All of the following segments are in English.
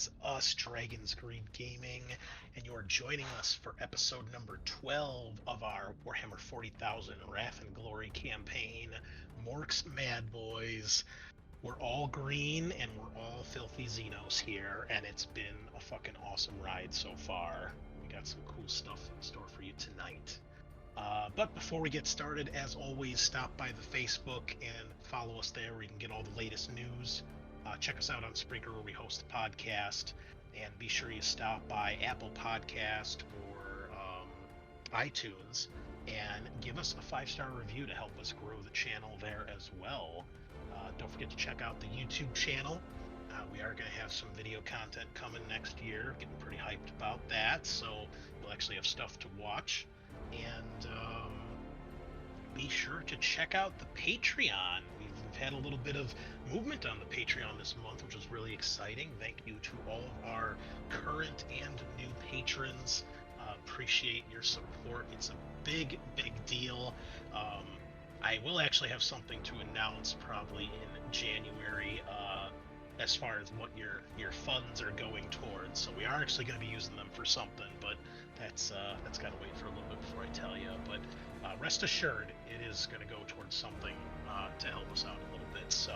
is us, Dragon's Greed Gaming, and you're joining us for episode number 12 of our Warhammer 40,000 Wrath and Glory campaign, Morks Madboyz. We're all green and we're all filthy Xenos here, and it's been a fucking awesome ride so far. We got some cool stuff in store for you tonight. But before we get started, as always, stop by the Facebook and follow us there where you can get all the latest news. Check us out on Spreaker where we host the podcast. And be sure you stop by Apple Podcast or iTunes and give us a 5-star review to help us grow the channel there as well. Don't forget to check out the YouTube channel. We are going to have some video content coming next year. Getting pretty hyped about that, so we'll actually have stuff to watch. And be sure to check out the Patreon. We've had a little bit of movement on the Patreon this month, which is really exciting. Thank you to all of our current and new patrons. Appreciate your support. It's a big deal. I will actually have something to announce probably in January as far as what your funds are going towards. So we are actually going to be using them for something, but that's got to wait for a little bit before I tell you. But rest assured, it is going to go towards something to help us out a little bit. So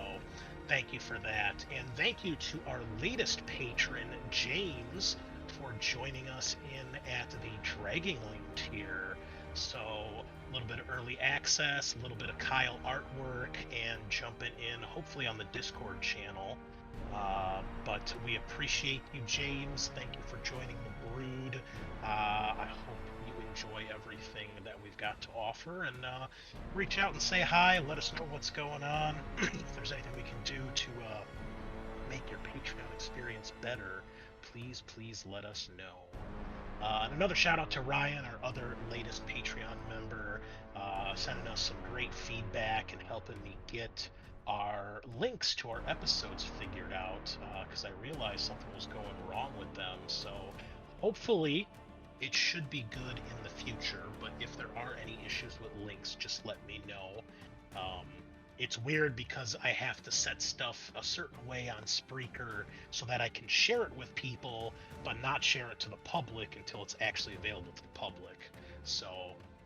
thank you for that, and thank you to our latest patron, James, for joining us in at the Dragongling tier. So a little bit of early access, a little bit of Kyle artwork, and jumping in hopefully on the Discord channel. But we appreciate you, James. Thank you for joining the brood. I hope you enjoy everything that we've got to offer, and reach out and say hi. Let us know what's going on. If there's anything we can do to make your Patreon experience better, please let us know. And another shout out to Ryan, our other latest Patreon member, sending us some great feedback and helping me get our links to our episodes figured out, because I realized something was going wrong with them. So hopefully it should be good in the future, but if there are any issues with links, just let me know. It's weird because I have to set stuff a certain way on Spreaker so that I can share it with people, but not share it to the public until it's actually available to the public. So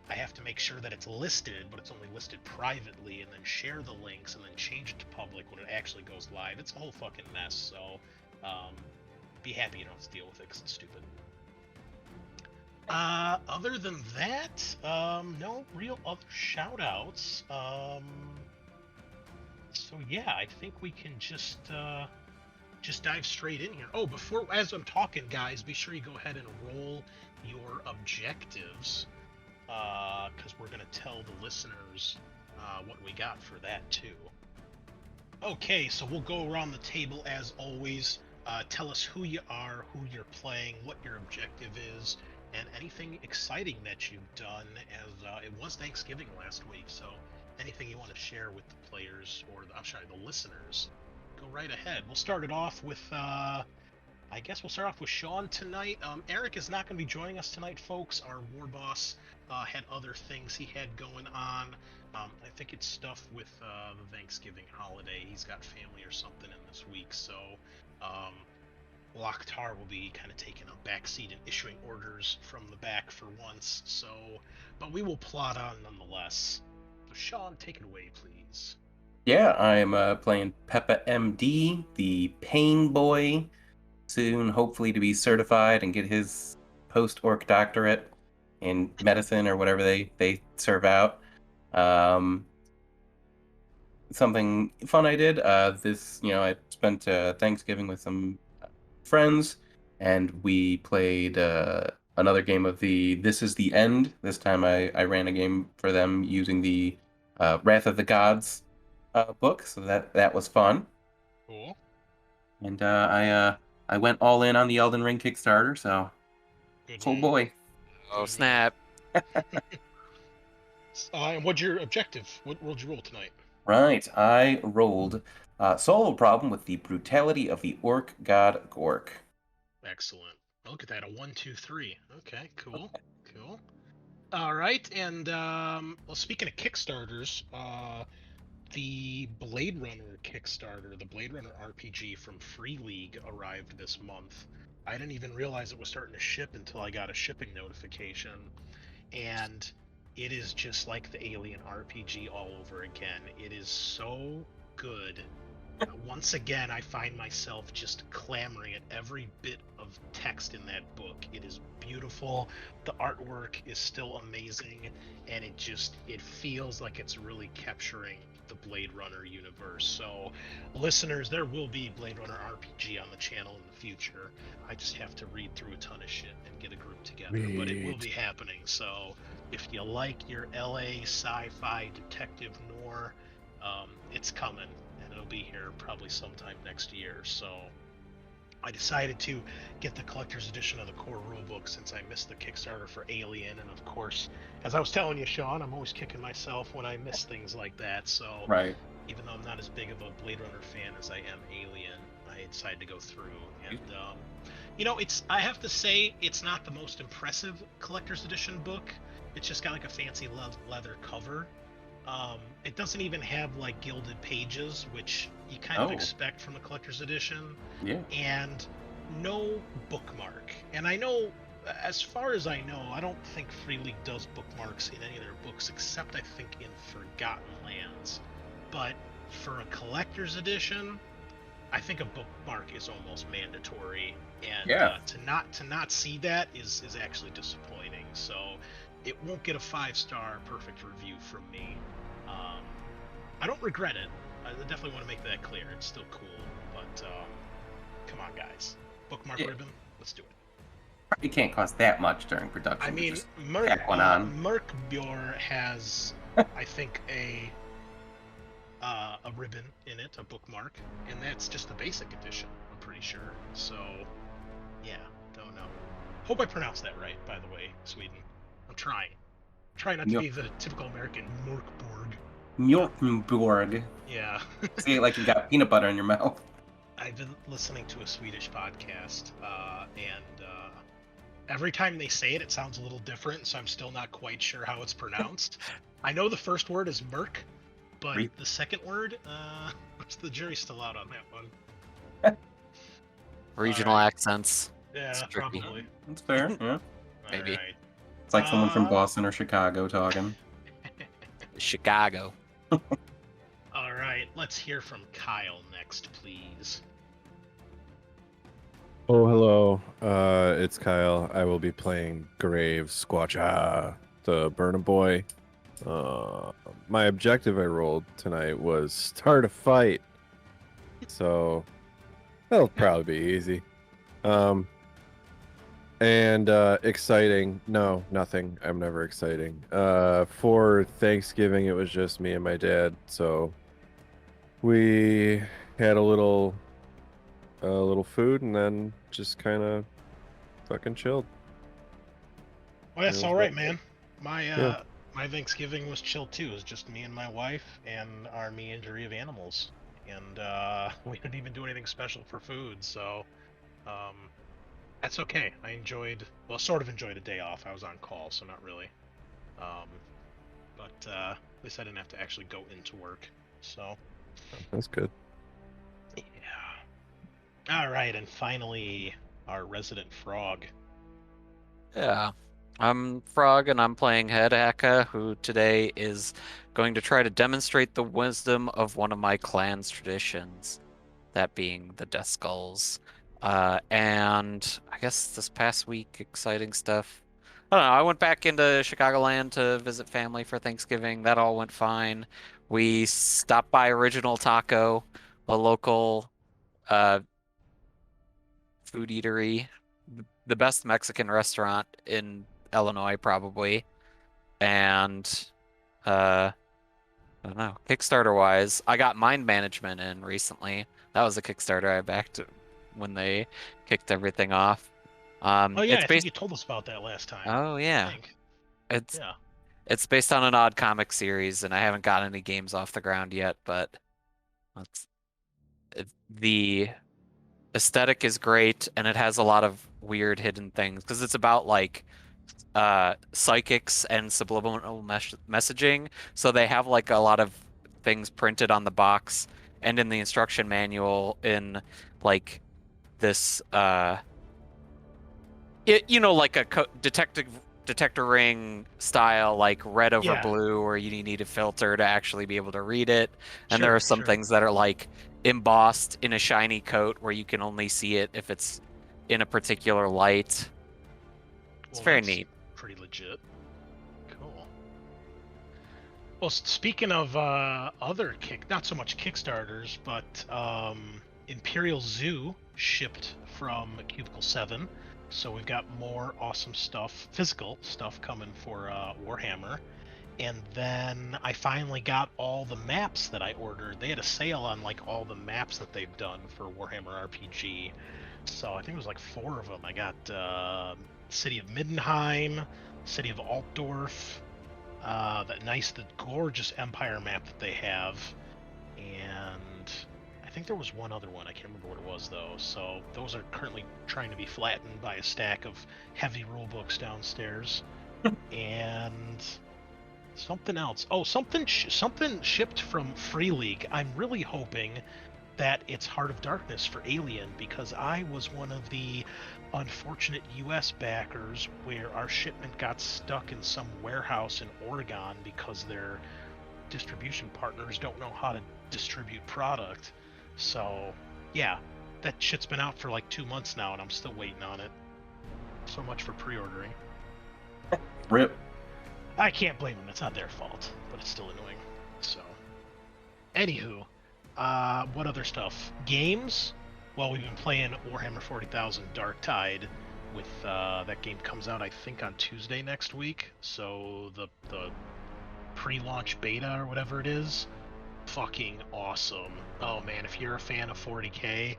I have to make sure that it's listed, but it's only listed privately, and then share the links, and then change it to public when it actually goes live. It's a whole fucking mess, so be happy you don't have to deal with it, because it's stupid. Other than that, no real other shout-outs. So yeah, I think we can just dive straight in here. Oh, as I'm talking, guys, be sure you go ahead and roll your objectives, because we're going to tell the listeners what we got for that too. Okay, so we'll go around the table as always. Tell us who you are, who you're playing, what your objective is, and anything exciting that you've done, as it was Thanksgiving last week, so anything you want to share with the players, or the listeners, go right ahead. We'll start it off with, I guess we'll start off with Sean tonight. Eric is not going to be joining us tonight, folks. Our war boss had other things he had going on. I think it's stuff with the Thanksgiving holiday. He's got family or something in this week, so Loktar will be kind of taking a backseat and issuing orders from the back for once. So, but we will plod on nonetheless. So Sean, take it away, please. Yeah, I'm playing Peppa MD, the Pain Boy, soon hopefully to be certified and get his post-orc doctorate in medicine or whatever they serve out. Something fun I did, I spent Thanksgiving with some friends, and we played another game of the This Is the End. This time I ran a game for them using the Wrath of the Gods book, so that was fun. Cool. And I went all in on the Elden Ring Kickstarter, so oh boy. Oh snap. And what's your objective? What rolled you roll tonight? Right, I rolled solo problem with the brutality of the orc god Gork. Excellent. Look at that, a 1, 2, 3. Okay, cool. Cool. All right, and well, speaking of Kickstarters, the Blade Runner Kickstarter, the Blade Runner RPG from Free League arrived this month. I didn't even realize it was starting to ship until I got a shipping notification. And it is just like the Alien RPG all over again. It is so good. Once again, I find myself just clamoring at every bit of text in that book. It is beautiful. The artwork is still amazing, and it feels like it's really capturing the Blade Runner universe. So, listeners, there will be Blade Runner RPG on the channel in the future. I just have to read through a ton of shit and get a group together, but it will be happening. So, if you like your LA sci-fi detective noir, it's coming, and it'll be here probably sometime next year. So I decided to get the collector's edition of the core rulebook since I missed the Kickstarter for Alien, and of course, as I was telling you, Sean, I'm always kicking myself when I miss things like that. So Right. even though I'm not as big of a Blade Runner fan as I am Alien, I decided to go through. And I have to say, it's not the most impressive collector's edition book. It's just got like a fancy leather cover. It doesn't even have like gilded pages, which you kind of expect from the collector's edition. Yeah. And no bookmark. And I know, as far as I know, I don't think Free League does bookmarks in any of their books, except I think in Forgotten Lands. But for a collector's edition, I think a bookmark is almost mandatory. And to not see that is actually disappointing. So it won't get a 5-star perfect review from me. I don't regret it. I definitely want to make that clear. It's still cool, but come on, guys. Bookmark ribbon, let's do it. It can't cost that much during production. I mean, Merkbjor has, I think, a ribbon in it, a bookmark, and that's just the basic edition, I'm pretty sure. So, yeah, don't know. Hope I pronounced that right, by the way, Sweden. I'm trying. Try not to be the typical American Morkborg. Mjolkborg. Yeah. See it like you got peanut butter in your mouth. I've been listening to a Swedish podcast, and every time they say it, it sounds a little different, so I'm still not quite sure how it's pronounced. I know the first word is Merk, but the second word, the jury's still out on that one. Regional accents. Yeah, probably. That's fair, yeah. Maybe. Right. It's like someone from Boston or Chicago talking. Chicago. All right, let's hear from Kyle next, please. Oh, hello. It's Kyle. I will be playing Gravescorcha, the Burna Boy. My objective I rolled tonight was start a fight. So that'll probably be easy. And exciting. No, nothing. I'm never exciting. For Thanksgiving, it was just me and my dad. So we had a little food and then just kind of fucking chilled. Well, that's all right, man. My Thanksgiving was chill too. It was just me and my wife and our menagerie of animals, and we didn't even do anything special for food. So that's okay. I sort of enjoyed a day off. I was on call, so not really. But at least I didn't have to actually go into work. So that's good. Yeah. All right, and finally, our resident frog. Yeah. I'm Frog, and I'm playing Headhacka, who today is going to try to demonstrate the wisdom of one of my clan's traditions, that being the Death Skulls. And I guess this past week, exciting stuff. I don't know, I went back into Chicagoland to visit family for Thanksgiving. That all went fine. We stopped by Original Taco, a local food eatery, the best Mexican restaurant in Illinois, probably. And I don't know, Kickstarter wise, I got Mind Management in recently. That was a Kickstarter I backed when they kicked everything off. Oh yeah, I think you told us about that last time. Oh yeah, it's based on an odd comic series, and I haven't got any games off the ground yet, but the aesthetic is great, and it has a lot of weird hidden things because it's about like psychics and subliminal messaging. So they have like a lot of things printed on the box and in the instruction manual in like this like a detector ring style, like red over Yeah. blue, where you need a filter to actually be able to read it. And there Sure, are some sure. things that are like embossed in a shiny coat where you can only see it if it's in a particular light. It's Well, very that's neat. pretty legit. Cool. Well, speaking of other not so much Kickstarters, but Imperial Zoo shipped from Cubicle 7. So we've got more awesome stuff, physical stuff coming for Warhammer. And then I finally got all the maps that I ordered. They had a sale on like all the maps that they've done for Warhammer RPG. So I think it was like 4 of them. I got City of Middenheim, City of Altdorf, the gorgeous Empire map that they have, and I think there was one other one. I can't remember what it was though. So those are currently trying to be flattened by a stack of heavy rule books downstairs, and something else. Oh, something shipped from Free League. I'm really hoping that it's Heart of Darkness for Alien, because I was one of the unfortunate US backers where our shipment got stuck in some warehouse in Oregon because their distribution partners don't know how to distribute product. So, yeah, that shit's been out for like 2 months now and I'm still waiting on it. So much for pre-ordering. Rip. I can't blame them, it's not their fault, but it's still annoying. So, anywho, what other stuff? Games? Well, we've been playing Warhammer 40,000 Dark Tide. With that game comes out, I think, on Tuesday next week. So the pre-launch beta or whatever it is, fucking awesome. Oh man, if you're a fan of 40K,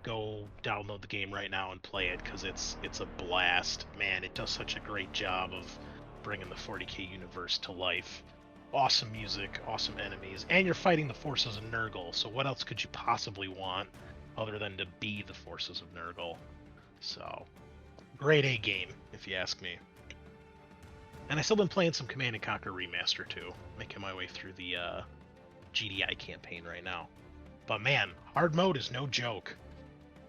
go download the game right now and play it, because it's a blast. Man, it does such a great job of bringing the 40K universe to life. Awesome music, awesome enemies, and you're fighting the forces of Nurgle, so what else could you possibly want other than to be the forces of Nurgle? So, grade A game, if you ask me. And I still been playing some Command & Conquer Remaster too, making my way through the GDI campaign right now. But man, hard mode is no joke.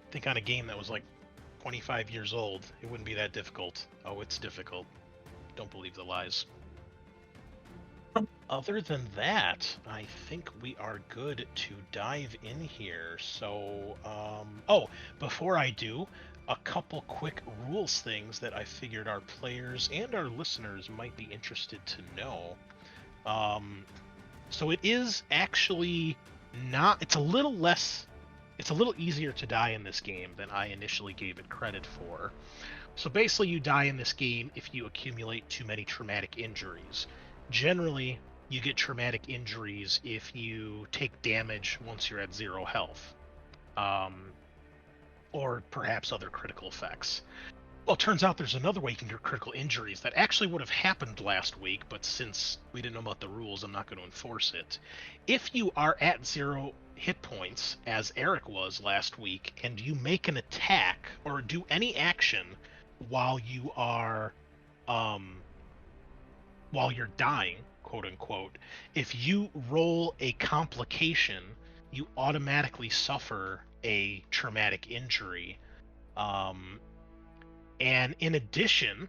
I think on a game that was like 25 years old, it wouldn't be that difficult. Oh, it's difficult. Don't believe the lies. Other than that, I think we are good to dive in here. So, before I do, a couple quick rules things that I figured our players and our listeners might be interested to know. So it is actually not, it's a little easier to die in this game than I initially gave it credit for. So basically you die in this game if you accumulate too many traumatic injuries. Generally, you get traumatic injuries if you take damage once you're at 0 health. Or perhaps other critical effects. Well, it turns out there's another way you can get critical injuries that actually would have happened last week, but since we didn't know about the rules, I'm not going to enforce it. If you are at 0 hit points, as Eric was last week, and you make an attack or do any action while you are while you're dying, quote unquote, if you roll a complication, you automatically suffer a traumatic injury. And in addition,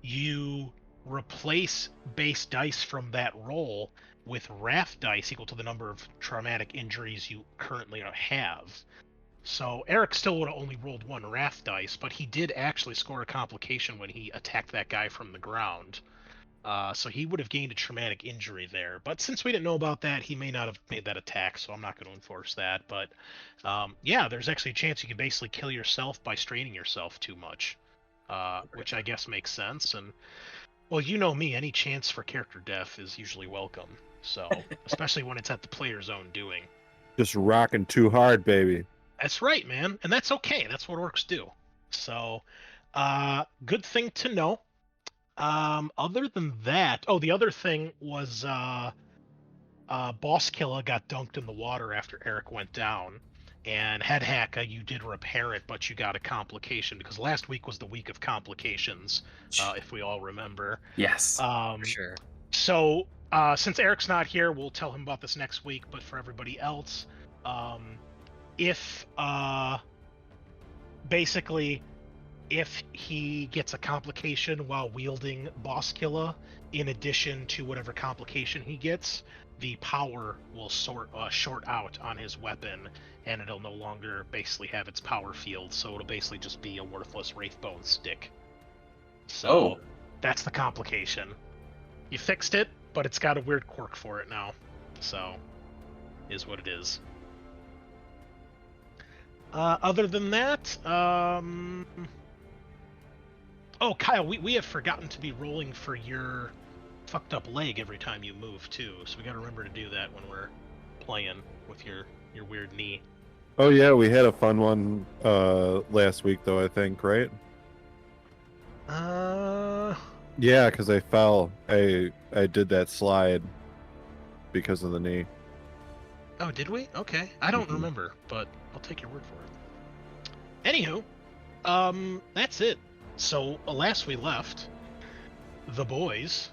you replace base dice from that roll with wrath dice equal to the number of traumatic injuries you currently have. So Eric still would have only rolled 1 wrath dice, but he did actually score a complication when he attacked that guy from the ground. So he would have gained a traumatic injury there. But since we didn't know about that, he may not have made that attack, so I'm not going to enforce that. But yeah, there's actually a chance you can basically kill yourself by straining yourself too much, which I guess makes sense. And, well, you know me, any chance for character death is usually welcome. So, especially when it's at the player's own doing. Just rocking too hard, baby. That's right, man. And that's okay. That's what orcs do. So, good thing to know. Other than that, the other thing was Boss Killa got dunked in the water after Eric went down, and Headhacka, you did repair it, but you got a complication because last week was the week of complications, if we all remember. Yes. For sure. So Since Eric's not here, we'll tell him about this next week. But for everybody else, if basically if he gets a complication while wielding Boskula, in addition to whatever complication he gets, the power will short out on his weapon, and it'll no longer basically have its power field. So it'll basically just be a worthless Wraithbone stick. So that's the complication. You fixed it, but it's got a weird quirk for it now. So, is what it is. Other than that, oh, Kyle, we have forgotten to be rolling for your fucked up leg every time you move, too. So we gotta remember to do that when we're playing with your weird knee. Oh yeah, we had a fun one last week though, I think, right? Yeah, because I fell. I did that slide because of the knee. Oh, did we? Okay. I don't remember, but I'll take your word for it. Anywho, that's it. So, last we left, the boys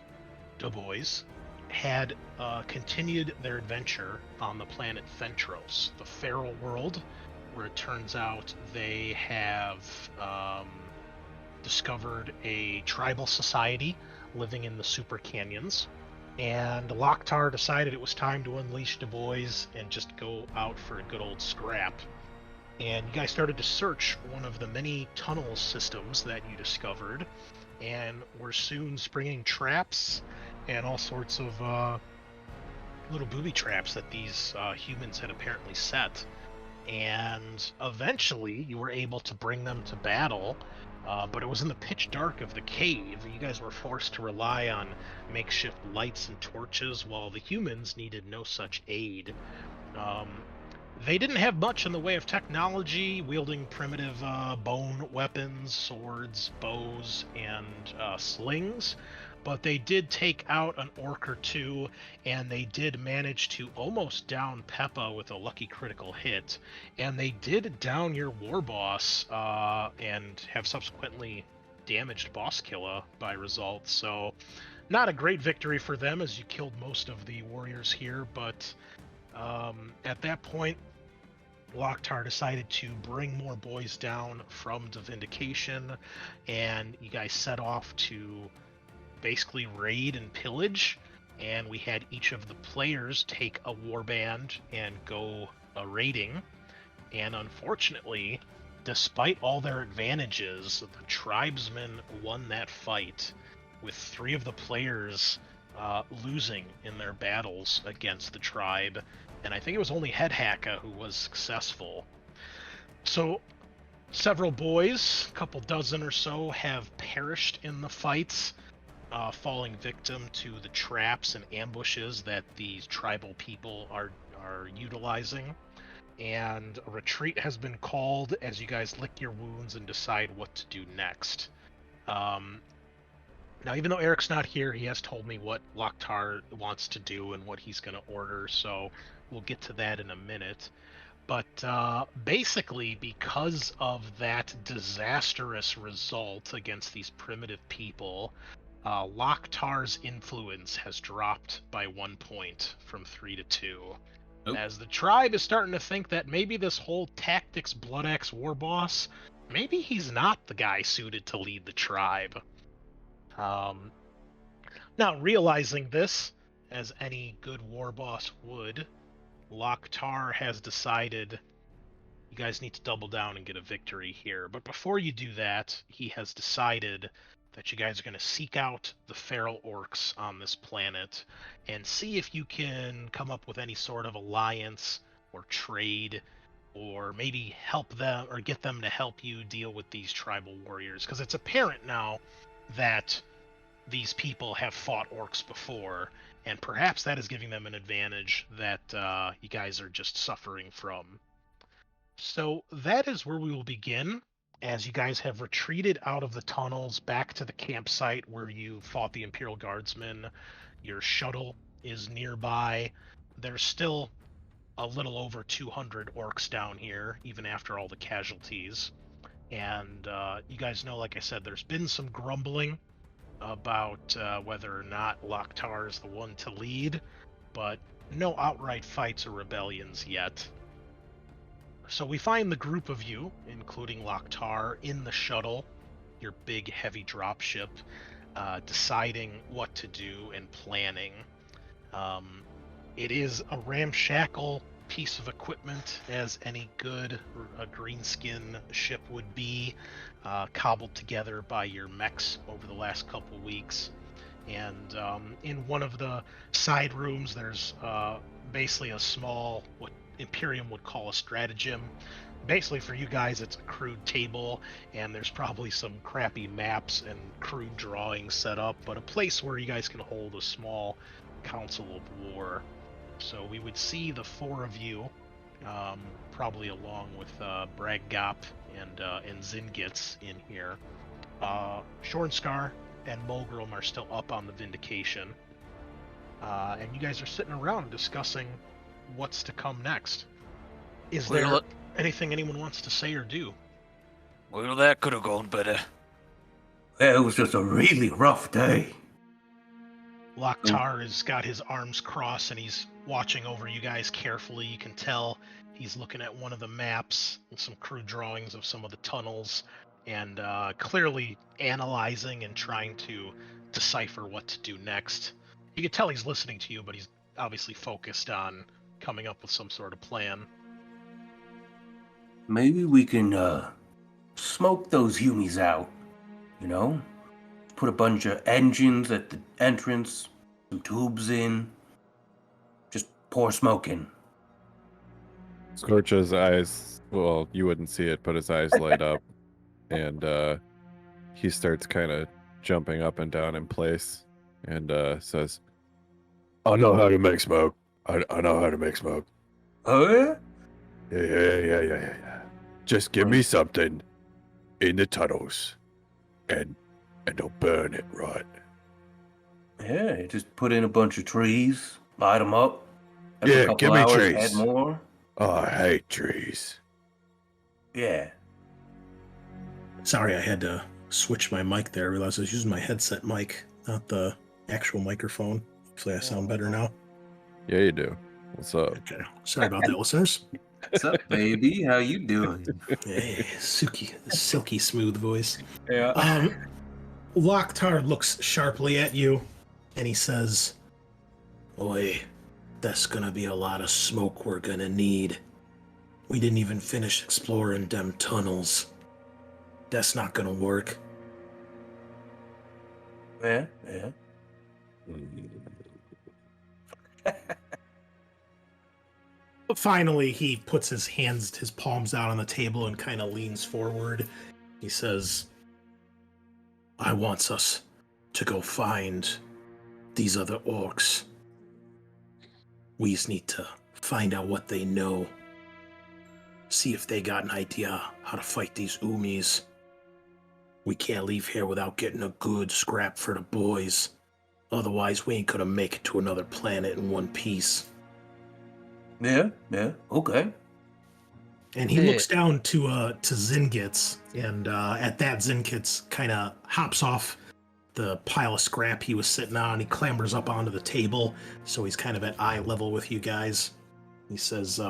had continued their adventure on the planet Thentros, the feral world, where it turns out they have discovered a tribal society living in the super canyons. And Loktar decided it was time to unleash the boys and just go out for a good old scrap. And you guys started to search one of the many tunnel systems that you discovered, and were soon springing traps and all sorts of little booby traps that these humans had apparently set. And eventually you were able to bring them to battle, but it was in the pitch dark of the cave. You guys were forced to rely on makeshift lights and torches, while the humans needed no such aid. They didn't have much in the way of technology, wielding primitive bone weapons, swords, bows, and slings, but they did take out an orc or two, and they did manage to almost down Peppa with a lucky critical hit, and they did down your war boss and have subsequently damaged Boskula by result. So not a great victory for them, as you killed most of the warriors here, but at that point, Loktar decided to bring more boys down from the Vindication, and you guys set off to basically raid and pillage, and we had each of the players take a warband and go raiding. And unfortunately, despite all their advantages, the tribesmen won that fight, with 3 of the players losing in their battles against the tribe, and I think it was only Headhacka who was successful. So several boys, a couple dozen or so, have perished in the fights, falling victim to the traps and ambushes that these tribal people are utilizing. And a retreat has been called as you guys lick your wounds and decide what to do next. Now, even though Eric's not here, he has told me what Loktar wants to do and what he's going to order, so we'll get to that in a minute. But basically, because of that disastrous result against these primitive people, Loktar's influence has dropped by 1 point from 3 to 2. Oh. As the tribe is starting to think that maybe this whole Tactics Blood Axe war boss, maybe he's not the guy suited to lead the tribe. Now, realizing this, as any good war boss would, Loktar has decided you guys need to double down and get a victory here. But before you do that, he has decided that you guys are going to seek out the feral orcs on this planet and see if you can come up with any sort of alliance or trade, or maybe help them or get them to help you deal with these tribal warriors. Because it's apparent now that these people have fought orcs before, and perhaps that is giving them an advantage that you guys are just suffering from. So that is where we will begin, as you guys have retreated out of the tunnels back to the campsite where you fought the Imperial Guardsmen. Your shuttle is nearby. There's still a little over 200 orcs down here, even after all the casualties. And you guys know, like I said, there's been some grumbling about whether or not Loktar is the one to lead, but no outright fights or rebellions yet. So we find the group of you, including Loktar, in the shuttle, your big heavy dropship, deciding what to do and planning. It is a ramshackle piece of equipment, as any good greenskin ship would be, cobbled together by your mechs over the last couple weeks. And in one of the side rooms, there's basically a small, what Imperium would call a stratagem. Basically, for you guys, it's a crude table, and there's probably some crappy maps and crude drawings set up, but a place where you guys can hold a small council of war. So we would see the four of you, probably along with Braggop and Zingitz in here. Shornscar and Mulgrim are still up on the Vindication. And you guys are sitting around discussing what's to come next. Is there anything anyone wants to say or do? Well, that could have gone better. It was just a really rough day. Loktar has got his arms crossed and he's watching over you guys carefully. You can tell he's looking at one of the maps and some crude drawings of some of the tunnels and clearly analyzing and trying to decipher what to do next. You can tell he's listening to you, but he's obviously focused on coming up with some sort of plan. Maybe we can smoke those humies out, you know? Put a bunch of engines at the entrance, some tubes in, just pour smoke in. Scorcha's eyes, well, you wouldn't see it, but his eyes light up, and he starts kind of jumping up and down in place, and says, I know how to make smoke. I know how to make smoke. Oh, yeah? Yeah. Just give me something in the tunnels, and they'll burn it right. Yeah, just put in a bunch of trees, light them up. Yeah, couple give me hours, trees. Add more. Oh, I hate trees. Yeah. Sorry, I had to switch my mic there. I realized I was using my headset mic, not the actual microphone. Hopefully I sound better now. Yeah, you do. What's up? Okay. Sorry about that, listeners. What's up, baby? How you doing? Hey, silky smooth voice. Yeah. Loktar looks sharply at you, and he says, Oi, that's gonna be a lot of smoke we're gonna need. We didn't even finish exploring them tunnels. That's not gonna work. Yeah. But finally, he puts his palms out on the table and kind of leans forward. He says, I wants us to go find these other orcs. We just need to find out what they know. See if they got an idea how to fight these Umis. We can't leave here without getting a good scrap for the boys. Otherwise, we ain't gonna make it to another planet in one piece. Yeah, okay. And he looks down to Zingitz, and at that, Zingitz kind of hops off the pile of scrap he was sitting on. He clambers up onto the table, so he's kind of at eye level with you guys. He says,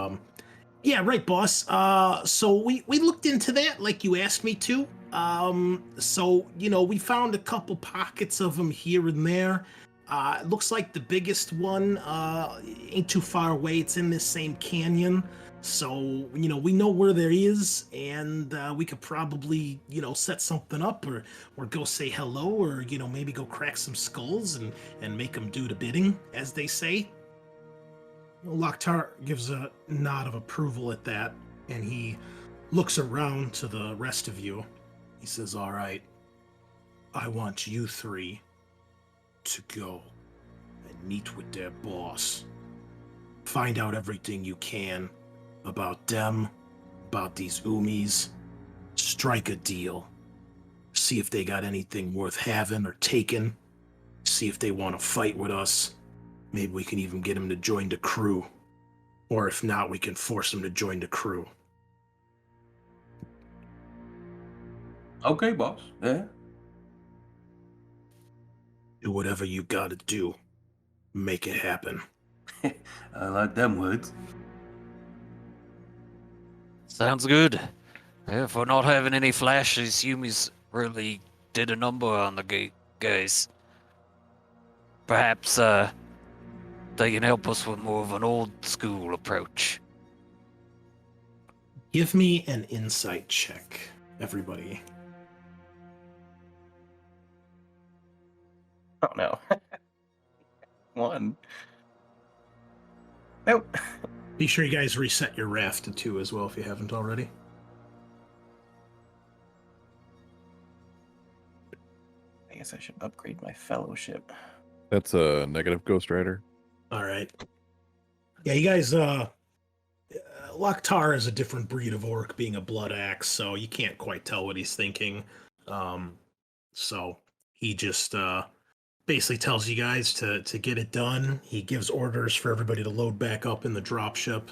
yeah, right, boss. So we looked into that like you asked me to. So, we found a couple pockets of them here and there. It looks like the biggest one ain't too far away. It's in this same canyon. So, we know where there is, and we could probably, set something up or go say hello or, maybe go crack some skulls and make them do the bidding, as they say. Loktar gives a nod of approval at that, and he looks around to the rest of you. He says, all right, I want you three to go and meet with their boss. Find out everything you can about them, about these Umis. Strike a deal. See if they got anything worth having or taking. See if they want to fight with us. Maybe we can even get them to join the crew. Or if not, we can force them to join the crew. Okay, boss. Yeah. Do whatever you gotta do. Make it happen. I like them words. Sounds good. Yeah, for not having any flash, I assume he's really did a number on the guys. Perhaps they can help us with more of an old school approach. Give me an insight check, everybody. Oh no. One. Nope. Be sure you guys reset your raft to 2 as well if you haven't already. I guess I should upgrade my fellowship. That's a negative Ghost Rider. All right. Yeah, you guys, Loktar is a different breed of orc, being a blood axe, so you can't quite tell what he's thinking. So he just basically tells you guys to get it done. He gives orders for everybody to load back up in the dropship,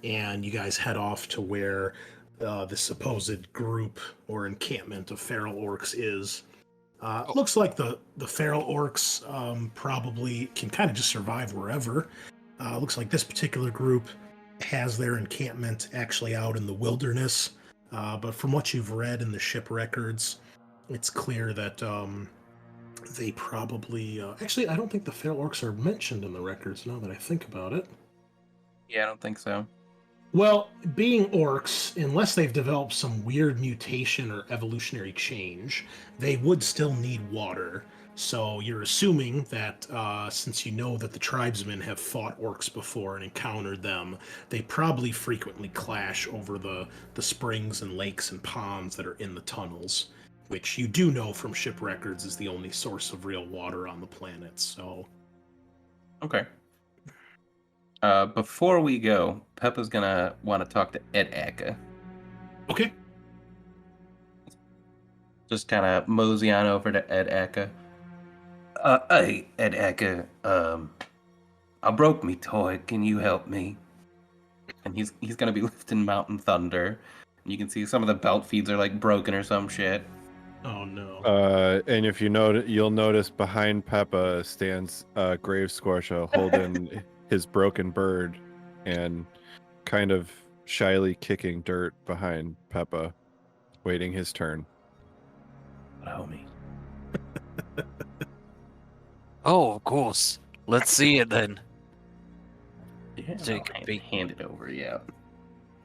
and you guys head off to where the supposed group or encampment of feral orcs is. Looks like the feral orcs probably can kind of just survive wherever. Looks like this particular group has their encampment actually out in the wilderness. But from what you've read in the ship records, it's clear that they probably... actually, I don't think the feral orcs are mentioned in the records now that I think about it. Yeah, I don't think so. Well, being orcs, unless they've developed some weird mutation or evolutionary change, they would still need water. So you're assuming that since you know that the tribesmen have fought orcs before and encountered them, they probably frequently clash over the springs and lakes and ponds that are in the tunnels, which you do know from ship records is the only source of real water on the planet. So, Okay. Before we go, Peppa's gonna want to talk to Headhacka. okay. Just kind of mosey on over to Headhacka. Hey, Headhacka, I broke me toy. Can you help me? And he's gonna be lifting Mountain Thunder. You can see some of the belt feeds are like broken or some shit. Oh no. And if you notice, you'll notice behind Peppa stands Gravescorcha holding his broken bird and kind of shyly kicking dirt behind Peppa, waiting his turn. Homie. Oh, of course. Let's see it then. Yeah, Take a peek. hand it over, yeah.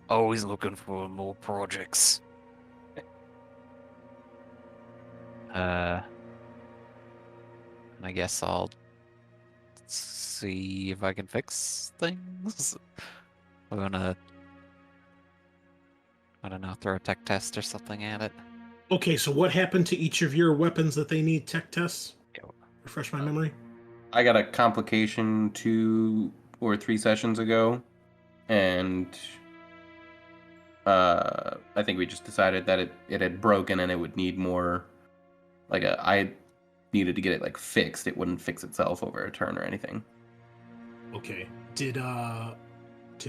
Always looking for more projects. And I guess I'll see if I can fix things. We're gonna, I don't know, throw a tech test or something at it. Okay, so what happened to each of your weapons that they need tech tests? Yeah. Refresh my memory. I got a complication 2 or 3 sessions ago, and I think we just decided that it had broken and it would need more. I needed to get it like fixed. It wouldn't fix itself over a turn or anything. Okay. Did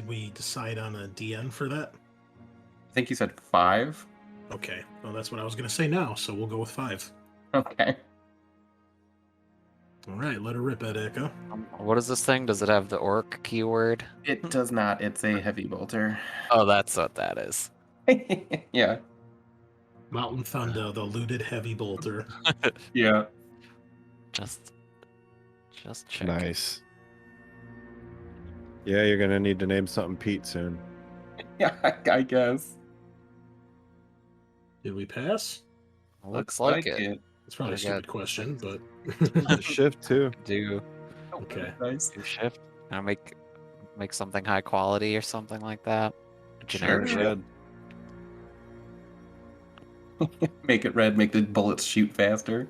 we decide on a DN for that? I think you said 5. Okay. Well, that's what I was gonna say now, so we'll go with 5. Okay. All right, let her rip, Headhacka. What is this thing? Does it have the orc keyword? It does not. It's a heavy bolter. Oh, that's what that is. Yeah. Mountain Thunder, the looted heavy bolter. Yeah. Just check. Nice. Yeah, you're gonna need to name something Pete soon. Yeah, I guess. Did we pass? Looks like it. It's probably a I stupid got- question, but Shift too. Do okay. Nice. shift. And make something high quality or something like that. A generic Sure. shift. Make it red. Make the bullets shoot faster.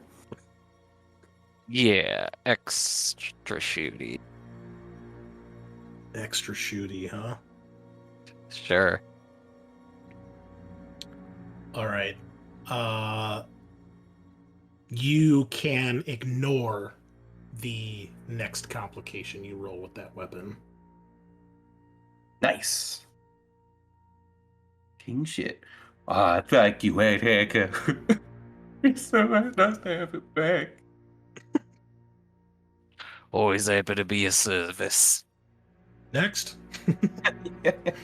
Yeah, extra shooty. Extra shooty, huh? Sure. All right. You can ignore the next complication you roll with that weapon. Nice. King shit. Ah, thank you, Headhacka. It's so nice to have it back. Always happy to be of service. Next.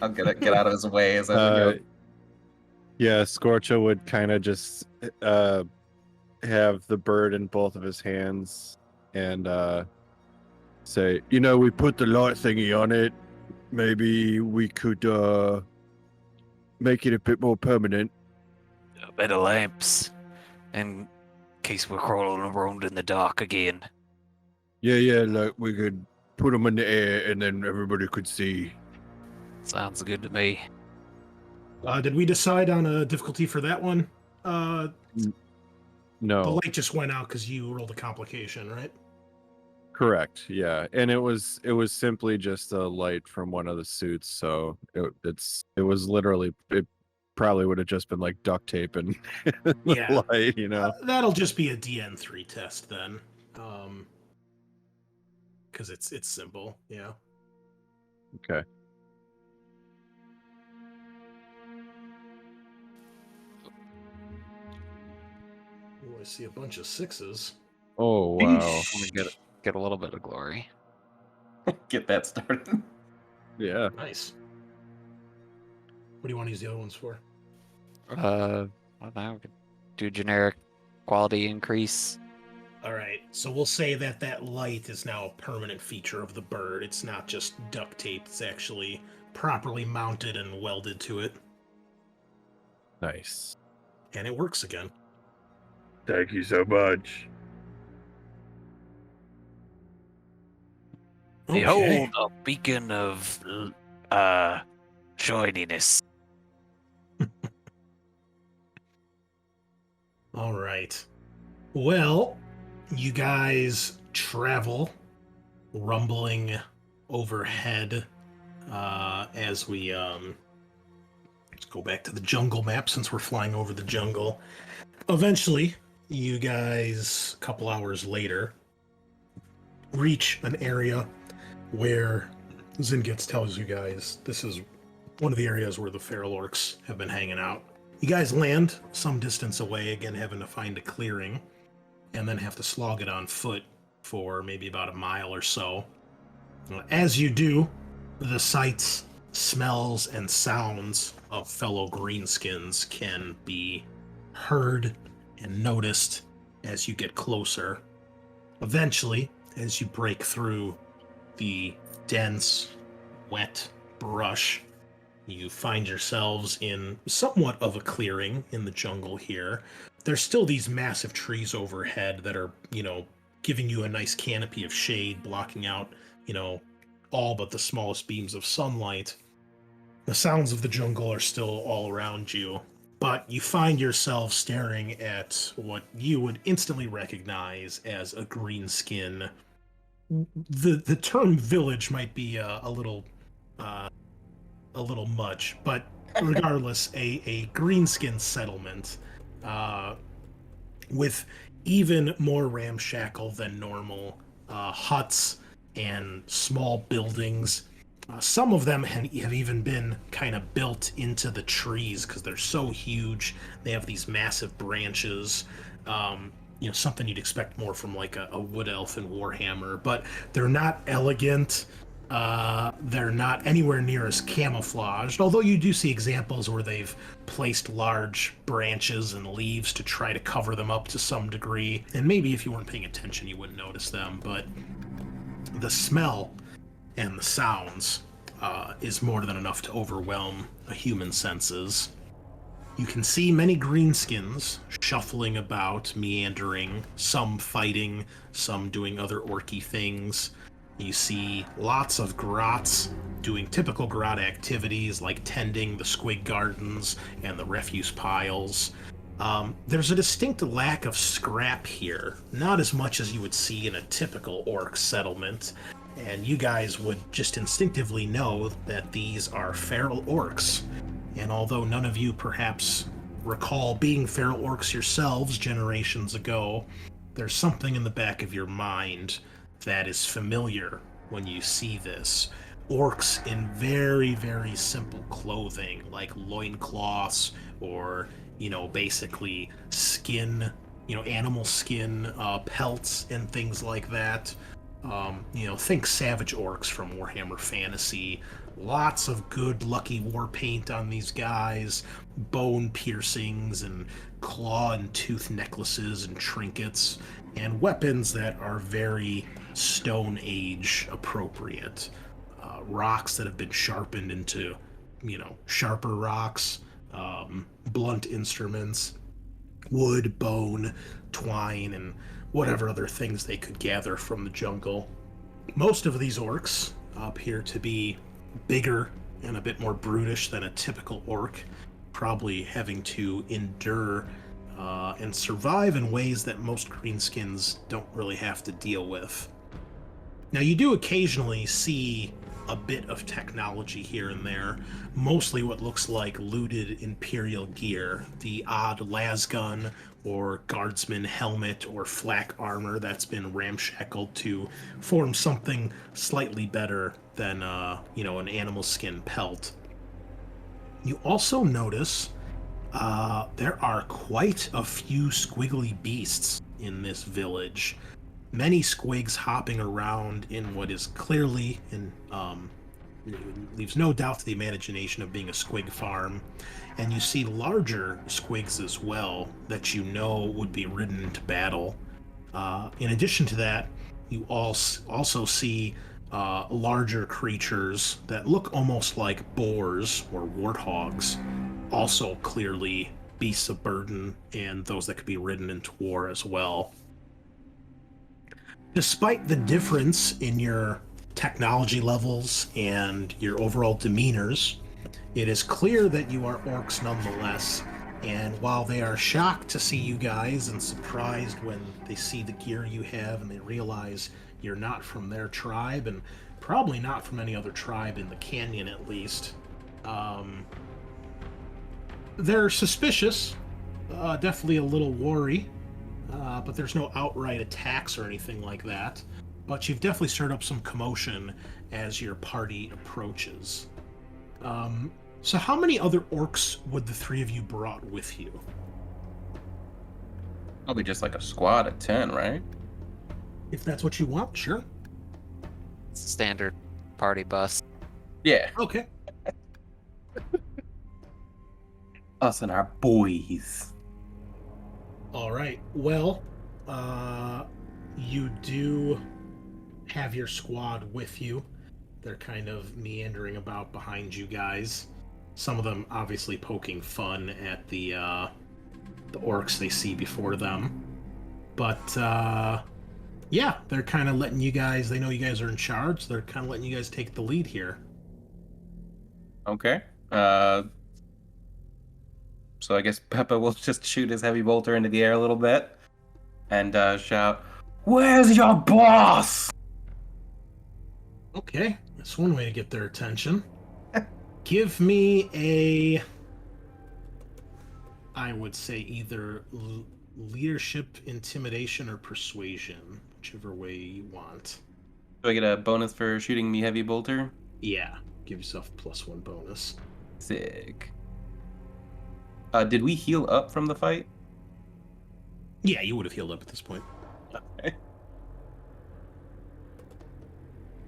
I'll get out of his way as I go. Yeah, Scorcha would kind of just have the bird in both of his hands and say, we put the light thingy on it. Maybe we could make it a bit more permanent. Better lamps, in case we're crawling around in the dark again. Yeah, like we could put them in the air and then everybody could see. Sounds good to me. Did we decide on a difficulty for that one? No. The light just went out because you rolled a complication, right? Correct. Yeah, and it was simply just a light from one of the suits, so it was literally, it probably would have just been like duct tape and Yeah. light, That'll just be a DN3 test then, because it's simple. Yeah. Okay. Oh, I see a bunch of 6s. Oh wow. I'm gonna get a little bit of glory. Get that started. Yeah. Nice. What do you want to use the other ones for? Well, now we could do generic quality increase. All right, so we'll say that light is now a permanent feature of the bird. It's not just duct tape. It's actually properly mounted and welded to it. Nice. And it works again. Thank you so much. Okay. Behold a beacon of shininess. All right. Well, you guys travel, rumbling overhead as we let's go back to the jungle map since we're flying over the jungle. Eventually, you guys, a couple hours later, reach an area where Zingitz tells you guys this is one of the areas where the feral orcs have been hanging out. You guys land some distance away, again having to find a clearing, and then have to slog it on foot for maybe about a mile or so. As you do, the sights, smells, and sounds of fellow greenskins can be heard and noticed as you get closer. Eventually, as you break through the dense, wet brush, you find yourselves in somewhat of a clearing in the jungle here. There's still these massive trees overhead that are, giving you a nice canopy of shade, blocking out, all but the smallest beams of sunlight. The sounds of the jungle are still all around you, but you find yourself staring at what you would instantly recognize as a greenskin. The term village might be a little much, but regardless, a greenskin settlement with even more ramshackle than normal huts and small buildings. Some of them have even been kind of built into the trees because they're so huge. They have these massive branches. Something you'd expect more from like a wood elf in Warhammer, but they're not elegant. They're not anywhere near as camouflaged, although you do see examples where they've placed large branches and leaves to try to cover them up to some degree. And maybe if you weren't paying attention, you wouldn't notice them, but the smell and the sounds is more than enough to overwhelm a human's senses. You can see many greenskins shuffling about, meandering, some fighting, some doing other orky things. You see lots of grots doing typical grot activities like tending the squig gardens and the refuse piles. There's a distinct lack of scrap here, not as much as you would see in a typical orc settlement, and you guys would just instinctively know that these are feral orcs. And although none of you perhaps recall being feral orcs yourselves generations ago, there's something in the back of your mind that is familiar when you see this. Orcs in very, very simple clothing, like loincloths or, basically skin, animal skin pelts and things like that. Think Savage Orcs from Warhammer Fantasy. Lots of good lucky war paint on these guys, bone piercings and claw and tooth necklaces and trinkets, and weapons that are very Stone Age appropriate. Rocks that have been sharpened into, sharper rocks, blunt instruments, wood, bone, twine, and whatever other things they could gather from the jungle. Most of these orcs appear to be bigger and a bit more brutish than a typical orc, probably having to endure and survive in ways that most greenskins don't really have to deal with. Now, you do occasionally see a bit of technology here and there, mostly what looks like looted Imperial gear, the odd lasgun or guardsman helmet or flak armor that's been ramshackled to form something slightly better than, an animal skin pelt. You also notice there are quite a few squiggly beasts in this village. Many squigs hopping around in what is clearly, and leaves no doubt to the imagination of being a squig farm. And you see larger squigs as well that would be ridden into battle. In addition to that, you also see larger creatures that look almost like boars or warthogs, also clearly beasts of burden and those that could be ridden into war as well. Despite the difference in your technology levels and your overall demeanors, it is clear that you are orcs nonetheless, and while they are shocked to see you guys and surprised when they see the gear you have and they realize you're not from their tribe and probably not from any other tribe in the canyon at least, they're suspicious, definitely a little wary, but there's no outright attacks or anything like that. But you've definitely stirred up some commotion as your party approaches. So how many other orcs would the three of you brought with you? Probably just like a squad of 10, right? If that's what you want, sure. Standard party bus. Yeah. Okay. Us and our boys. All right. Well, you do have your squad with you. They're kind of meandering about behind you guys. Some of them obviously poking fun at the orcs they see before them. But yeah, they're kind of letting you guys. They know you guys are in charge. So they're kind of letting you guys take the lead here. Okay. So I guess Peppa will just shoot his heavy bolter into the air a little bit and shout, "Where's your boss?" Okay, that's one way to get their attention. Give me a, I would say either leadership, intimidation, or persuasion, whichever way you want. Do I get a bonus for shooting me heavy bolter? Yeah, give yourself +1 bonus. Sick. Did we heal up from the fight? Yeah, you would have healed up at this point. Okay.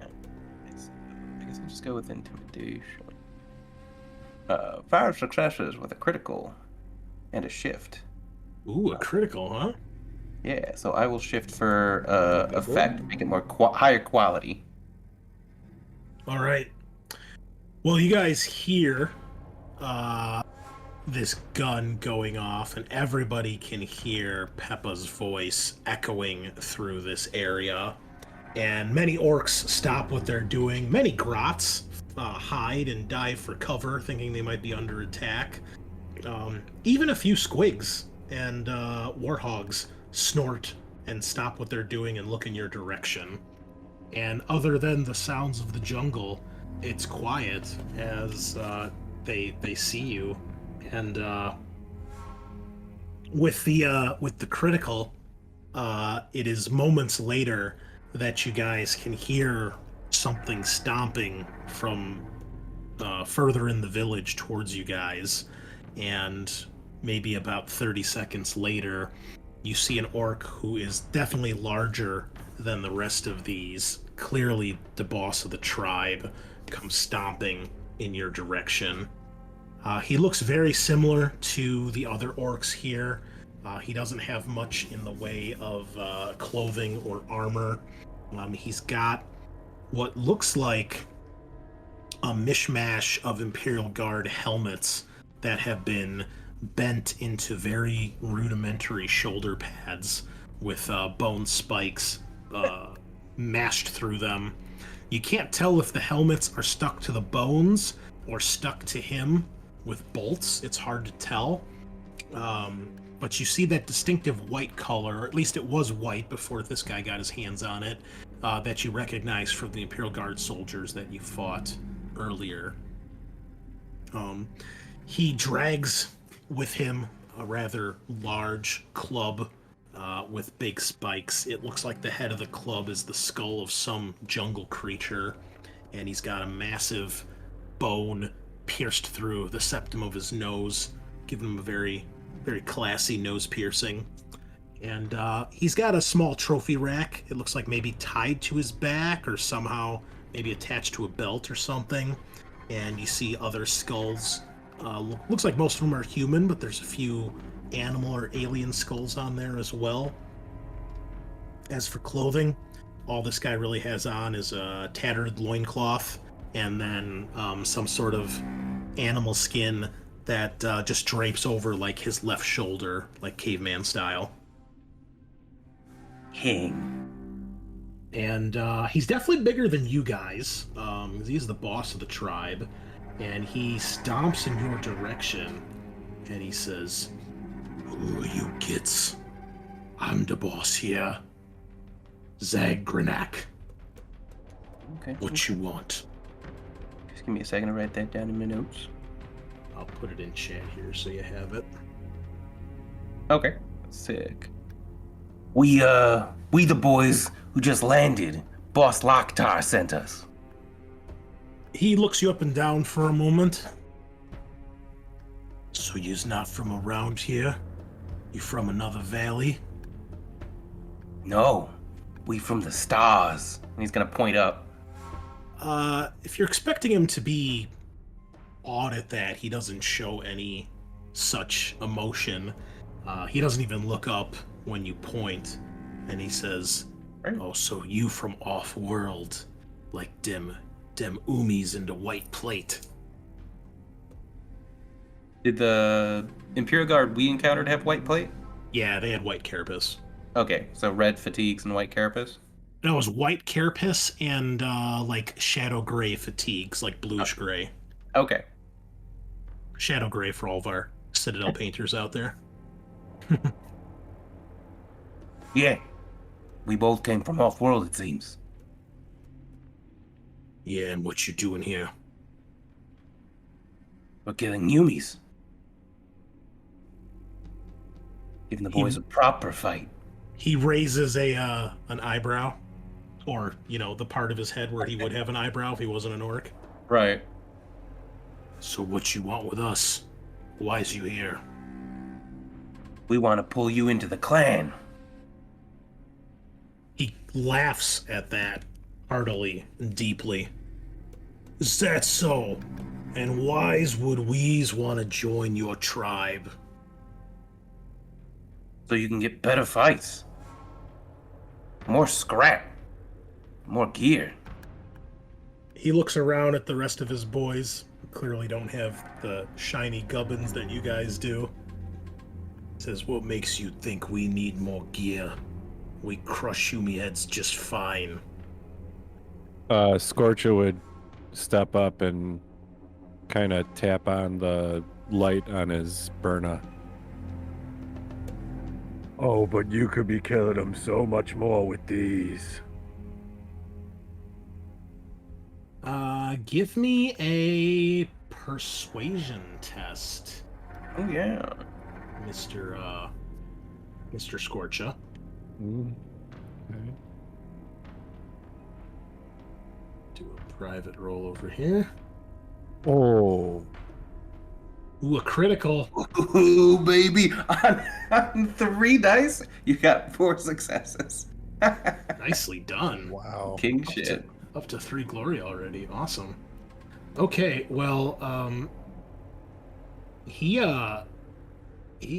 I guess I'll just go with intimidation. 5 successes with a critical and a shift. Ooh, a critical, huh? Yeah, so I will shift for effect, make it more higher quality. All right. Well, you guys hear this gun going off, and everybody can hear Peppa's voice echoing through this area. And many orcs stop what they're doing. Many grots hide and dive for cover, thinking they might be under attack. Even a few squigs and warthogs snort and stop what they're doing and look in your direction. And other than the sounds of the jungle, it's quiet as they see you. And with the critical, it is moments later that you guys can hear something stomping from further in the village towards you guys. And maybe about 30 seconds later, you see an orc who is definitely larger than the rest of these, clearly the boss of the tribe, comes stomping in your direction. He looks very similar to the other orcs here. He doesn't have much in the way of clothing or armor. He's got what looks like a mishmash of Imperial Guard helmets that have been bent into very rudimentary shoulder pads with bone spikes mashed through them. You can't tell if the helmets are stuck to the bones or stuck to him with bolts. It's hard to tell. But you see that distinctive white color, or at least it was white before this guy got his hands on it, that you recognize from the Imperial Guard soldiers that you fought earlier. He drags with him a rather large club with big spikes. It looks like the head of the club is the skull of some jungle creature, and he's got a massive bone pierced through the septum of his nose, giving him a very, very classy nose piercing. And he's got a small trophy rack. It looks like maybe tied to his back or somehow maybe attached to a belt or something. And you see other skulls. Looks like most of them are human, but there's a few animal or alien skulls on there as well. As for clothing, all this guy really has on is a tattered loincloth and then some sort of animal skin that just drapes over like his left shoulder, like caveman style. King. And he's definitely bigger than you guys. He's the boss of the tribe. And he stomps in your direction. And he says, "Who are you kids? I'm the boss here. Zagrenak. Okay. What you want?" Just give me a second to write that down in my notes. I'll put it in chat here so you have it. Okay. Sick. We the boys who just landed. Boss Loktar sent us. He looks you up and down for a moment. "So you's not from around here? You from another valley?" No, we from the stars. And he's gonna point up. If you're expecting him to be awed at that, he doesn't show any such emotion. He doesn't even look up when you point, and he says, "Oh, so you from off-world, like dem umis in the white plate." Did the Imperial Guard we encountered have white plate? Yeah, they had white carapace. Okay, so red fatigues and white carapace? No, it was white carapace and like shadow gray fatigues, like bluish gray. Okay. Shadow gray for all of our Citadel painters out there. Yeah. We both came from off-world, it seems. Yeah, and what you doing here? We're killing Yumis. Giving the boys a proper fight. He raises an eyebrow, or the part of his head where he would have an eyebrow if he wasn't an orc. Right. "So what you want with us? Why is you here?" We want to pull you into the clan. He laughs at that heartily and deeply. "Is that so? And whys would we's want to join your tribe?" So you can get better fights. More scrap. More gear. He looks around at the rest of his boys, who clearly don't have the shiny gubbins that you guys do. Says, "What makes you think we need more gear? We crush Shumi heads just fine." Scorcha would step up and kind of tap on the light on his burner. "Oh, but you could be killing them so much more with these." Give me a persuasion test, Oh, yeah. Mr. Scorcha. Okay. Do a private roll over here. Oh. Ooh, a critical. Ooh, baby. On 3 dice, you got 4 successes. Nicely done. Wow. King Up shit. to, up to 3 glory already. Awesome. Okay, well, he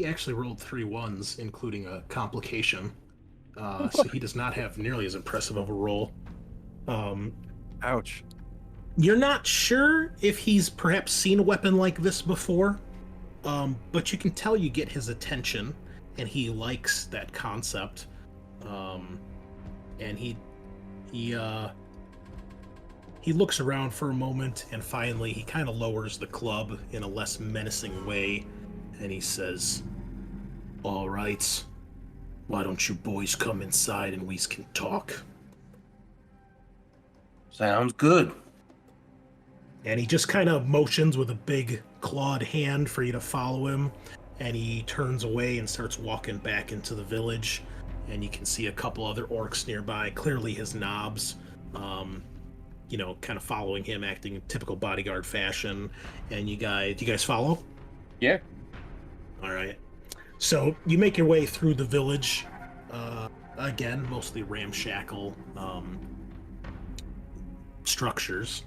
actually rolled 3 ones, including a complication. So he does not have nearly as impressive of a roll. Ouch. You're not sure if he's perhaps seen a weapon like this before, but you can tell you get his attention, and he likes that concept. And he looks around for a moment, and finally he kind of lowers the club in a less menacing way, and he says, "All right, why don't you boys come inside and we can talk?" Sounds good. And he just kind of motions with a big clawed hand for you to follow him, and he turns away and starts walking back into the village. And you can see a couple other orcs nearby, clearly his knobs, kind of following him, acting in typical bodyguard fashion. And you guys follow? Yeah. All right. So you make your way through the village. Again, mostly ramshackle structures,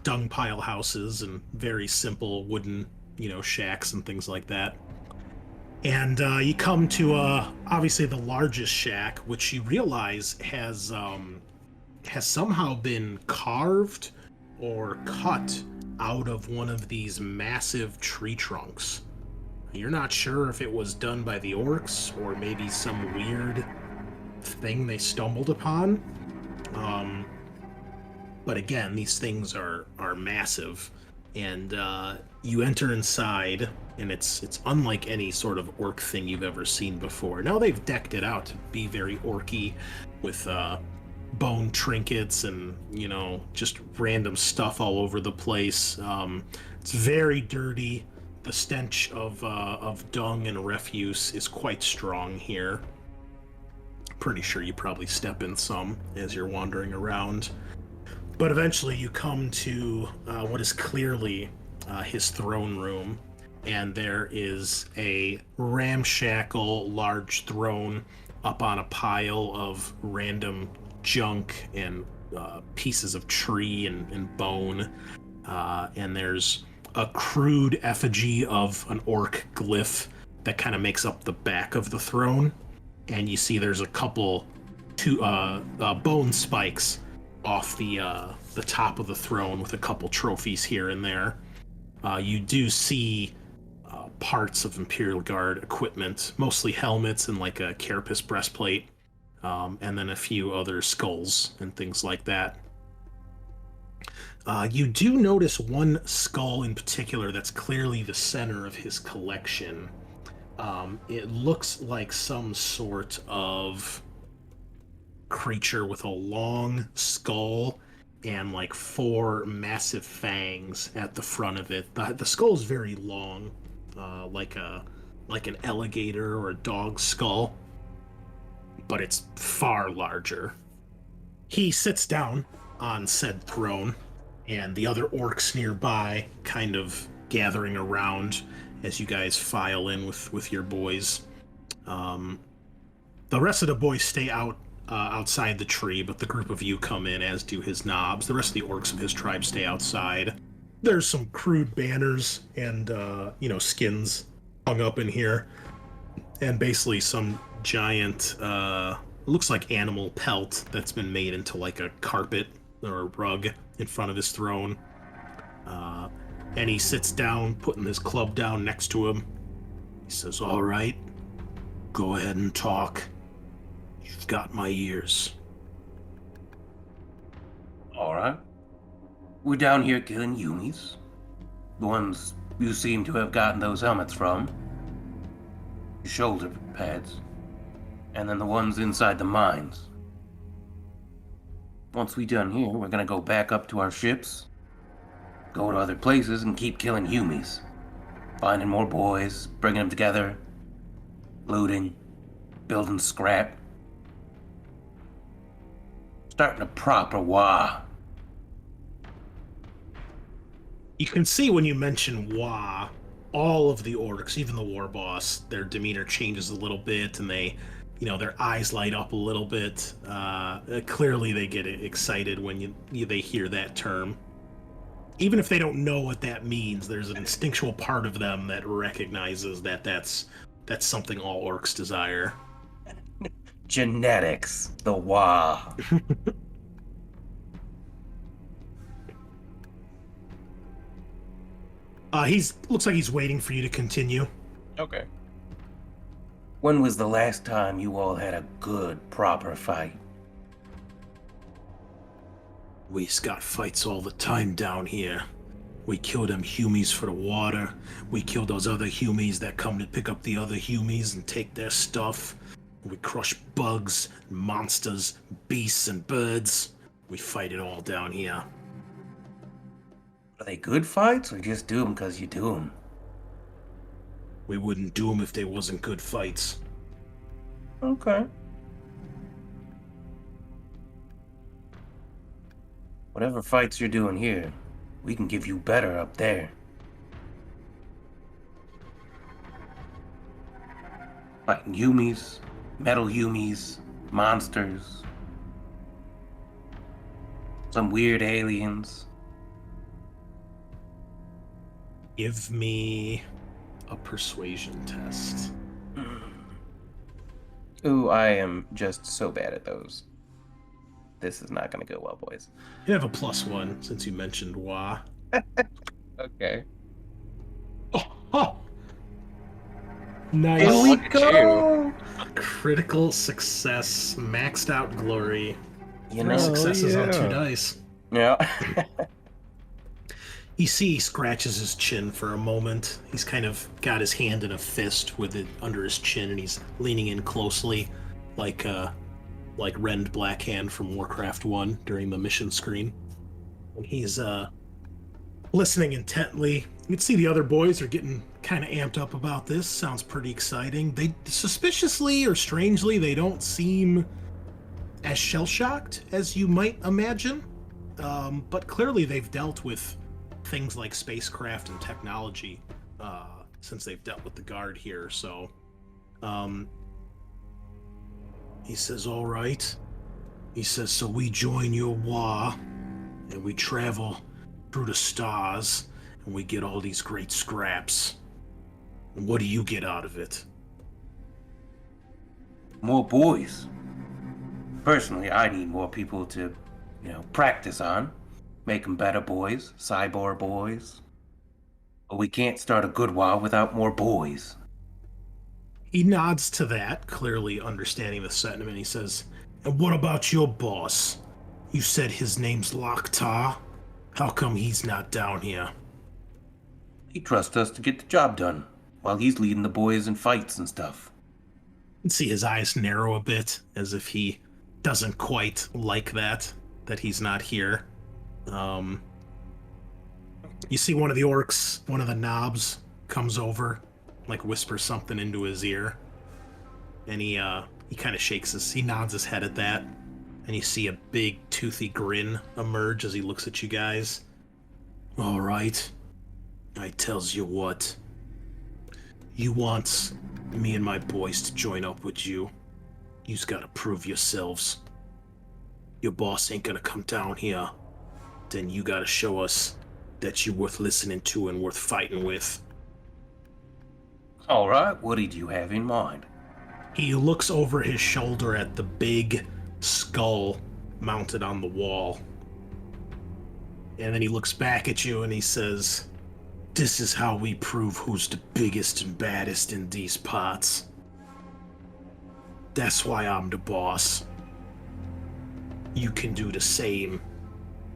dung pile houses, and very simple wooden, shacks and things like that. And you come to obviously the largest shack, which you realize has somehow been carved or cut out of one of these massive tree trunks. You're not sure if it was done by the orcs or maybe some weird thing they stumbled upon. But again, these things are massive, and you enter inside, and it's unlike any sort of orc thing you've ever seen before. Now they've decked it out to be very orky, with bone trinkets and just random stuff all over the place. It's very dirty. The stench of dung and refuse is quite strong here. Pretty sure you probably step in some as you're wandering around. But eventually you come to what is clearly his throne room, and there is a ramshackle large throne up on a pile of random junk and pieces of tree and bone. And there's a crude effigy of an orc glyph that kind of makes up the back of the throne. And you see there's a couple bone spikes off the top of the throne with a couple trophies here and there. You do see parts of Imperial Guard equipment, mostly helmets and like a carapace breastplate, and then a few other skulls and things like that. You do notice one skull in particular that's clearly the center of his collection. It looks like some sort of creature with a long skull and like 4 massive fangs at the front of it. The skull is very long, like an alligator or a dog skull, but it's far larger. He sits down on said throne, and the other orcs nearby kind of gathering around as you guys file in with your boys. The rest of the boys stay outside the tree, but the group of you come in, as do his knobs. The rest of the orcs of his tribe stay outside. There's some crude banners and skins hung up in here, and basically some giant looks like animal pelt that's been made into like a carpet or a rug in front of his throne. And he sits down, putting his club down next to him. He says, "All right, go ahead and talk. You've got my ears." All right. We're down here killing Yumis. The ones you seem to have gotten those helmets from. Your shoulder pads. And then the ones inside the mines. Once we're done here, we're gonna go back up to our ships, go to other places, and keep killing Yumis. Finding more boys, bringing them together, looting, building scrap. Starting a proper war. You can see when you mention Wa, all of the orcs, even the war boss, their demeanor changes a little bit, and they their eyes light up a little bit. Clearly, they get excited when they hear that term. Even if they don't know what that means, there's an instinctual part of them that recognizes that that's something all orcs desire. Genetics, the wah. Looks like he's waiting for you to continue. Okay. When was the last time you all had a good, proper fight? We's got fights all the time down here. We kill them humies for the water. We kill those other humies that come to pick up the other humies and take their stuff. We crush bugs, monsters, beasts, and birds. We fight it all down here. Are they good fights, or just do them because you do them? We wouldn't do them if they wasn't good fights. Okay. Whatever fights you're doing here, we can give you better up there. Fighting humies, metal humies, monsters, some weird aliens. Give me a persuasion test. Ooh, I am just so bad at those. This is not going to go well, boys. You have a +1 since you mentioned Wah. Okay. Oh! Nice. Here we Look at go! Critical success, maxed out glory. You 3 know, successes on 2 yeah. dice. yeah. You see he scratches his chin for a moment. He's kind of got his hand in a fist with it under his chin, and he's leaning in closely like Rend Blackhand from Warcraft 1 during the mission screen. And he's listening intently. You can see the other boys are getting kind of amped up about this. Sounds pretty exciting. They suspiciously or strangely, they don't seem as shell-shocked as you might imagine. But clearly they've dealt with things like spacecraft and technology since they've dealt with the guard here. So he says, all right. He says, so we join your Wa, and we travel through the stars, and we get all these great scraps. And what do you get out of it? More boys. Personally, I need more people to, practice on. Make them better boys, cyborg boys. But we can't start a good while without more boys. He nods to that, clearly understanding the sentiment. He says, and what about your boss? You said his name's Loktar. How come he's not down here? He trusts us to get the job done, while he's leading the boys in fights and stuff. You can see his eyes narrow a bit, as if he doesn't quite like that he's not here. You see one of the orcs, one of the knobs, comes over, whispers something into his ear. And he kind of he nods his head at that. And you see a big, toothy grin emerge as he looks at you guys. All right. I tells you what. You wants me and my boys to join up with you. You's gotta prove yourselves. Your boss ain't gonna come down here. Then you gotta show us that you're worth listening to and worth fighting with. All right, what did you have in mind? He looks over his shoulder at the big skull mounted on the wall. And then he looks back at you and he says, this is how we prove who's the biggest and baddest in these parts. That's why I'm the boss. You can do the same.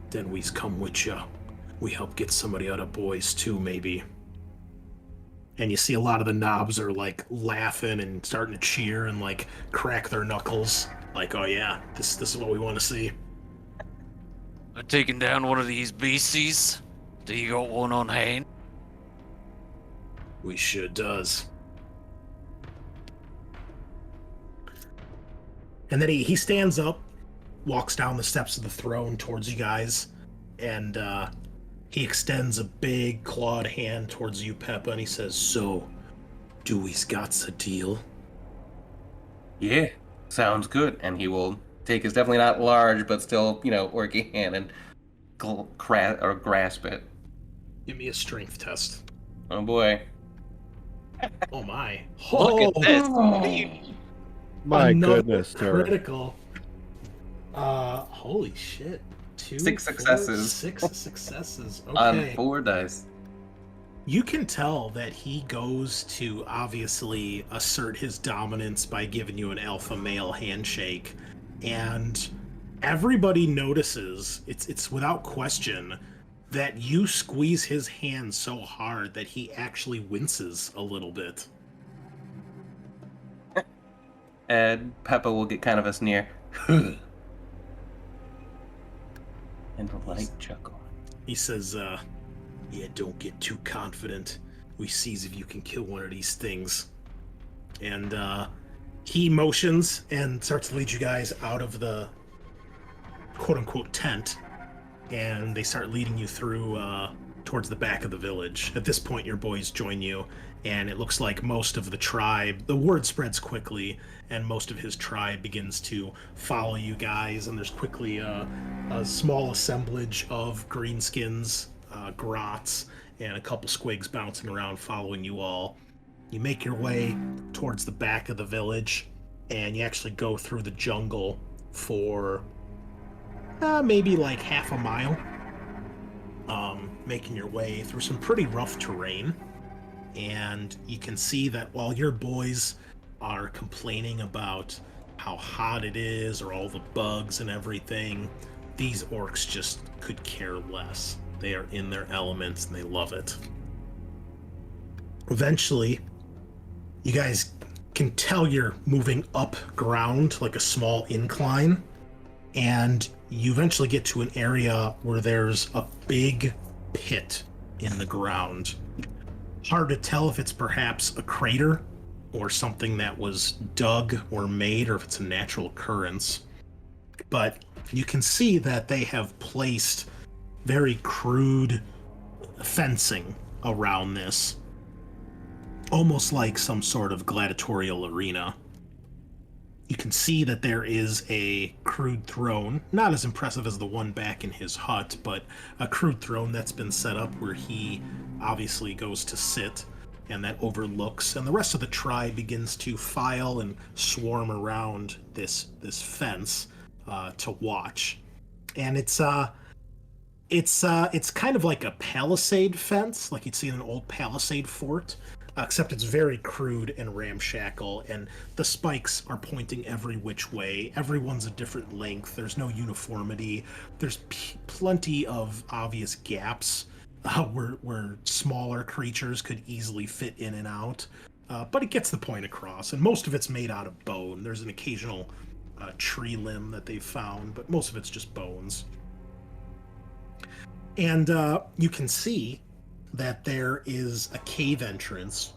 Then we's come with ya. We help get some of the other boys too, maybe. And you see a lot of the knobs are laughing and starting to cheer and crack their knuckles. Oh yeah, this is what we want to see. I'm taking down one of these beasties. Do you got one on hand? We sure does. And then he stands up, walks down the steps of the throne towards you guys, and he extends a big clawed hand towards you, Peppa, and he says, so, do we's got a deal? Yeah, sounds good. And he will take his definitely not large, but still, orky hand and grasp it. Give me a strength test. Oh boy. Oh my. Look at this. My Another goodness, sir. critical. Holy shit. 2, 6 4, successes. 6 successes. On Okay. 4 dice. You can tell that he goes to obviously assert his dominance by giving you an alpha male handshake, and everybody notices, it's without question, that you squeeze his hand so hard that he actually winces a little bit. And Peppa will get kind of a sneer. And a light chuckle. He says, yeah, don't get too confident. We sees if you can kill one of these things. And he motions and starts to lead you guys out of the quote-unquote tent, and they start leading you through towards the back of the village. At this point, your boys join you, and it looks like most of the tribe, the word spreads quickly, and most of his tribe begins to follow you guys, and there's quickly a small assemblage of greenskins, grots, and a couple squigs bouncing around following you all. You make your way towards the back of the village, and you actually go through the jungle for maybe like half a mile, making your way through some pretty rough terrain. And you can see that while your boys are complaining about how hot it is or all the bugs and everything, these orcs just could care less. They are in their elements and they love it. Eventually, you guys can tell you're moving up ground, like a small incline, and you eventually get to an area where there's a big pit in the ground. Hard to tell if it's perhaps a crater or something that was dug or made, or if it's a natural occurrence. But you can see that they have placed very crude fencing around this, almost like some sort of gladiatorial arena. You can see that there is a crude throne, not as impressive as the one back in his hut, but a crude throne that's been set up where he obviously goes to sit, and that overlooks, and the rest of the tribe begins to file and swarm around this fence to watch. And it's kind of like a palisade fence, like you'd see in an old palisade fort, except it's very crude and ramshackle, and the spikes are pointing every which way. Everyone's a different length. There's no uniformity. There's plenty of obvious gaps where smaller creatures could easily fit in and out. But it gets the point across, and most of it's made out of bone. There's an occasional tree limb that they've found, but most of it's just bones. And you can see that there is a cave entrance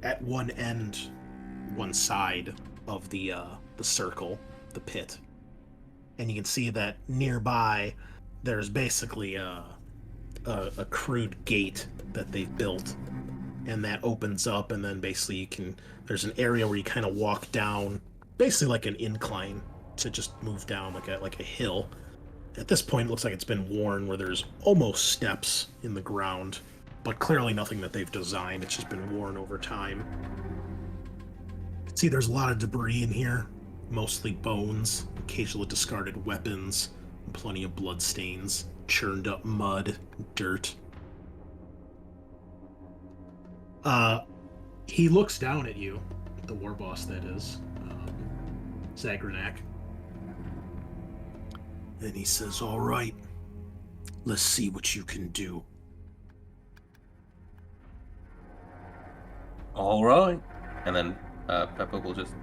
at one end, one side of the circle, the pit. And you can see that nearby there's basically a crude gate that they've built, and that opens up, and then basically there's an area where you kind of walk down, basically like an incline to just move down like a hill. At this point, it looks like it's been worn, where there's almost steps in the ground, but clearly nothing that they've designed. It's just been worn over time. See, there's a lot of debris in here, mostly bones, occasionally discarded weapons, and plenty of blood stains, churned up mud, dirt. He looks down at you, the war boss that is, Zagranak. And he says, all right, let's see what you can do. All right. And then Peppa will just...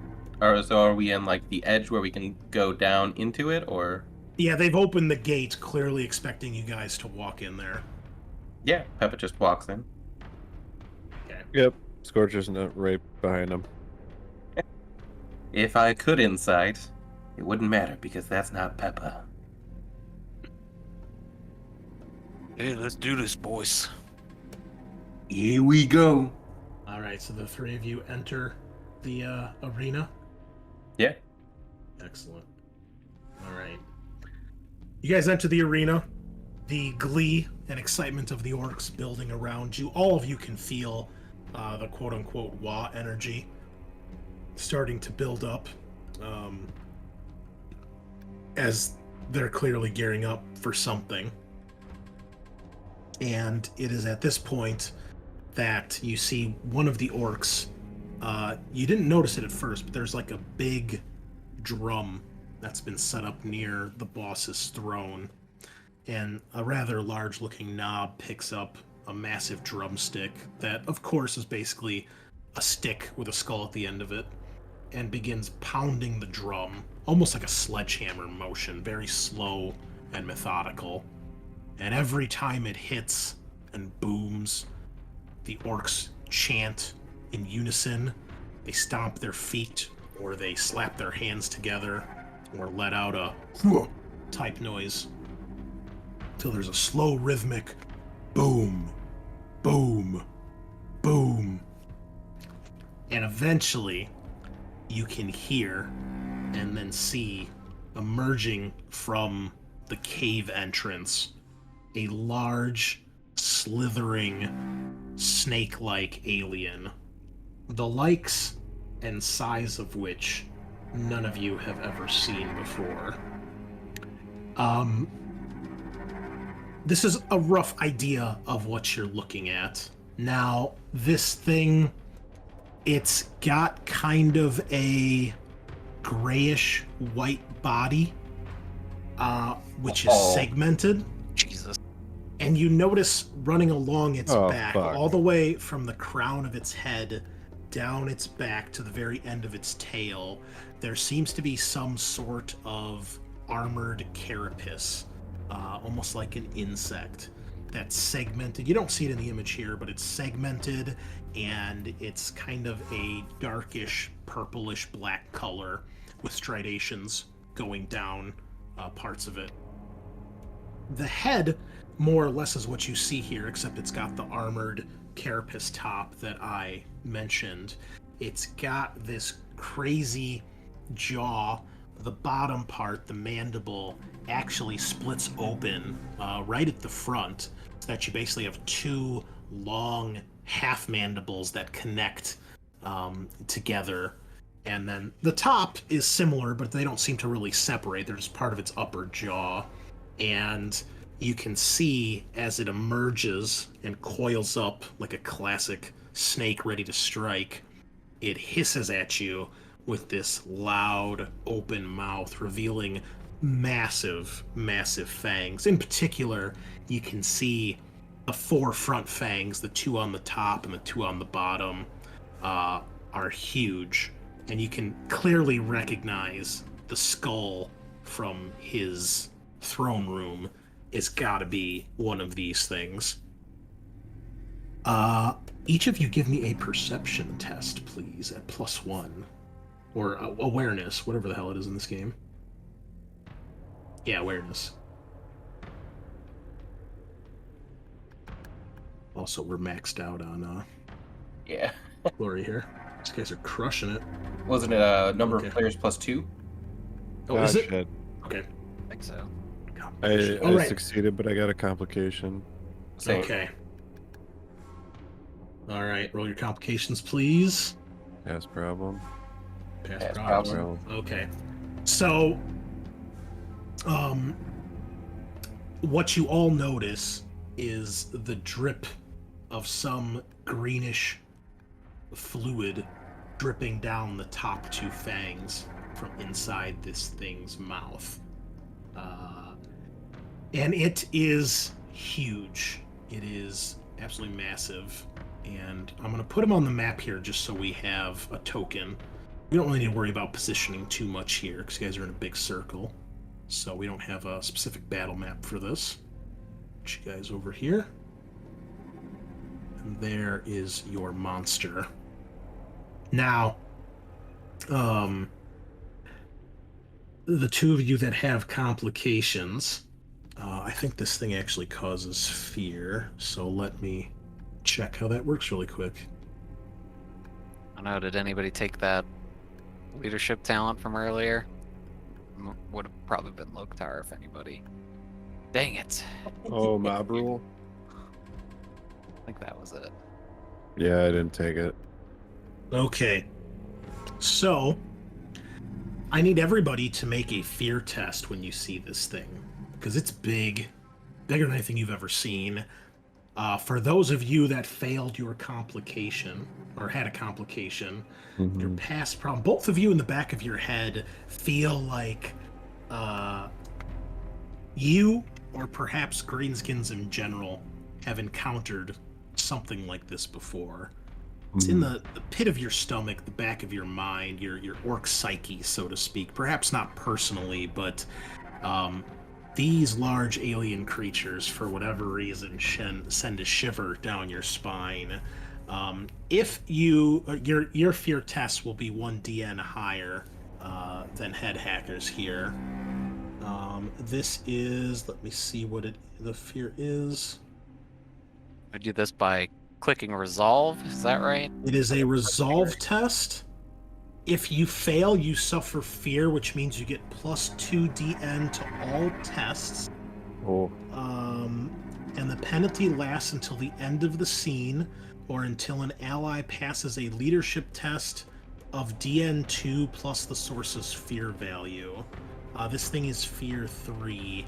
so are we in like the edge where we can go down into it, or... Yeah, they've opened the gate, clearly expecting you guys to walk in there. Yeah, Peppa just walks in. Okay. Yep, Scorcher's right behind him. If I could insight, it wouldn't matter because that's not Peppa. Hey, let's do this, boys. Here we go. All right, so the three of you enter the arena? Yeah. Excellent. All right. You guys enter the arena. The glee and excitement of the orcs building around you. All of you can feel the quote-unquote Wa energy starting to build up as they're clearly gearing up for something. And it is at this point that you see one of the orcs. You didn't notice it at first, but there's like a big drum that's been set up near the boss's throne. And a rather large-looking knob picks up a massive drumstick that, of course, is basically a stick with a skull at the end of it, and begins pounding the drum, almost like a sledgehammer motion, very slow and methodical. And every time it hits and booms, the orcs chant in unison. They stomp their feet, or they slap their hands together, or let out a type noise, till there's a slow rhythmic boom, boom, boom. And eventually, you can hear and then see emerging from the cave entrance a large, slithering, snake-like alien, the likes and size of which none of you have ever seen before. This is a rough idea of what you're looking at. Now, this thing, it's got kind of a grayish white body, which is segmented. Jesus. And you notice running along its back, fuck. all the way from the crown of its head down its back to the very end of its tail, there seems to be some sort of armored carapace, almost like an insect that's segmented. You don't see it in the image here, but it's segmented, and it's kind of a darkish, purplish black color with striations going down parts of it. The head, more or less, is what you see here, except it's got the armored carapace top that I mentioned. It's got this crazy jaw. The bottom part, the mandible, actually splits open right at the front, so that you basically have two long half mandibles that connect together. And then the top is similar, but they don't seem to really separate. They're just part of its upper jaw. And you can see as it emerges and coils up like a classic snake ready to strike, it hisses at you with this loud, open mouth, revealing massive, massive fangs. In particular, you can see the four front fangs, the two on the top and the two on the bottom, are huge. And you can clearly recognize the skull from his throne room is gotta be one of these things. Each of you give me a perception test, please, at +1. Or awareness, whatever the hell it is in this game. Yeah, awareness. Also, we're maxed out on Yeah. glory here. These guys are crushing it. Wasn't it a number Okay. of players +2? Oh, is it? Shit. Okay. I think so. I All right. succeeded, but I got a complication. Same. Okay. All right, roll your complications, please. Pass problem. Pass Pass problems. problem. Okay. So, what you all notice is the drip of some greenish fluid dripping down the top two fangs from inside this thing's mouth. And it is huge. It is absolutely massive. And I'm going to put him on the map here just so we have a token. We don't really need to worry about positioning too much here because you guys are in a big circle. So we don't have a specific battle map for this. Put you guys over here. And there is your monster. Now, the two of you that have complications, I think this thing actually causes fear. So let me check how that works really quick. I don't know, did anybody take that leadership talent from earlier? Would have probably been Loktar if anybody. Dang it. Oh, mob rule? I think that was it. Yeah, I didn't take it. Okay. So, I need everybody to make a fear test when you see this thing. Because it's big. Bigger than anything you've ever seen. For those of you that failed your complication, or had a complication, your past problem, both of you in the back of your head feel like you, or perhaps greenskins in general, have encountered something like this before. It's in the pit of your stomach, the back of your mind, your orc psyche, so to speak. Perhaps not personally, but these large alien creatures, for whatever reason, send a shiver down your spine. If you, your fear test will be 1 DN higher than Headhacker's here. This is, let me see what the fear is. I do this by clicking resolve, is that right? It is a resolve test. If you fail, you suffer fear, which means you get +2 DN to all tests. Oh. And the penalty lasts until the end of the scene, or until an ally passes a leadership test of DN2 plus the source's fear value. This thing is fear 3,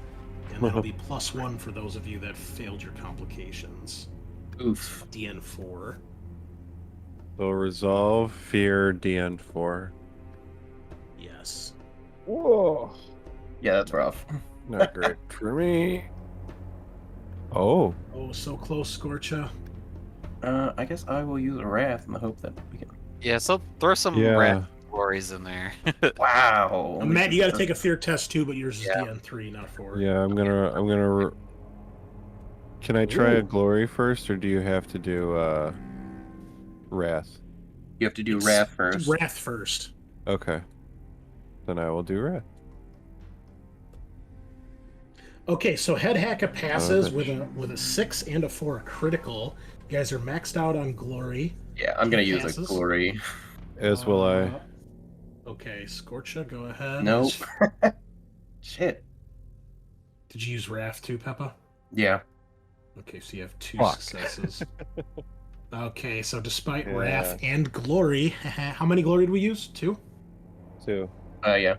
and that'll be +1 for those of you that failed your complications. Oof. DN4. So resolve, fear, DN4. Yes. Whoa. Yeah, that's rough. Not great for me. Oh. Oh, so close, Scorcha. I guess I will use a wrath in the hope that we can. Yeah, so throw some Yeah. rat glories in there. Wow. Matt, you got to take a fear test too, but yours is Yeah. DN3, not 4. Yeah, I'm gonna. Can I try a Ooh. glory first, or do you have to do wrath? You have to do It's wrath first. Wrath first. Okay. Then I will do wrath. Okay, so Headhacka passes bitch. with a 6 and a 4 critical. You guys are maxed out on glory. Yeah, I'm gonna use a Passes. glory. As will I. Okay, Scorcha, go ahead. Nope. Shit. Did you use Wrath too, Peppa? Yeah. Okay, so you have 2 Fuck. successes. Okay, so despite Yeah. Wrath and glory, how many glory did we use? 2? 2. Yeah.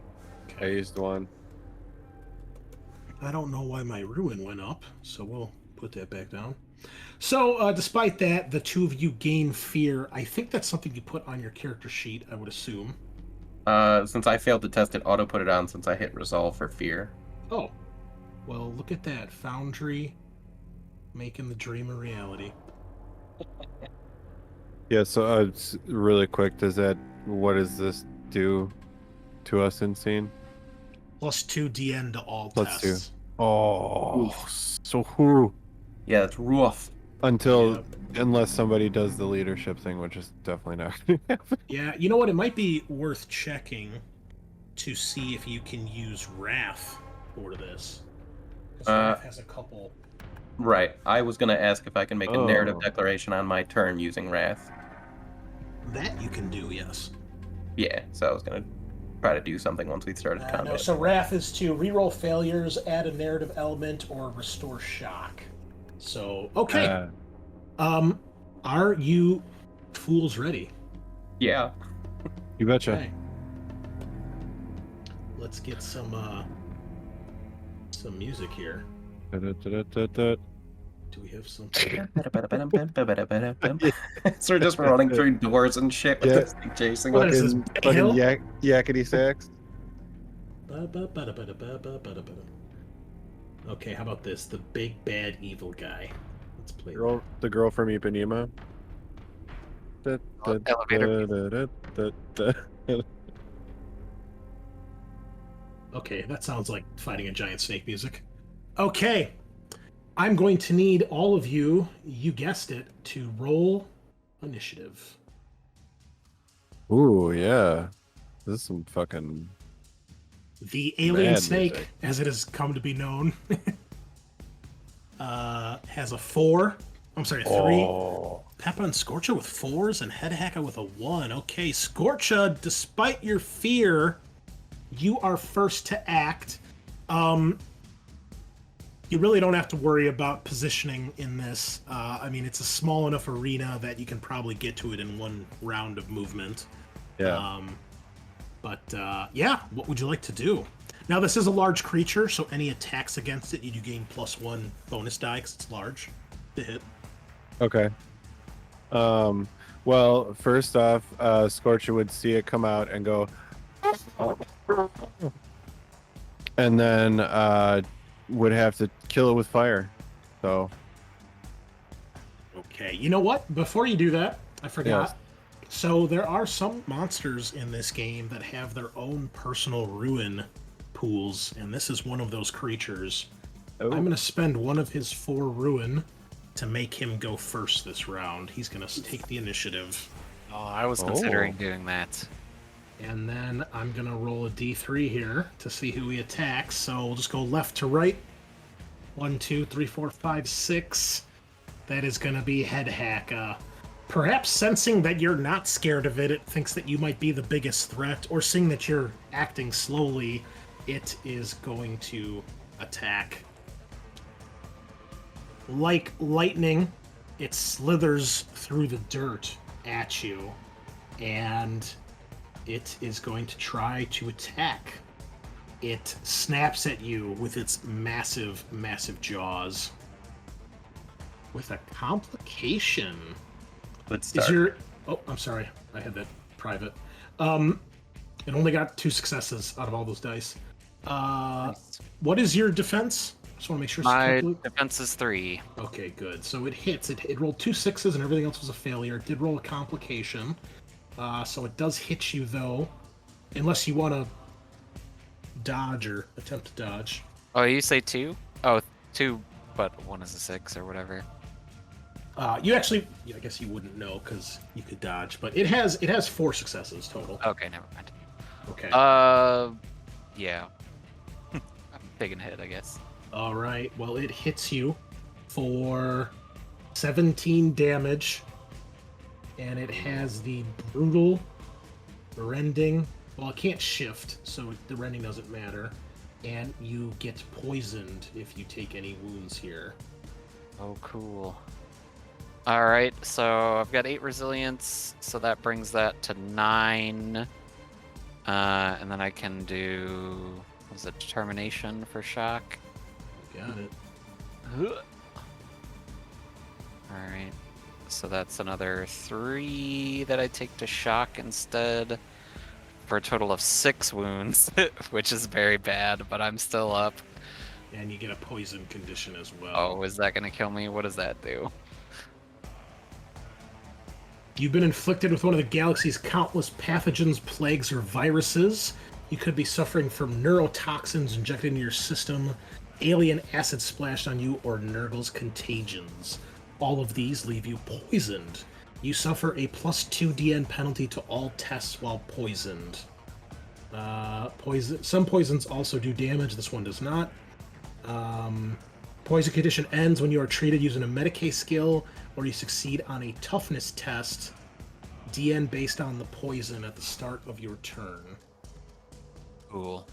I used 1. I don't know why my ruin went up, so we'll put that back down. So, despite that, the 2 of you gain fear. I think that's something you put on your character sheet, I would assume. Since I failed to test it, auto put it on since I hit resolve for fear. Oh, well, look at that. Foundry making the dream a reality. Yeah. So really quick, what does this do to us in scene? +2 DN to all +2. tests. Oh, so Yeah, that's rough. unless somebody does the leadership thing, which is definitely not going to happen. Yeah, you know what? It might be worth checking to see if you can use Wrath for this. 'Cause Wrath has a couple. Right. I was gonna ask if I can make a narrative Oh. declaration on my turn using wrath. That you can do, yes. Yeah, so I was gonna try to do something once we started combat. No, so Wrath is to reroll failures, add a narrative element, or restore shock. So, okay. Are you fools ready? Yeah. You betcha. Okay. Let's get some music here. Da-da-da-da-da. Do we have something? So we're just running through doors and shit with Yeah. this thing chasing What us. is this, Hill? Yakety sax. Okay, how about this? The big bad evil guy. Let's play The girl from Ipanema. Elevator. Okay, that sounds like fighting a giant snake music. Okay, I'm going to need all of you, you guessed it, to roll initiative. Ooh, yeah. This is some fucking. The alien Mad snake, music. as it has come to be known, has a 4. I'm sorry, 3. Oh. Peppa and Scorcha with 4s and Headhacka with a 1. Okay, Scorcha, despite your fear, you are first to act. You really don't have to worry about positioning in this. I mean, it's a small enough arena that you can probably get to it in one round of movement. Yeah. Yeah, what would you like to do? Now, this is a large creature, so any attacks against it, you do gain +1 bonus die because it's large to hit. Okay. Well, first off, Scorcher would see it come out and go, and then would have to kill it with fire. So. Okay, you know what? Before you do that, I forgot. Yes. So there are some monsters in this game that have their own personal ruin pools, and this is one of those creatures. Oh. I'm going to spend one of his 4 ruin to make him go first this round. He's going to take the initiative. Oh, I was considering doing that. And then I'm going to roll a d3 here to see who he attacks. So we'll just go left to right. 1, 2, 3, 4, 5, 6. That is going to be Headhacka. Perhaps sensing that you're not scared of it, it thinks that you might be the biggest threat, or seeing that you're acting slowly, it is going to attack. Like lightning, it slithers through the dirt at you, and it is going to try to attack. It snaps at you with its massive, massive jaws. With a complication. Let's start. Is your... Oh, I'm sorry. I had that private. It only got 2 successes out of all those dice. What is your defense? Just want to make sure. My defense is 3. Okay, good. So it hits. It rolled 2 6s and everything else was a failure. It did roll a complication. So it does hit you, though. Unless you want to dodge or attempt to dodge. Oh, you say 2? Oh, 2, but 1 is a 6 or whatever. You actually... I guess you wouldn't know because you could dodge. But it has 4 successes total. Okay, never mind. Okay. Yeah. I'm taking a hit, I guess. All right. Well, it hits you for 17 damage, and it has the brutal rending. Well, it can't shift, so the rending doesn't matter. And you get poisoned if you take any wounds here. Oh, cool. All right, so I've got 8 resilience, so that brings that to 9. And then I can do, what was it, determination for shock? Got it. All right, so that's another 3 that I take to shock instead, for a total of 6 wounds, which is very bad, but I'm still up. And you get a poison condition as well. Oh, is that gonna kill me? What does that do? You've been inflicted with one of the galaxy's countless pathogens, plagues, or viruses. You could be suffering from neurotoxins injected into your system, alien acid splashed on you, or Nurgle's contagions. All of these leave you poisoned. You suffer a +2 DN penalty to all tests while poisoned. Some poisons also do damage. This one does not. Poison condition ends when you are treated using a Medicaid skill, or you succeed on a toughness test, DN based on the poison at the start of your turn. Cool.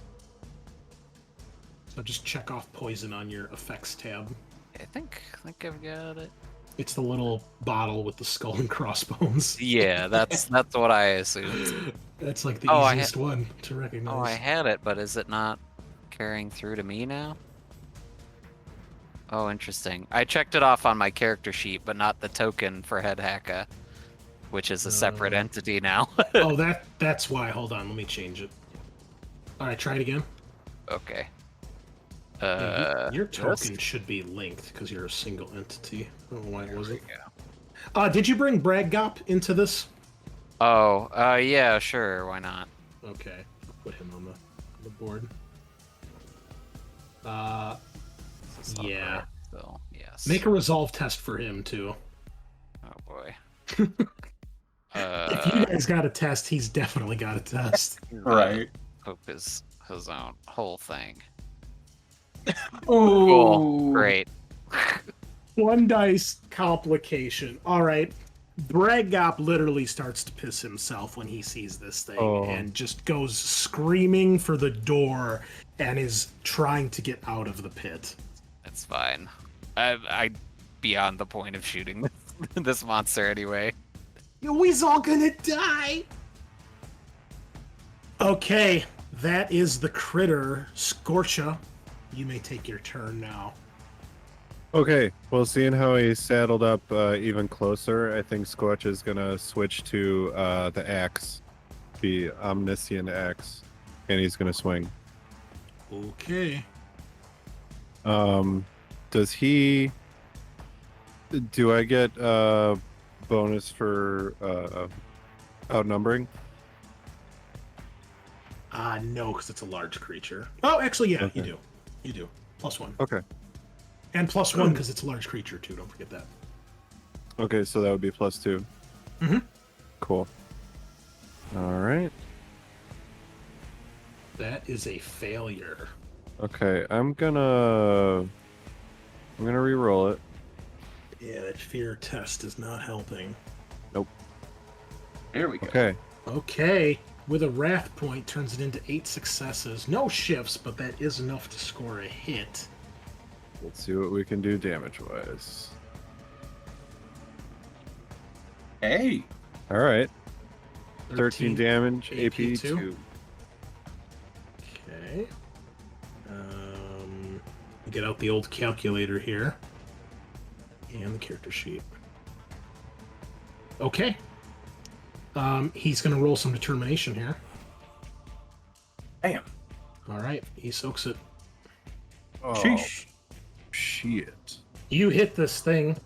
So just check off poison on your effects tab. I think I've got it. It's the little bottle with the skull and crossbones. Yeah, that's what I assumed. That's like the easiest one to recognize. Oh, I had it, but is it not carrying through to me now? Oh, interesting. I checked it off on my character sheet, but not the token for Headhacka, which is a separate entity now. Oh, that's why. Hold on, let me change it. All right, try it again. Okay. Your token should be linked because you're a single entity. I don't know why it wasn't. Go. Did you bring Braggop into this? Oh, yeah, sure. Why not? Okay, I'll put him on the board. Yeah. So, yes. Make a resolve test for him too. Oh boy. If you guys got a test, he's definitely got a test. Right. Hope his own whole thing. Ooh. Cool. Great. One dice complication. All right. Bragop literally starts to piss himself when he sees this thing and just goes screaming for the door and is trying to get out of the pit. That's fine. I beyond the point of shooting this monster anyway. We's all gonna die. Okay, that is the critter. Scorcha, you may take your turn now. Okay, well, seeing how he saddled up even closer, I think Scorch is gonna switch to the axe, the omniscient axe, and he's gonna swing. Okay. Does he? Do I get bonus for outnumbering? No, because it's a large creature. Oh, actually, yeah, Okay. you do. You do. +1. Okay. And +1 because it's a large creature, too. Don't forget that. Okay, so that would be +2. Mm-hmm. Cool. All right. That is a failure. Okay, I'm gonna re-roll it. Yeah, that fear test is not helping. Here we go. Okay. Okay. With a wrath point, turns it into 8 successes. No shifts, but that is enough to score a hit. Let's see what we can do damage-wise. Hey. All right. 13 damage, AP AP 2. Okay. Get out the old calculator here. And the character sheet. Okay. He's going to roll some determination here. Bam. All right. He soaks it. Oh, Sheesh. shit. You hit this thing,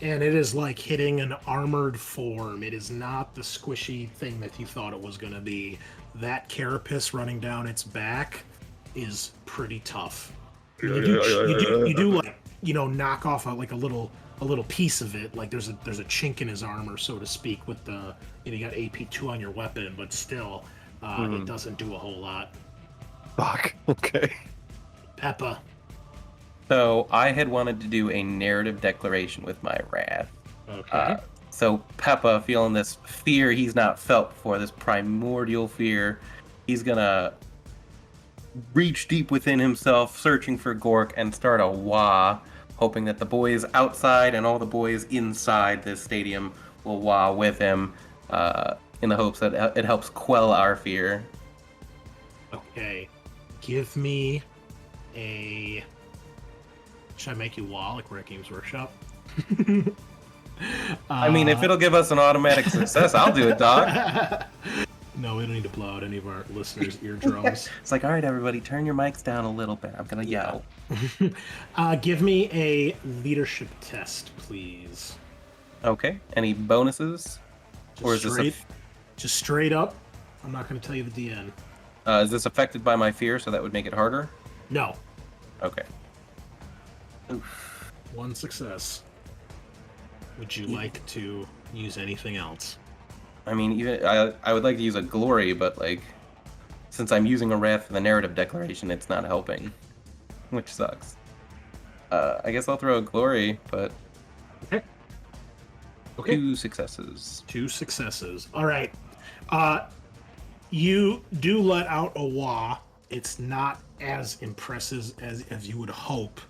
and it is like hitting an armored form. It is not the squishy thing that you thought it was going to be. That carapace running down its back is pretty tough. You do like, knock off a little piece of it. Like there's a chink in his armor, so to speak, with the you got AP2 on your weapon, but still, it doesn't do a whole lot. Fuck. Okay. Peppa. So I had wanted to do a narrative declaration with my wrath. Okay. So Peppa, feeling this fear he's not felt before, this primordial fear, he's gonna reach deep within himself, searching for Gork, and start a wah, hoping that the boys outside and all the boys inside this stadium will wah with him, in the hopes that it helps quell our fear. Okay. Give me a... Should I make you wall like we're at Games Workshop? I mean, if it'll give us an automatic success, I'll do it, dog. No, we don't need to blow out any of our listeners' eardrums. It's like, all right, everybody, turn your mics down a little bit. I'm gonna yell. Give me a leadership test, please. Okay. Any bonuses? Or is this Just straight up. I'm not going to tell you the DN. is this affected by my fear, so that would make it harder? No. Okay. 1 success. Would you like to use anything else? I mean, even I would like to use a glory, but like, since I'm using a wrath for the narrative declaration, it's not helping, which sucks. I guess I'll throw a glory, but Okay. Okay. 2 successes. 2 successes. All right. You do let out a wah. It's not as impressive as you would hope.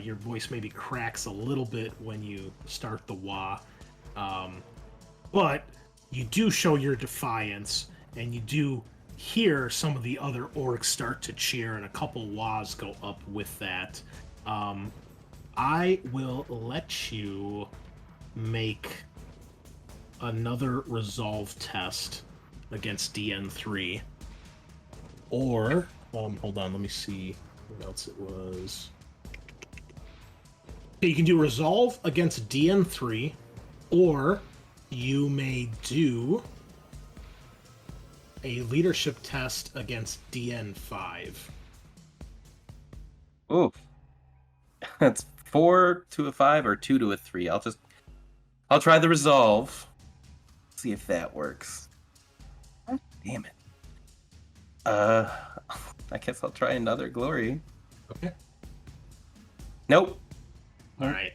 Your voice maybe cracks a little bit when you start the wah. But you do show your defiance, and you do hear some of the other orcs start to cheer, and a couple wahs go up with that. I will let you make another resolve test against DN3. Or, hold on, let me see what else it was. Okay, you can do resolve against DN3, or you may do a leadership test against DN5. Ooh. That's 4 to a 5 or 2 to a 3. I'll try the resolve. See if that works. God damn it. I guess I'll try another glory. Okay. Nope. All right.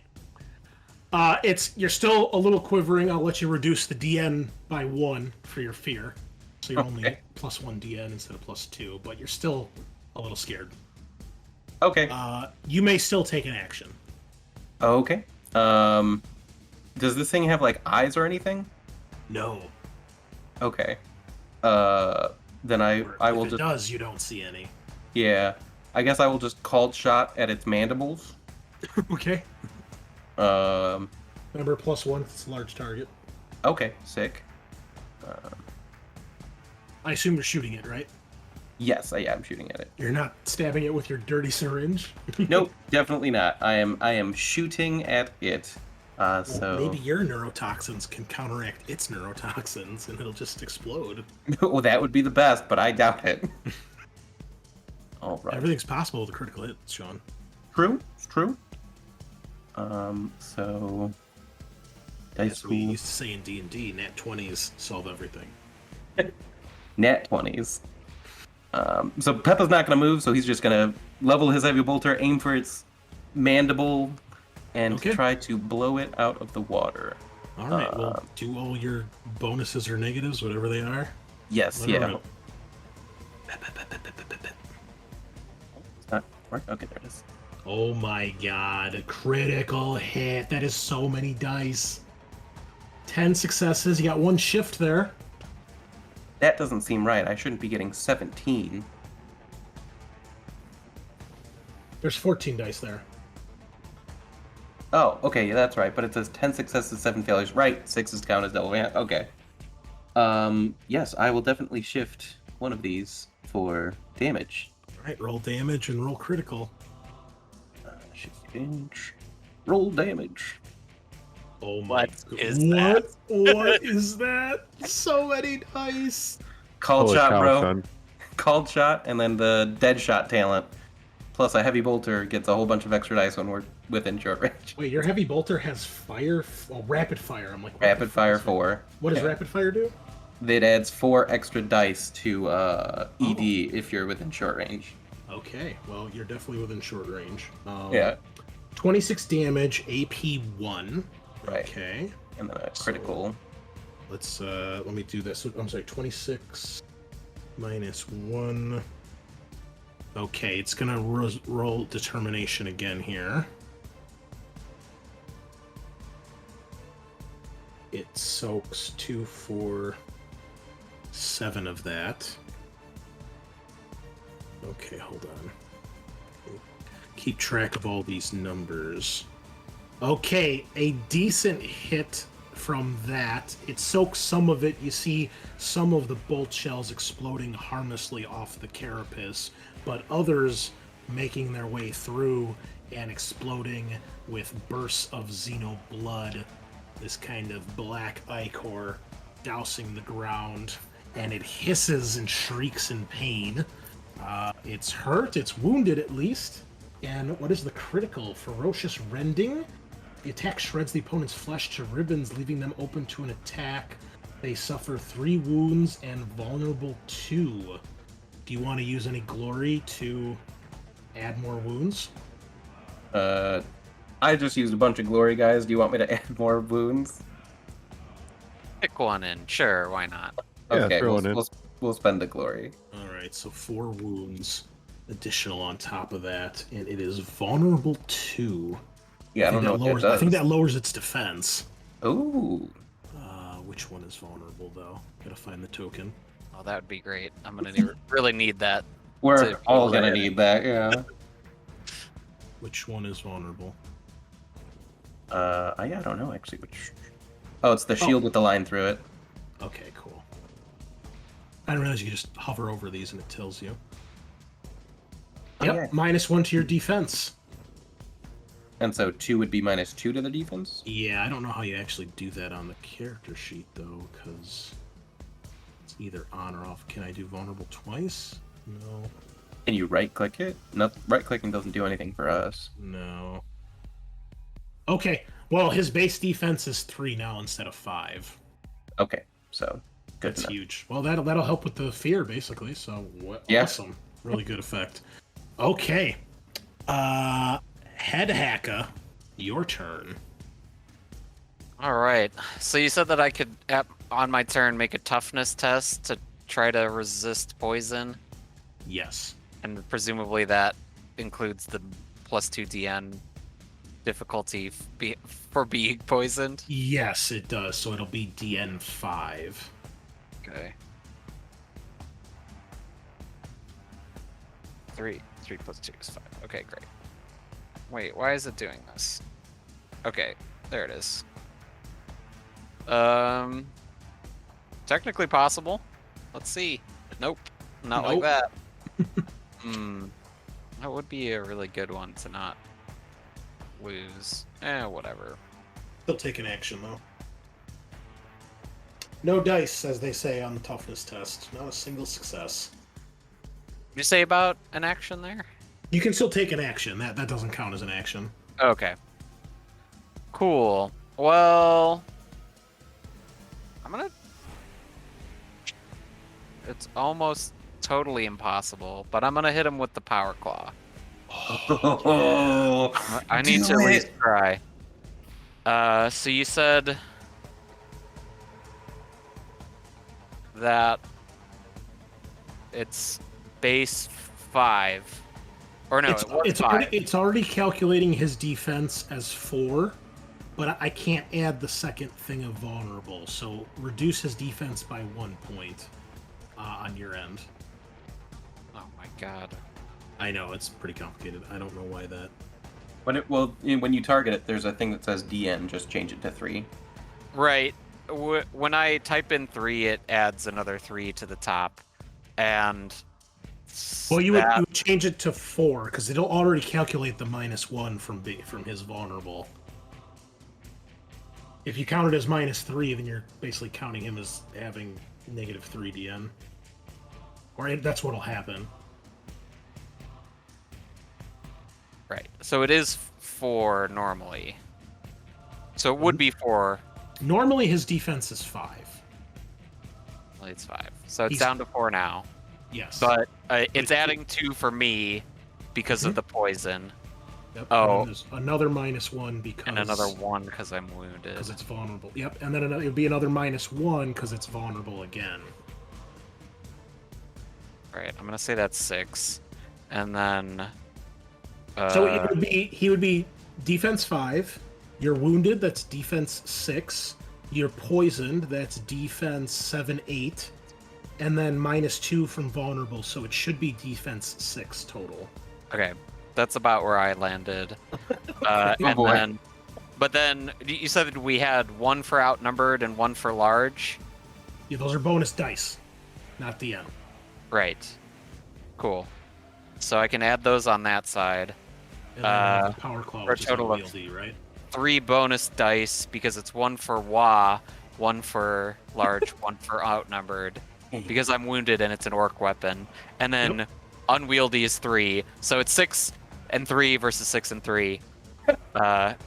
You're still a little quivering. I'll let you reduce the DN by 1 for your fear. So you're only plus 1 DN instead of plus 2, but you're still a little scared. Okay. You may still take an action. Okay. Does this thing have like eyes or anything? No. Okay. Then I will if it just. does, you don't see any. Yeah. I guess I will just called shot at its mandibles. Okay. Remember, plus 1 if it's a large target. Okay, sick. I assume you're shooting it, right? Yes, I'm shooting at it. You're not stabbing it with your dirty syringe? Nope, definitely not. I am shooting at it. So maybe your neurotoxins can counteract its neurotoxins and it'll just explode. well, that would be the best, but I doubt it. All right. Everything's possible with a critical hit, Sean. True. It's true. So dice That's what we pool. used to say in D&D, nat 20s solve everything. Nat 20s. So Peppa's not going to move, so he's just going to level his heavy bolter, aim for its mandible, and try to blow it out of the water. All right, well, do all your bonuses or negatives, whatever they are. Yes, yeah. It's not working. Okay, there it is. Oh my god, a critical hit. That is so many dice. 10 successes. You got 1 shift there. That doesn't seem right. I shouldn't be getting 17. There's 14 dice there. Oh, okay, yeah, that's right. But it says 10 successes, 7 failures. Right, 6s count as double. Yeah, okay. Yes, I will definitely shift one of these for damage. All right, roll damage and roll critical. Shift damage. Roll damage. Oh my! What is that? What is that? So many dice. Called Holy shot, cow, bro. son. Called shot, and then the dead shot talent. Plus a heavy bolter gets a whole bunch of extra dice when we're within short range. Wait, your heavy bolter has fire? Rapid fire. I'm like, what Rapid the fuck fire is that? 4. What does rapid fire do? It adds 4 extra dice to ED if you're within short range. Okay, well, you're definitely within short range. Yeah. 26 damage, AP 1. Right. Okay. And then a critical. Let me do this. I'm sorry, 26 minus 1. Okay, it's gonna roll determination again here. It soaks 2, 4, 7 of that. Okay, hold on. Keep track of all these numbers. Okay, a decent hit from that. It soaks some of it. You see some of the bolt shells exploding harmlessly off the carapace, but others making their way through and exploding with bursts of xeno blood. This kind of black ichor dousing the ground, and it hisses and shrieks in pain. It's hurt, it's wounded at least. And what is the critical? Ferocious rending? The attack shreds the opponent's flesh to ribbons, leaving them open to an attack. They suffer 3 wounds and vulnerable 2. Do you want to use any glory to add more wounds? I just used a bunch of glory, guys. Do you want me to add more wounds? Pick one in. Sure, why not? Yeah, Okay, throw it in. we'll spend the glory. Alright, so 4 wounds additional on top of that, and it is vulnerable 2. Yeah, I don't know what that does. I think that lowers its defense. Ooh. Which one is vulnerable, though? Gotta find the token. Oh, that would be great. I'm gonna really need that. We're to all roll gonna that. need that, yeah. Which one is vulnerable? I don't know actually which. Oh, it's the shield with the line through it. Okay, cool. I didn't realize you could just hover over these and it tells you. Oh, Yep, yeah. -1 to your defense. And so 2 would be -2 to the defense? Yeah, I don't know how you actually do that on the character sheet, though, because it's either on or off. Can I do vulnerable twice? No. Can you right-click it? No, right-clicking doesn't do anything for us. No. Okay, well, his base defense is 3 now instead of 5. Okay, so good That's enough. huge. Well, that'll help with the fear, basically, so Yeah. awesome. Really good effect. Okay. Headhacka, your turn. All right. So you said that I could, on my turn, make a toughness test to try to resist poison, Yes. and presumably that includes the +2 DN difficulty for being poisoned. Yes, it does. So it'll be DN5. Okay. 3 + 2 is 5. Okay, great. Wait, why is it doing this? Okay, there it is. Technically possible. Let's see. Nope, not like Nope. that. That would be a really good one to not lose. Whatever. He'll take an action, though. No dice, as they say on the toughness test. Not a single success. Did you say about an action there? You can still take an action. That doesn't count as an action. Okay. Cool. Well, I'm gonna... It's almost totally impossible, but I'm gonna hit him with the power claw. I need to at least try. So you said that it's base 5. Or no, it was 5. It's already calculating his defense as 4, but I can't add the second thing of vulnerable. So reduce his defense by 1 point on your end. Oh my god. I know, it's pretty complicated. I don't know why that... When you target it, there's a thing that says DN. Just change it to 3. Right. When I type in 3, it adds another 3 to the top, and Well, you would change it to 4 because it'll already calculate the -1 from his vulnerable. If you count it as -3, then you're basically counting him as having -3 DN, or that's what'll happen. Right. So it is 4 normally. So it would be 4. Normally, his defense is 5. Well, it's 5. So it's He's- down to 4 now. Yes. But it's adding 2 for me because of the poison. Yep. Oh. And there's another -1 because... And another 1 because I'm wounded. Because it's vulnerable. Yep. And then it'll be another -1 because it's vulnerable again. Right. I'm gonna say that's 6, and then. So he would be defense 5. You're wounded. That's defense 6. You're poisoned. That's defense 7, 8. And then -2 from vulnerable. So it should be defense 6 total. Okay, that's about where I landed. But then you said that we had 1 for outnumbered and 1 for large. Yeah, those are bonus dice, not the end. Right. Cool. So I can add those on that side. And then the power claw, for a which is total of unwieldy, right? 3 bonus dice because it's 1 for Wa, 1 for large, 1 for outnumbered. Because I'm wounded and it's an orc weapon. And then unwieldy is 3. So it's 6 and 3 versus 6 and 3.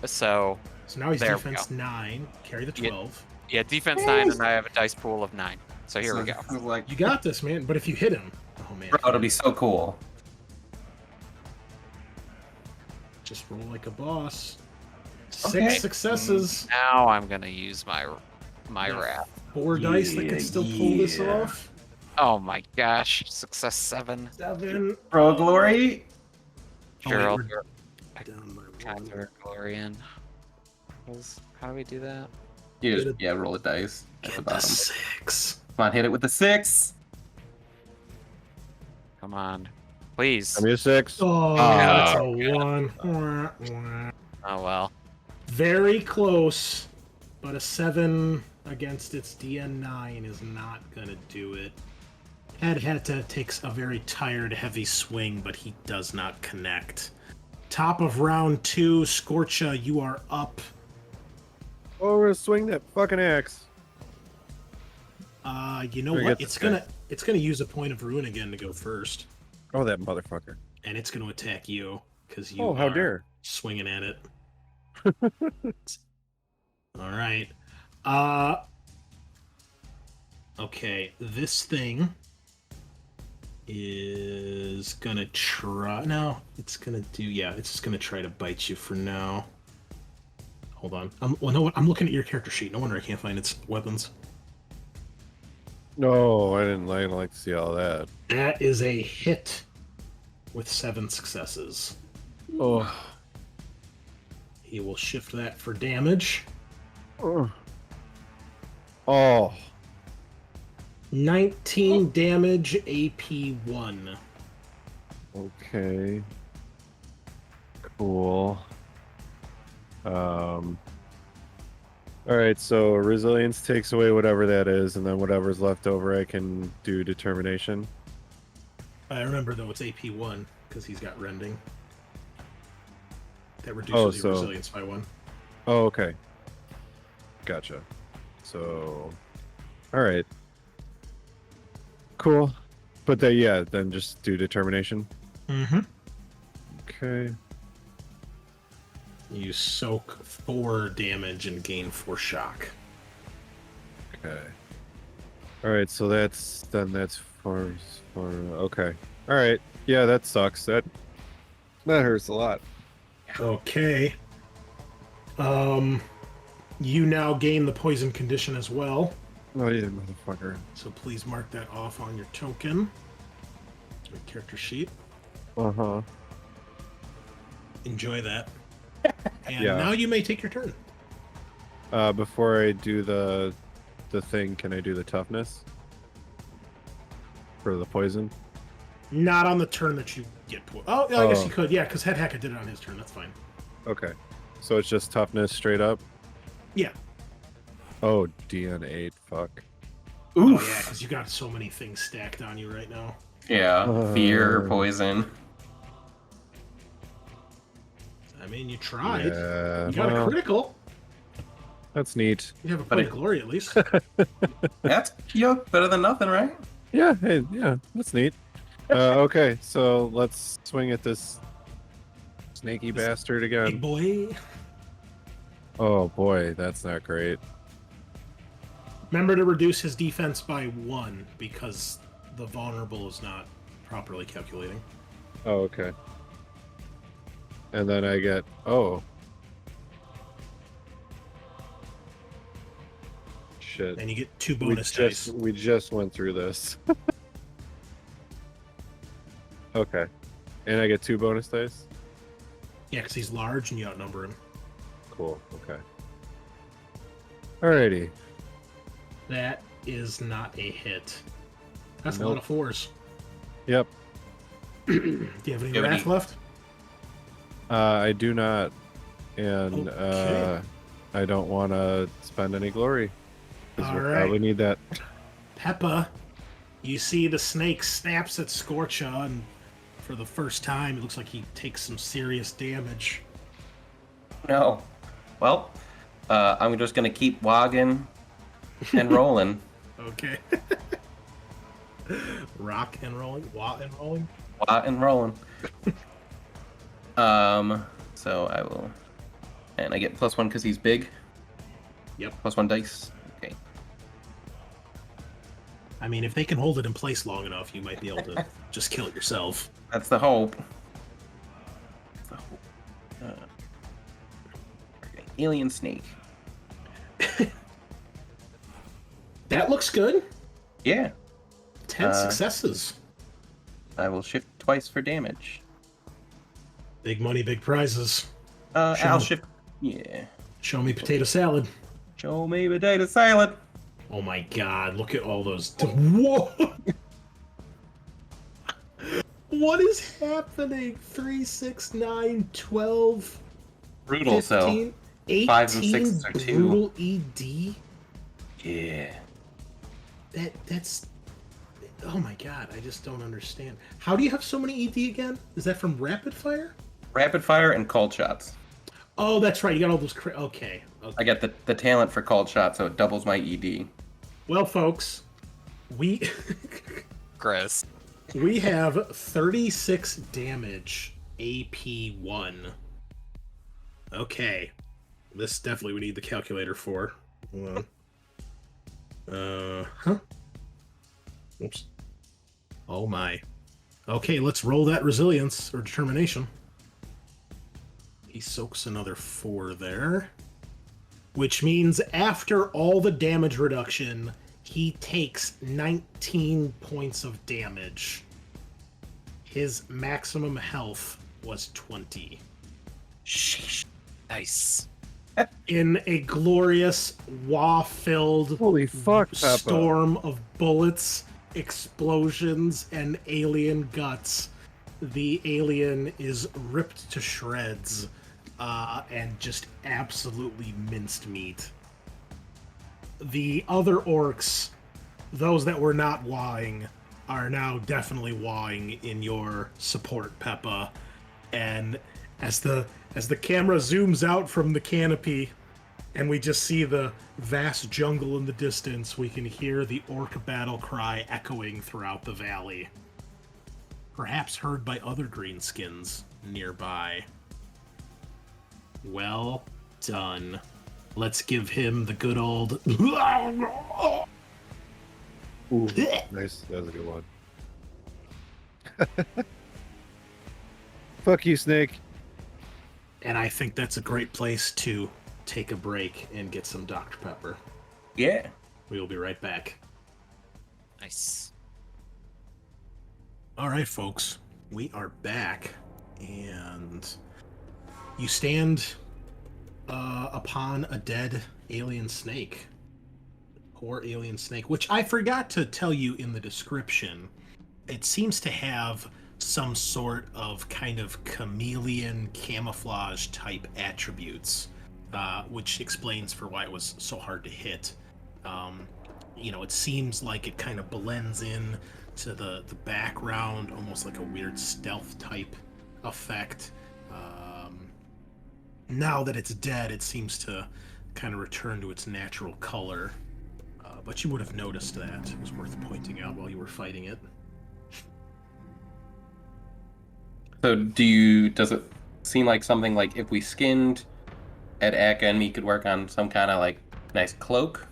So now he's there we defense go. 9. Carry the 12. Yeah, defense 9, and I have a dice pool of 9. So here we go. Like, You got this, man. But if you hit him, oh man, bro, it'll be so cool. just roll like a boss. Okay. 6 successes. Now I'm gonna use my wrath. 4 dice that can still pull this Yeah. off. Oh my gosh, success 7. 7. Bro, glory. Gerald, we're down by 1. Tyler, Glorian. How do we do that? You just roll a dice at the Get the bottom. 6. Come on, hit it with the 6. Come on, please. Give me a 6. Oh, that's a 1. Wah, wah. Oh well. Very close, but a 7 against its DN9 is not gonna do it. Headhacka takes a very tired, heavy swing, but he does not connect. Top of round 2, Scorcha, you are up. Oh, we're gonna swing that fucking axe. You know Here, what? get It's this gonna use a point of ruin again to go first, Oh, that motherfucker. and it's gonna attack you because you Oh, how are dare. swinging at it. All right. Okay, this thing is gonna try. No, it's gonna do. Yeah, it's just gonna try to bite you for now. Hold on. I'm looking at your character sheet. No wonder I can't find its weapons. No, I didn't like to see all that. That is a hit with 7 successes. Oh. He will shift that for damage. Oh. 19 damage, AP 1. Okay. Cool. Alright, so resilience takes away whatever that is, and then whatever's left over I can do determination. I remember though it's AP 1 because he's got rending. That reduces your resilience by 1. Oh, okay. Gotcha. So, alright. Cool. But then just do determination. Mm-hmm. Okay. You soak 4 damage and gain 4 shock. Okay. Alright, so that's 4. Okay. Alright. Yeah, that sucks. That hurts a lot. Okay. You now gain the poison condition as well. Oh, yeah, motherfucker. So please mark that off on your token. Your character sheet. Uh-huh. Enjoy that. And Yeah. now you may take your turn. Before I do the thing, can I do the toughness? For the poison? Not on the turn that you get I guess you could. Yeah, because Headhacka did it on his turn. That's fine. Okay. So it's just toughness straight up? Yeah. Oh, DN8, fuck. Oh, yeah, because you got so many things stacked on you right now. Yeah, fear, poison. I mean, you tried. Yeah, You got a critical. That's neat. You have a point of glory, at least. That's better than nothing, right? Yeah, hey, yeah, that's neat. Okay, so let's swing at this snaky bastard Big again. boy. Oh boy, that's not great. Remember to reduce his defense by 1 because the vulnerable is not properly calculating. Oh, okay. And then I get shit. And you get 2 bonus dice. We just went through this. Okay. And I get 2 bonus dice? Yeah, because he's large and you outnumber him. Cool, okay. Alrighty. That is not a hit. That's a Nope. lot of 4s. Yep. Do you have any wrath left? I do not. And Okay. I don't want to spend any glory. Because we'll Alright. probably need that. Peppa, you see the snake snaps at Scorcha, and for the first time, it looks like he takes some serious damage. No. Well, I'm just gonna keep wogging and rolling. Okay. Rock and rolling? Wah and rolling? Wah and rolling. So I will, and I get +1 because he's big. Yep. +1 dice. Okay. I mean, if they can hold it in place long enough, you might be able to just kill it yourself. That's the hope. That's the hope. Okay. Alien snake. That looks good. Yeah. 10 successes. I will shift twice for damage. Big money, big prizes. I'll shift. Yeah. Show me potato salad. Show me potato salad. Oh my god, look at all those. Whoa! What is happening? 3, 6, 9, 12, Brutal. 15, 18 5s and 6s are 2. brutal ED? Yeah. That's... Oh my god, I just don't understand. How do you have so many ED again? Is that from rapid fire? Rapid fire and cold shots. Oh, that's right. You got all those... Okay. I get the talent for cold shots, so it doubles my ED. Well, folks, we... Gross. We have 36 damage, AP 1. Okay. This definitely we need the calculator for. Hold on. Huh? Oops. Oh my. Okay, let's roll that resilience or determination. He soaks another 4 there. which means after all the damage reduction, he takes 19 points of damage. His maximum health was 20. Sheesh. Nice. In a glorious, wah-filled Holy fuck, Peppa. storm of bullets, explosions, and alien guts, the alien is ripped to shreds and just absolutely minced meat. The other orcs, those that were not wahing, are now definitely wahing in your support, Peppa. And as the camera zooms out from the canopy and we just see the vast jungle in the distance, we can hear the orc battle cry echoing throughout the valley. Perhaps heard by other greenskins nearby. Well done. Let's give him the good old... Ooh, nice. That was a good one. Fuck you, Snake. And I think that's a great place to take a break and get some Dr. Pepper. Yeah. We will be right back. Nice. All right, folks. We are back, and you stand upon a dead alien snake. Poor alien snake, which I forgot to tell you in the description. It seems to have some sort of kind of chameleon camouflage type attributes, which explains for why it was so hard to hit. It seems like it kind of blends in to the background, almost like a weird stealth type effect. Now that it's dead, it seems to kind of return to its natural color. But you would have noticed that. It was worth pointing out while you were fighting it. So does it seem like something like if we skinned Headhacka and me could work on some kind of like nice cloak?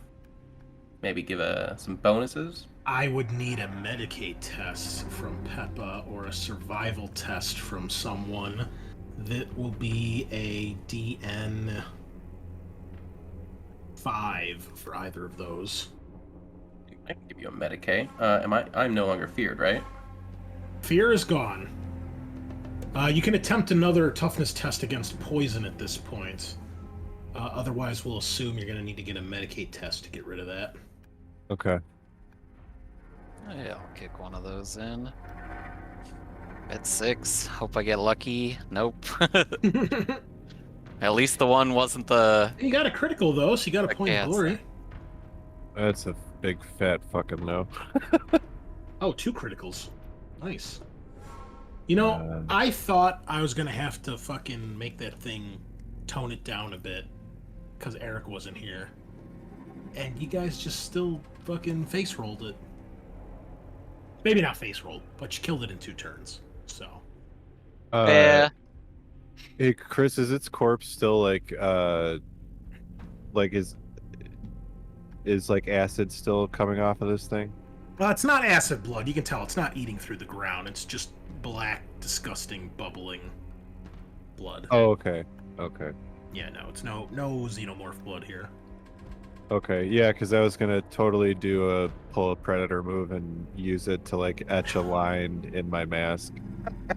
Maybe give some bonuses? I would need a Medicaid test from Peppa or a survival test from someone. That will be a DN 5 for either of those. I can give you a Medicaid. I'm no longer feared, right? Fear is gone. You can attempt another toughness test against poison at this point. Otherwise, we'll assume you're going to need to get a Medicaid test to get rid of that. Okay. Yeah, I'll kick one of those in. At 6. Hope I get lucky. Nope. At least the one wasn't the... You got a critical, though, so you got a point of glory. That's a big fat fucking no. Oh, 2 criticals. Nice. You know, I thought I was going to have to fucking make that thing tone it down a bit because Eric wasn't here. And you guys just still fucking face rolled it. Maybe not face rolled, but you killed it in 2 turns. So. Yeah. Hey, Chris, is its corpse still like is like acid still coming off of this thing? Well, it's not acid blood. You can tell it's not eating through the ground. It's just black, disgusting, bubbling blood. Oh, okay. Okay. Yeah, no, it's no xenomorph blood here. Okay, yeah, because I was gonna totally pull a predator move and use it to like etch a line in my mask.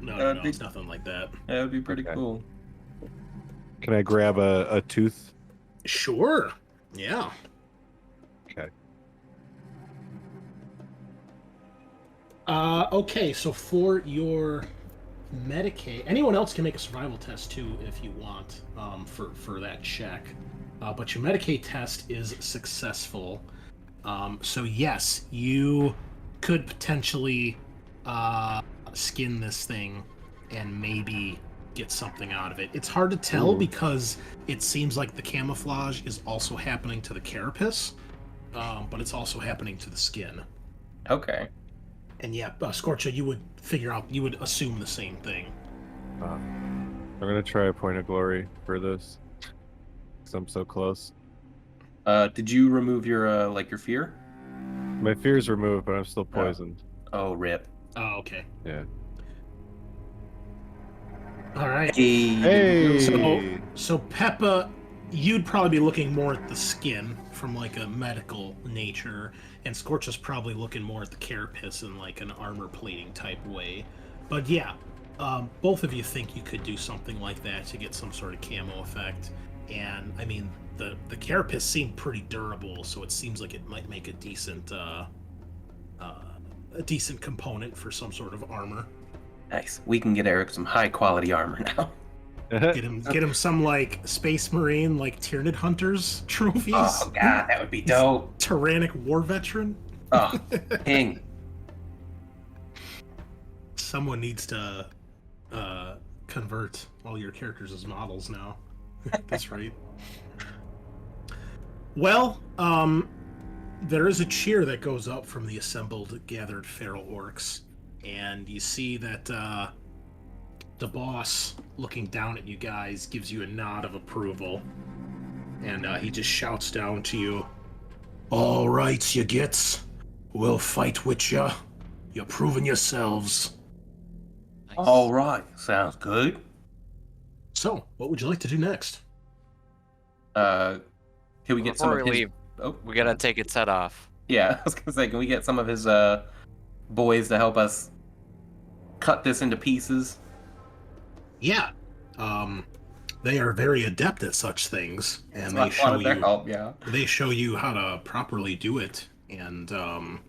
No, it's nothing like that. That would be pretty cool. Can I grab a tooth? Sure. Yeah. Okay. Okay, so for your Medicaid, anyone else can make a survival test too if you want, for that check. But your Medicaid test is successful. So yes, you could potentially skin this thing and maybe get something out of it. It's hard to tell because it seems like the camouflage is also happening to the carapace, but it's also happening to the skin. Okay. And yeah, Scorcha, you would assume the same thing. I'm gonna try a point of glory for this. I'm so close. Did you remove your your fear? My fear's removed, but I'm still poisoned. Oh, rip. Oh, okay. Yeah. All right. Hey. So Peppa, you'd probably be looking more at the skin from like a medical nature, and Scorch is probably looking more at the carapace in like an armor plating type way. But yeah, both of you think you could do something like that to get some sort of camo effect. And I mean, the carapace seemed pretty durable, so it seems like it might make a decent component for some sort of armor. Nice. We can get Eric some high quality armor now. Get him some like Space Marine like Tyranid Hunters trophies. Oh god, that would be dope. Tyrannic War Veteran. Oh, king. Someone needs to convert all your characters as models now. That's right. Well, there is a cheer that goes up from the assembled, gathered feral orcs, and you see that the boss, looking down at you guys, gives you a nod of approval, and he just shouts down to you, "All right, you gits. We'll fight with ya. You're proving yourselves." Nice. All right, sounds good. So, what would you like to do next? Can we get some Before of we his... leave, Oh, we gotta take its head off. yeah. I was gonna say, can we get some of his boys to help us cut this into pieces? Yeah. They are very adept at such things, and So I they show wanted their you help, yeah. they show you how to properly do it. And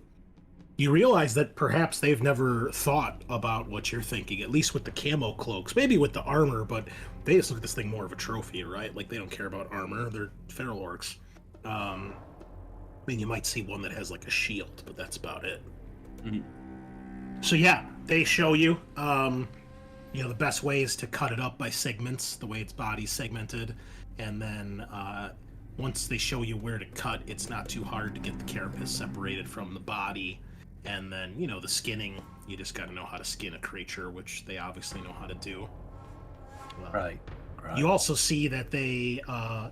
you realize that perhaps they've never thought about what you're thinking, at least with the camo cloaks, maybe with the armor, but they just look at this thing more of a trophy, right? Like, they don't care about armor. They're feral orcs. I mean, you might see one that has like a shield, but that's about it. Mhm. So yeah, they show you, the best way is to cut it up by segments, the way its body's segmented, and then once they show you where to cut, it's not too hard to get the carapace separated from the body. And then, the skinning, you just got to know how to skin a creature, which they obviously know how to do. Right. You also see that they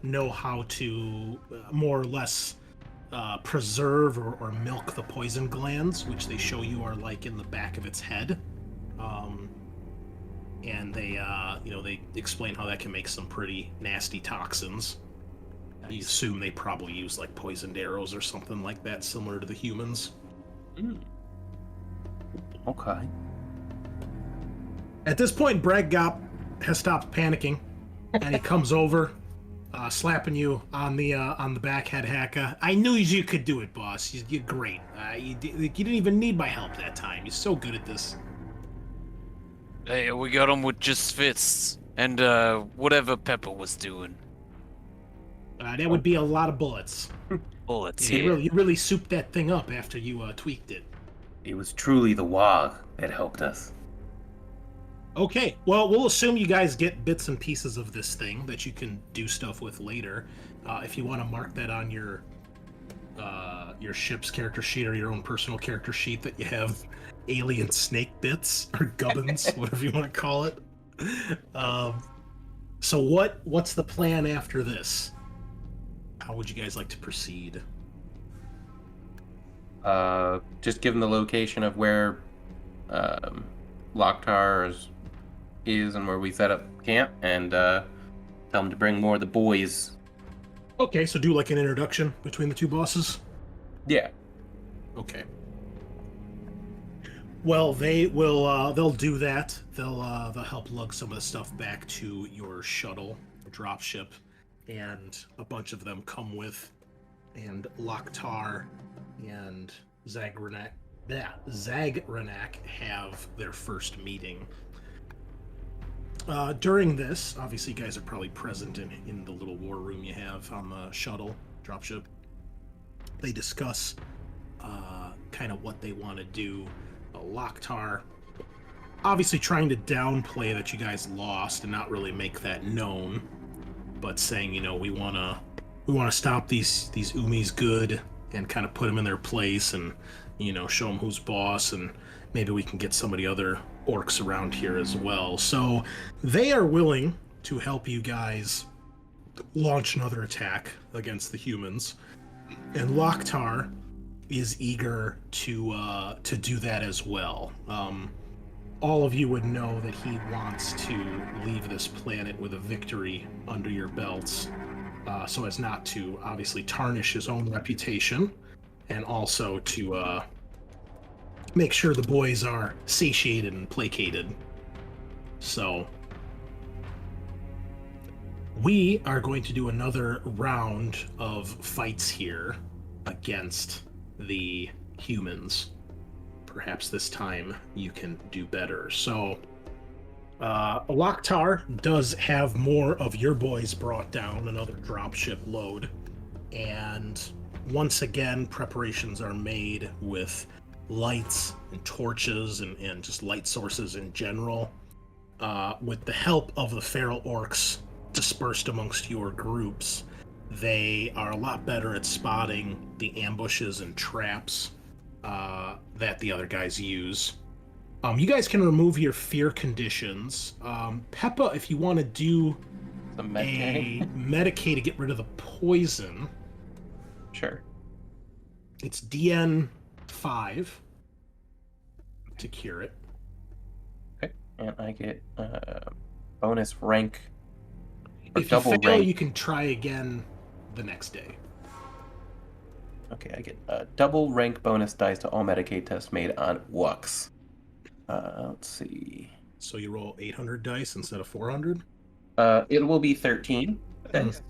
know how to more or less preserve or milk the poison glands, which they show you are like in the back of its head. And they, they explain how that can make some pretty nasty toxins. You assume they probably use like poisoned arrows or something like that, similar to the humans. Okay. At this point, Braggop has stopped panicking, and he comes over, slapping you on the back, Headhacka. "I knew you could do it, boss. You're great. You didn't even need my help that time. You're so good at this." Hey, we got him with just fists and whatever Peppa was doing. That would be a lot of bullets. Bullets. You really souped that thing up after you tweaked it. It was truly the Wog that helped us. Okay, well, we'll assume you guys get bits and pieces of this thing that you can do stuff with later. If you want to mark that on your ship's character sheet or your own personal character sheet, that you have alien snake bits or gubbins, whatever you want to call it. So what's the plan after this? How would you guys like to proceed? Just give them the location of where Loktar is and where we set up camp, and tell them to bring more of the boys. Okay, so do like an introduction between the two bosses? Yeah. Okay. Well, they'll do that. They'll help lug some of the stuff back to your shuttle, dropship, and a bunch of them come with, and Loktar and Zagranak have their first meeting. During this, obviously you guys are probably present in the little war room you have on the shuttle, dropship. They discuss kind of what they want to do. Loktar obviously trying to downplay that you guys lost and not really make that known, but saying, we want to stop these Umis good and kind of put them in their place, and show them who's boss, and maybe we can get some of the other orcs around here as well. So they are willing to help you guys launch another attack against the humans, and Loktar is eager to do that as well. All of you would know that he wants to leave this planet with a victory under your belts, so as not to obviously tarnish his own reputation, and also to make sure the boys are satiated and placated. So we are going to do another round of fights here against the humans. Perhaps this time you can do better. So Loktar does have more of your boys brought down, another dropship load. And once again, preparations are made with lights and torches and just light sources in general. With the help of the feral orcs dispersed amongst your groups, they are a lot better at spotting the ambushes and traps that the other guys use. You guys can remove your fear conditions. Peppa, if you want to do The a Medicaid to get rid of the poison, Sure. it's DN 5 to cure it. Okay. And I get bonus rank. Or If you double fail, rank. you can try again the next day. Okay, I get a double rank bonus dice to all Medicaid tests made on Wux. Let's see. So you roll 800 dice instead of 400. It will be 13. Thanks.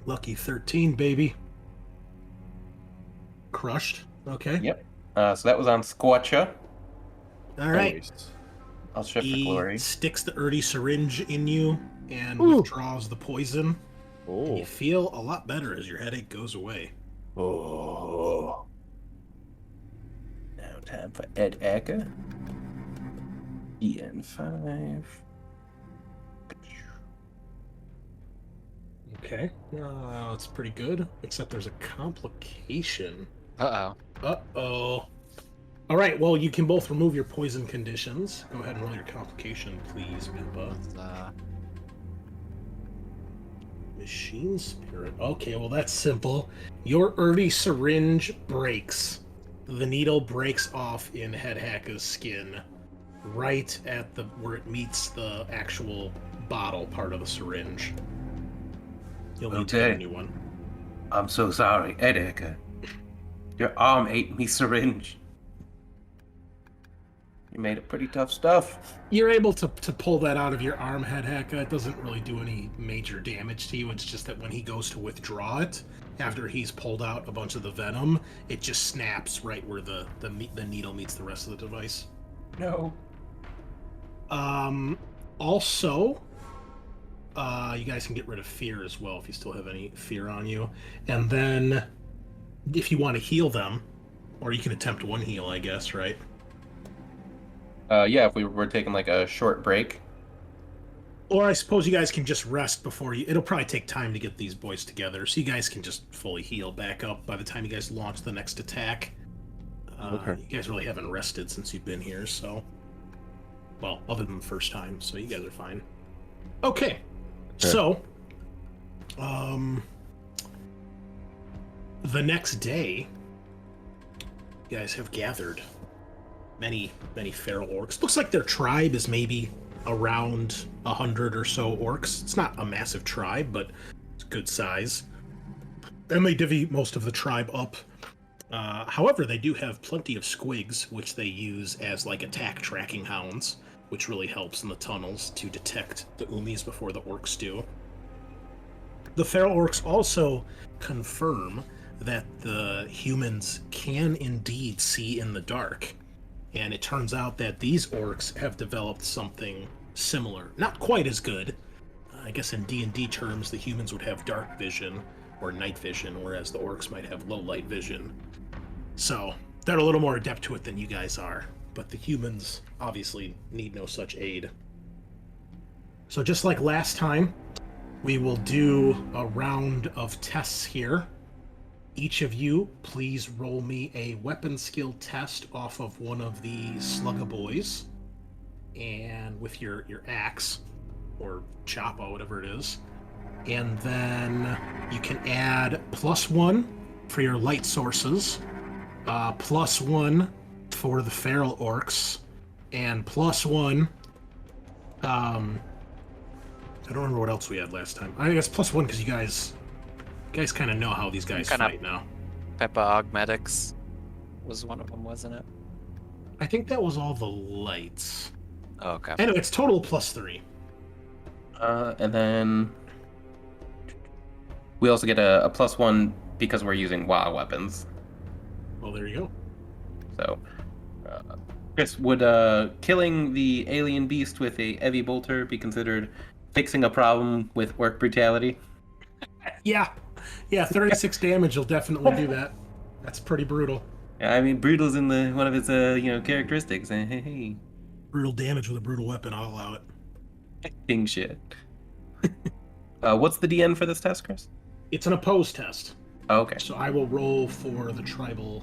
Lucky 13, baby. Crushed. Okay. Yep. So that was on Scorcha. All right. Nice. I'll shift for He glory. sticks the Erdy syringe in you and Ooh. withdraws the poison. Oh. You feel a lot better as your headache goes away. Oh. Now time for Headhacka. EN5. Okay. It's pretty good, except there's a complication. Uh-oh. Uh-oh. All right, well, you can both remove your poison conditions. Go ahead and roll your complication, please, Peppa. Machine spirit. Okay, well, that's simple. Your Erdy syringe breaks. The needle breaks off in Headhacka's skin, right at where it meets the actual bottle part of the syringe. You'll need to get a Okay. new one. I'm so sorry, Headhacka. Your arm ate me syringe. You made it pretty tough stuff. You're able to pull that out of your arm, Headhacka. It doesn't really do any major damage to you. It's just that when he goes to withdraw it, after he's pulled out a bunch of the venom, it just snaps right where the needle meets the rest of the device. No. Also, you guys can get rid of fear as well if you still have any fear on you. And then, if you want to heal them, or you can attempt one heal, I guess, right? Yeah, if we were taking like a short break. Or I suppose you guys can just rest before you... It'll probably take time to get these boys together, so you guys can just fully heal back up by the time you guys launch the next attack. Okay. You guys really haven't rested since you've been here, so... Well, other than the first time, so you guys are fine. Okay. So... the next day, you guys have gathered many feral orcs. Looks like their tribe is maybe around 100 or so orcs. It's not a massive tribe, but it's good size. And they divvy most of the tribe up. However, they do have plenty of squigs, which they use as like attack tracking hounds, which really helps in the tunnels to detect the Umis before the orcs do. The feral orcs also confirm that the humans can indeed see in the dark. And it turns out that these orcs have developed something similar. Not quite as good. I guess in D&D terms, the humans would have dark vision or night vision, whereas the orcs might have low light vision. So they're a little more adept to it than you guys are. But the humans obviously need no such aid. So just like last time, we will do a round of tests here. Each of you, please roll me a weapon skill test off of one of the Sluggaboys. And with your axe, or choppa, whatever it is. And then you can add +1 for your light sources, +1 for the feral orcs, and +1 I don't remember what else we had last time. I guess +1 because you guys kind of know how these guys Kinda- fight now. Peppa Augmetics was one of them, wasn't it? I think that was all the lights. Oh, okay. Anyway, it's total +3. And then we also get a +1 because we're using WA weapons. Well, there you go. So, Chris, would killing the alien beast with a heavy bolter be considered fixing a problem with orc brutality? Yeah, 36 damage will definitely do that. That's pretty brutal. I mean, brutal's in one of its characteristics. Hey, Brutal damage with a brutal weapon, I'll allow it. king shit. What's the DN for this test, Chris? It's an opposed test. Oh, okay. So I will roll for the tribal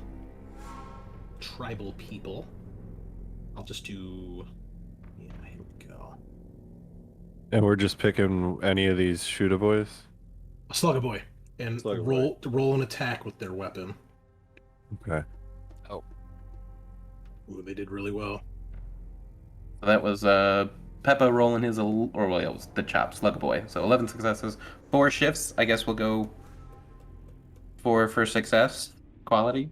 people. I'll just do. Yeah, here we go. And we're just picking any of these shooter boys. A slugger boy, and Slugger roll an attack with their weapon. Okay. Ooh, they did really well. So that was Peppa rolling his, it was the chop, Slug Boy. So 11 successes, 4 shifts. I guess we'll go for success quality.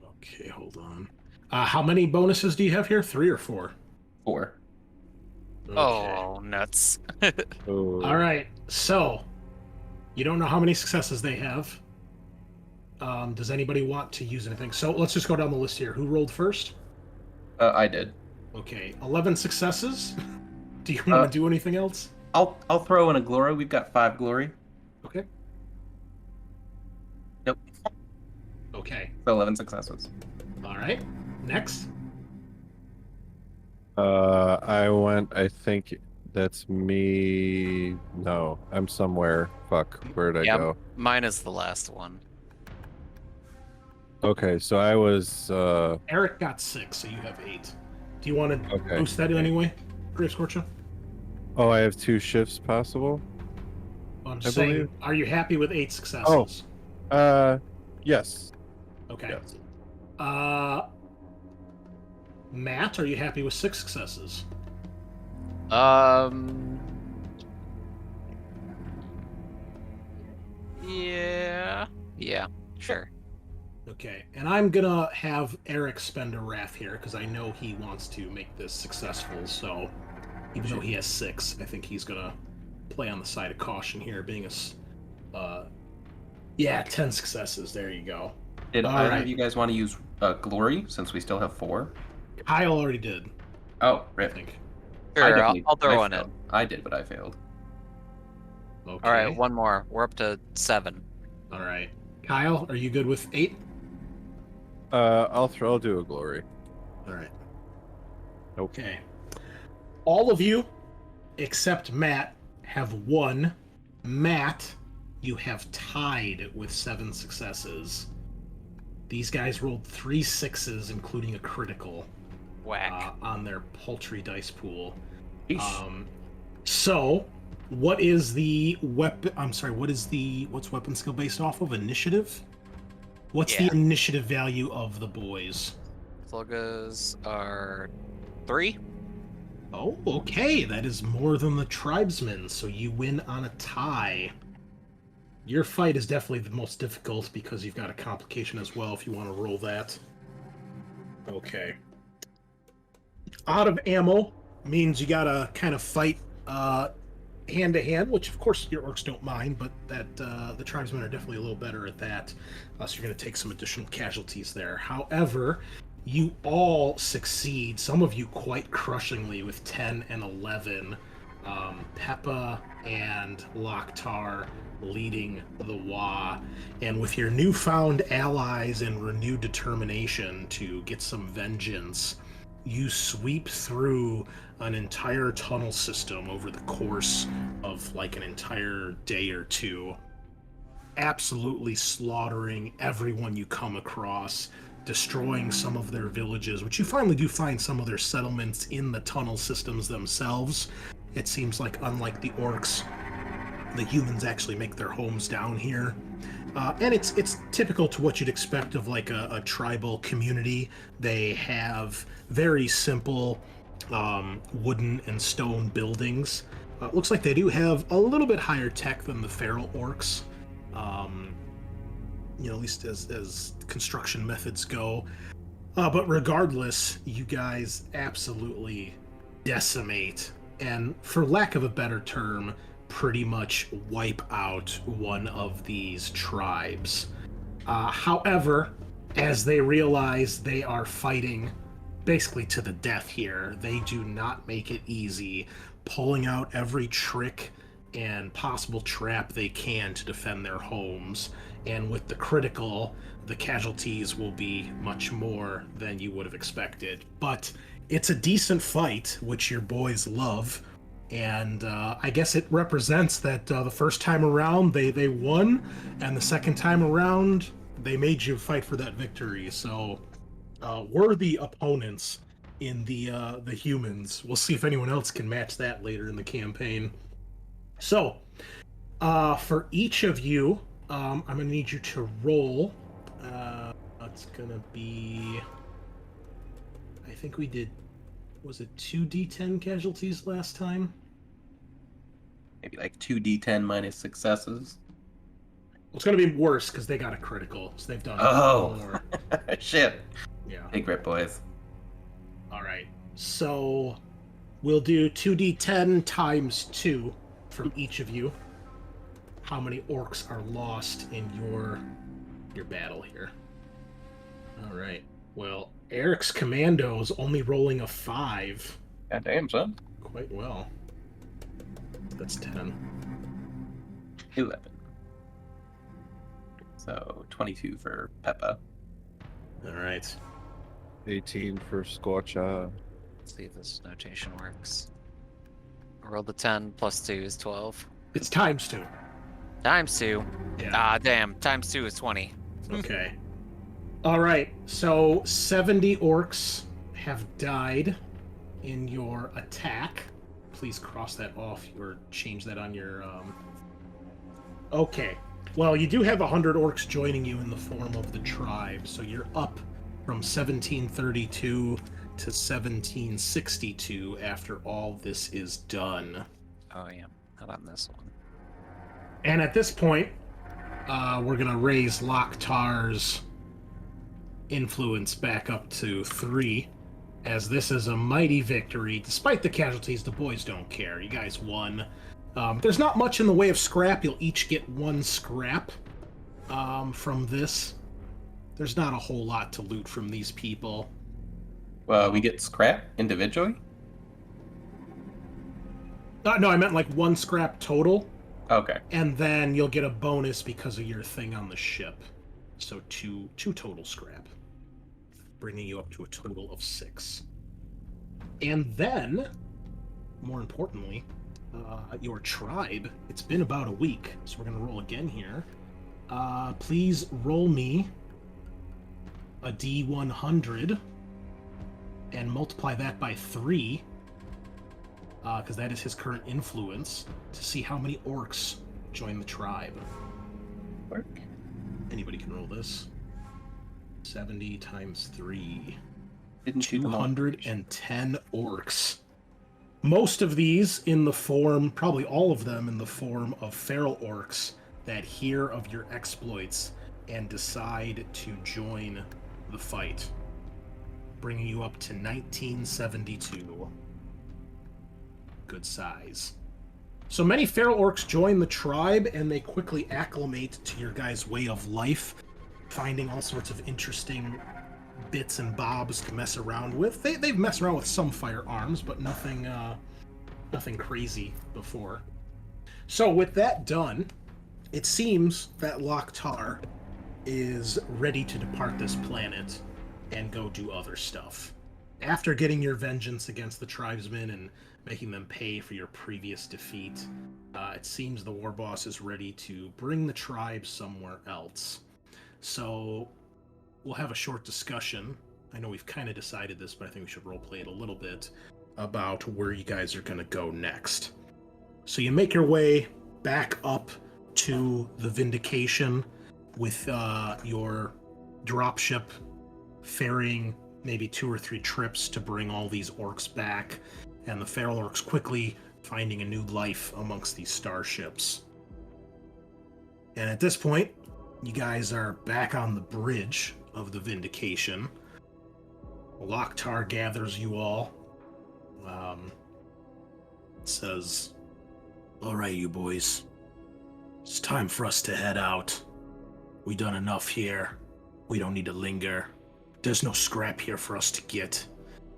Okay, hold on. How many bonuses do you have here? 3 or 4? 4. Okay. Oh, nuts. Oh. All right. So, you don't know how many successes they have. Does anybody want to use anything? So let's just go down the list here. Who rolled first? I did. Okay, 11 successes. Do you want to do anything else? I'll throw in a glory. We've got 5 glory. Okay. Nope. Okay. So 11 successes. All right. Next. I think that's me. No, I'm somewhere. Fuck, where did I Yeah. go? Mine is the last one. Okay, so I was. Eric got 6, so you have 8. Do you want to Okay. boost that in any way, Gravescorcha? Oh, I have 2 shifts possible. I'm I just saying, believe. are you happy with 8 successes? Yes. Okay. Yes. Matt, are you happy with 6 successes? Yeah, sure. Okay, and I'm gonna have Eric spend a wrath here because I know he wants to make this successful. So, even though he has 6, I think he's gonna play on the side of caution here, being a 10 successes. There you go. Did All either right. of you guys want to use glory since we still have 4? Kyle already did, Oh, I rip. think. Sure, I'll definitely- throw I one failed. in. I did, but I failed. Okay. All right, one more. We're up to 7. All right. Kyle, are you good with 8? I'll do a glory. All right. Nope. Okay. All of you, except Matt, have 1. Matt, you have tied with 7 successes. These guys rolled 3 6s, including a critical, Whack. on their paltry dice pool. Yeesh. So, what is the weapon? I'm sorry. What's weapon skill based off of? Initiative. What's Yeah. the initiative value of the boys? Sluggas are 3. Oh, okay. That is more than the tribesmen, so you win on a tie. Your fight is definitely the most difficult because you've got a complication as well if you want to roll that. Okay. Out of ammo means you gotta kind of fight hand to hand, which of course your orcs don't mind, but that the tribesmen are definitely a little better at that. So you're gonna take some additional casualties there. However, you all succeed, some of you quite crushingly with 10 and 11. Peppa and Loktar leading the WA, and with your newfound allies and renewed determination to get some vengeance, you sweep through an entire tunnel system over the course of like an entire day or 2, absolutely slaughtering everyone you come across, destroying some of their villages, which you finally do find some of their settlements in the tunnel systems themselves. It seems like, unlike the orcs, the humans actually make their homes down here. And it's typical to what you'd expect of like a tribal community. They have very simple wooden and stone buildings. Looks like they do have a little bit higher tech than the feral orcs. At least as construction methods go. But regardless, you guys absolutely decimate, and for lack of a better term, pretty much wipe out one of these tribes. However, as they realize they are fighting basically to the death here, they do not make it easy, pulling out every trick and possible trap they can to defend their homes. And with the critical, the casualties will be much more than you would have expected. But it's a decent fight, which your boys love. And I guess it represents that the first time around they won, and the second time around they made you fight for that victory. So worthy opponents in the humans. We'll see if anyone else can match that later in the campaign. So for each of you, I'm gonna need you to roll. It's gonna be, I think we did, was it 2d10 casualties last time? Maybe like 2d10 minus successes. Well, it's gonna be worse because they got a critical, so they've done more. Shit. Yeah. Big rip, boys. All right. So we'll do 2d10 times 2 from each of you. How many orcs are lost in your battle here? All right. Well, Eric's commando's only rolling a 5. God damn, son. Quite well. That's 10. 11. So 22 for Peppa. All right. 18 for Scorcha. Let's see if this notation works. I rolled the 10 plus 2 is 12. It's times 2. Times 2. Yeah. Ah, damn. Times 2 is 20. Okay. All right. So 70 orcs have died in your attack. Please cross that off or change that on your. Okay. Well, you do have 100 orcs joining you in the form of the tribe, so you're up from 1732 to 1762 after all this is done. Oh, yeah. Not on this one. And at this point, we're going to raise Loktar's influence back up to 3, as this is a mighty victory. Despite the casualties, the boys don't care. You guys won. There's not much in the way of scrap. You'll each get 1 scrap from this. There's not a whole lot to loot from these people. Well, we get scrap individually? No, I meant like 1 scrap total. Okay. And then you'll get a bonus because of your thing on the ship. So 2 total scrap, bringing you up to a total of 6. And then, more importantly, your tribe, it's been about a week, so we're going to roll again here. Please roll me a D100 and multiply that by 3, because that is his current influence, to see how many orcs join the tribe. Work. Anybody can roll this. 70 times 3. Didn't you come on? 210 orcs. Most of these in the form, probably all of them in the form of feral orcs that hear of your exploits and decide to join the fight, bringing you up to 1972. Good size. So many feral orcs join the tribe, and they quickly acclimate to your guys' way of life, finding all sorts of interesting bits and bobs to mess around with. They've messed around with some firearms, but nothing crazy before. So with that done, it seems that Loktar is ready to depart this planet and go do other stuff. After getting your vengeance against the tribesmen and making them pay for your previous defeat, it seems the war boss is ready to bring the tribe somewhere else. So we'll have a short discussion. I know we've kind of decided this, but I think we should roleplay it a little bit about where you guys are going to go next. So you make your way back up to the Vindication with your dropship ferrying maybe 2 or 3 trips to bring all these orcs back, and the feral orcs quickly finding a new life amongst these starships. And at this point, you guys are back on the bridge of the Vindication. Loktar gathers you all. Says, "All right, you boys. It's time for us to head out. We done enough here. We don't need to linger. There's no scrap here for us to get.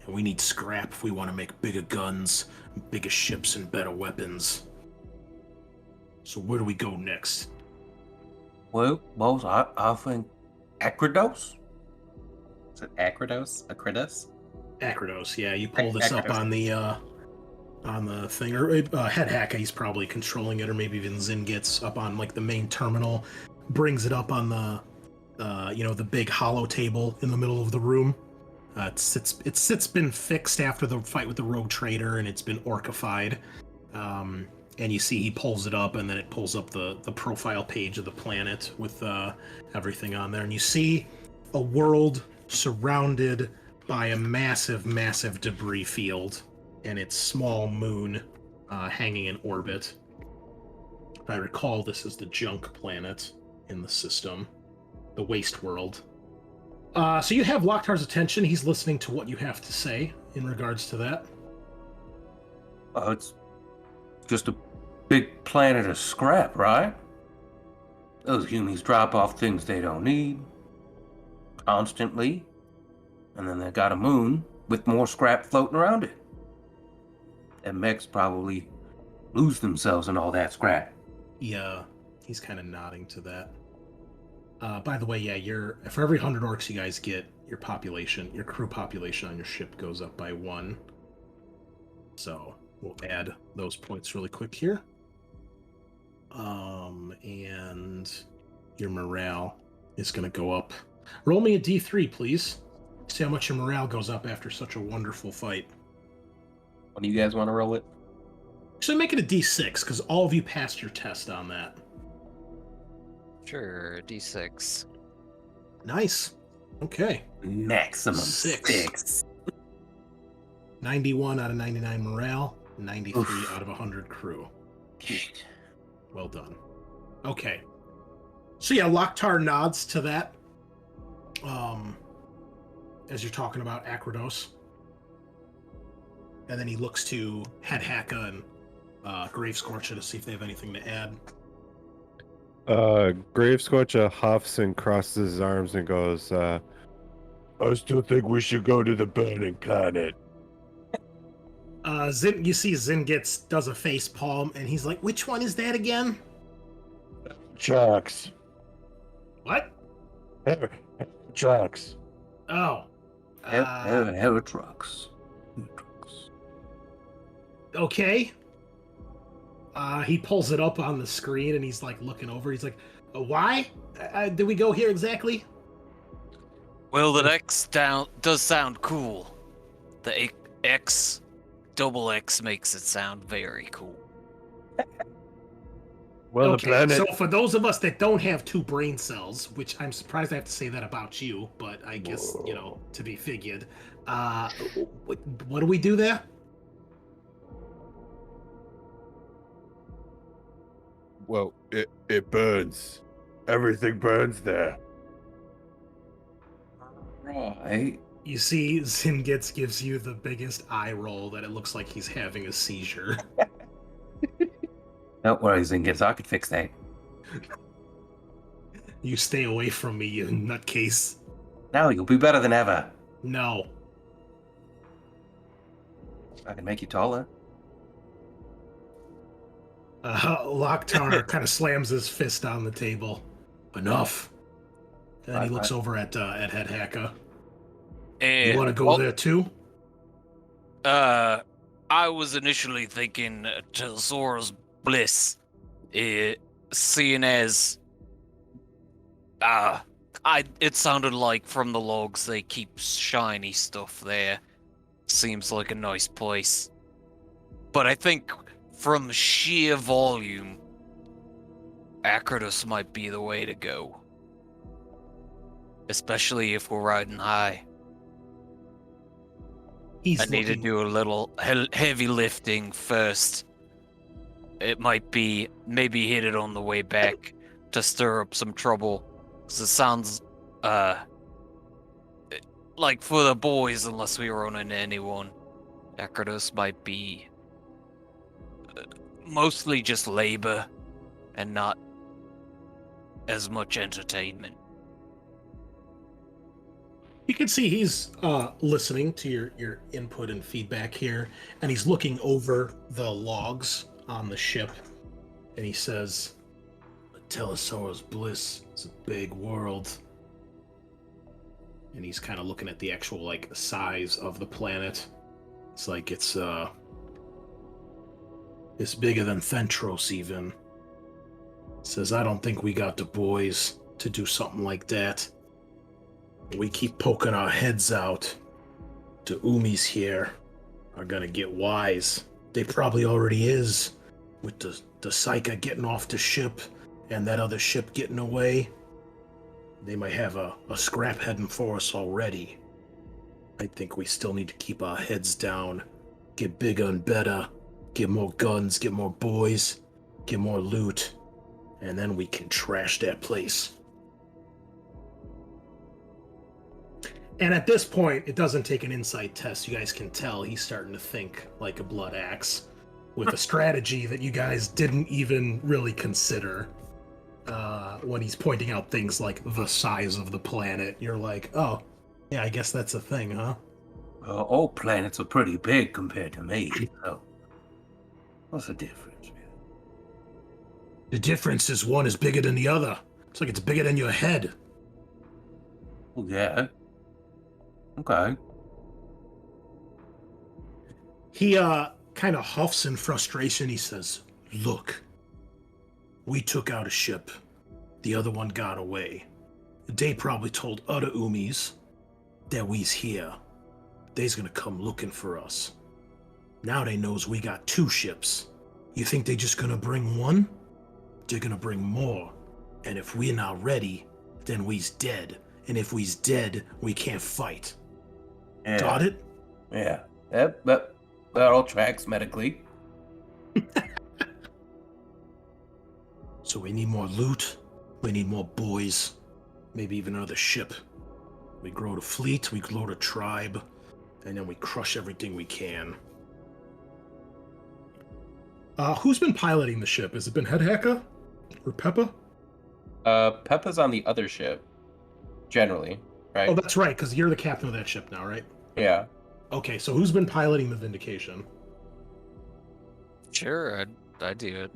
And we need scrap if we want to make bigger guns, bigger ships, and better weapons. So where do we go next?" Well, boss, I think Acridos? Is it Acridos? Acridos? Acridos, yeah. You pull this up on the thing, or Headhacka, he's probably controlling it, or maybe even Zin gets up on like the main terminal, brings it up on the the big hollow table in the middle of the room. It's been fixed after the fight with the rogue trader, and it's been orcified. And you see he pulls it up, and then it pulls up the profile page of the planet with everything on there, and you see a world surrounded by a massive, massive debris field and its small moon hanging in orbit. If I recall, this is the junk planet in the system, the waste world. So you have Loktar's attention. He's listening to what you have to say in regards to that. It's just a big planet of scrap, right? Those humans drop off things they don't need constantly, and then they got a moon with more scrap floating around it. And mechs probably lose themselves in all that scrap. Yeah, he's kind of nodding to that. By the way, yeah, for every 100 orcs you guys get, your crew population on your ship goes up by 1. So we'll add those points really quick here. And your morale is going to go up. Roll me a d3, please. See how much your morale goes up after such a wonderful fight. What do you guys want to roll it? Actually, make it a d6, because all of you passed your test on that. Sure, D6. Nice. Okay. Maximum 6. 6. 91 out of 99 morale, 93 Oof. out of 100 crew. Well done. Okay. So yeah, Loktar nods to that. As you're talking about Acridos. And then he looks to Headhacka and Gravescorcha to see if they have anything to add. Gravescorcha huffs and crosses his arms and goes, I still think we should go to the burning planet. You see Zin does a face palm, and he's like, "Which one is that again?" Trucks. What? Trucks. Oh. Headhacka. Okay. He pulls it up on the screen, and he's like looking over. He's like, "Why? Did we go here exactly?" Well, the X does sound cool. The X, double X makes it sound very cool. Well, okay, the planet. so for those of us that don't have 2 brain cells, which I'm surprised I have to say that about you, but I guess, to be figured, what do we do there? Well, it burns. Everything burns there. Right. You see, Zingitz gives you the biggest eye roll that it looks like he's having a seizure. Don't worry, Zingis, I could fix that. You stay away from me, you nutcase. Now you'll be better than ever. No. I can make you taller. Loktar kind of slams his fist on the table. Enough. And then he looks over at Headhacka. You want to go there too? I was initially thinking to Zora's Bliss, seeing as it sounded like from the logs they keep shiny stuff there. Seems like a nice place. But I think from sheer volume, Acridos might be the way to go. Especially if we're riding high. I need to do a little heavy lifting first it might be maybe hit it on the way back to stir up some trouble. 'Cause it sounds like for the boys, unless we run into anyone, Akratos might be mostly just labor and not as much entertainment. You can see he's listening to your input and feedback here, and he's looking over the logs on the ship, and he says, Telesaurus Bliss is a big world. And he's kind of looking at the actual, like, size of the planet. It's like it's bigger than Thentros even. Says, I don't think we got the boys to do something like that. We keep poking our heads out. The Umis here are gonna get wise. They probably already is, with the Psycha getting off the ship and that other ship getting away. They might have a scrap heading for us already. I think we still need to keep our heads down, get bigger and better, get more guns, get more boys, get more loot, and then we can trash that place. And at this point, it doesn't take an insight test. You guys can tell he's starting to think like a blood axe with a strategy that you guys didn't even really consider. When he's pointing out things like the size of the planet, you're like, oh, yeah, I guess that's a thing, huh? All planets are pretty big compared to me, so what's the difference, man? The difference is one is bigger than the other. It's like it's bigger than your head. Well, yeah. Okay. He kind of huffs in frustration. He says, look, we took out a ship. The other one got away. They probably told other Umis that we's here. They's gonna come looking for us. Now they knows we got 2 ships. You think they just gonna bring one? They're gonna bring more. And if we're not ready, then we's dead. And if we's dead, we can't fight. Yeah. Got it? Yeah. Yep, that all tracks medically. So we need more loot. We need more boys. Maybe even another ship. We grow the fleet, we grow the tribe, and then we crush everything we can. Who's been piloting the ship? Has it been Headhacka? Or Peppa? Peppa's on the other ship, generally, right? Oh, that's right, because you're the captain of that ship now, right? Yeah. Okay, so who's been piloting the Vindication? Sure, I'd do it.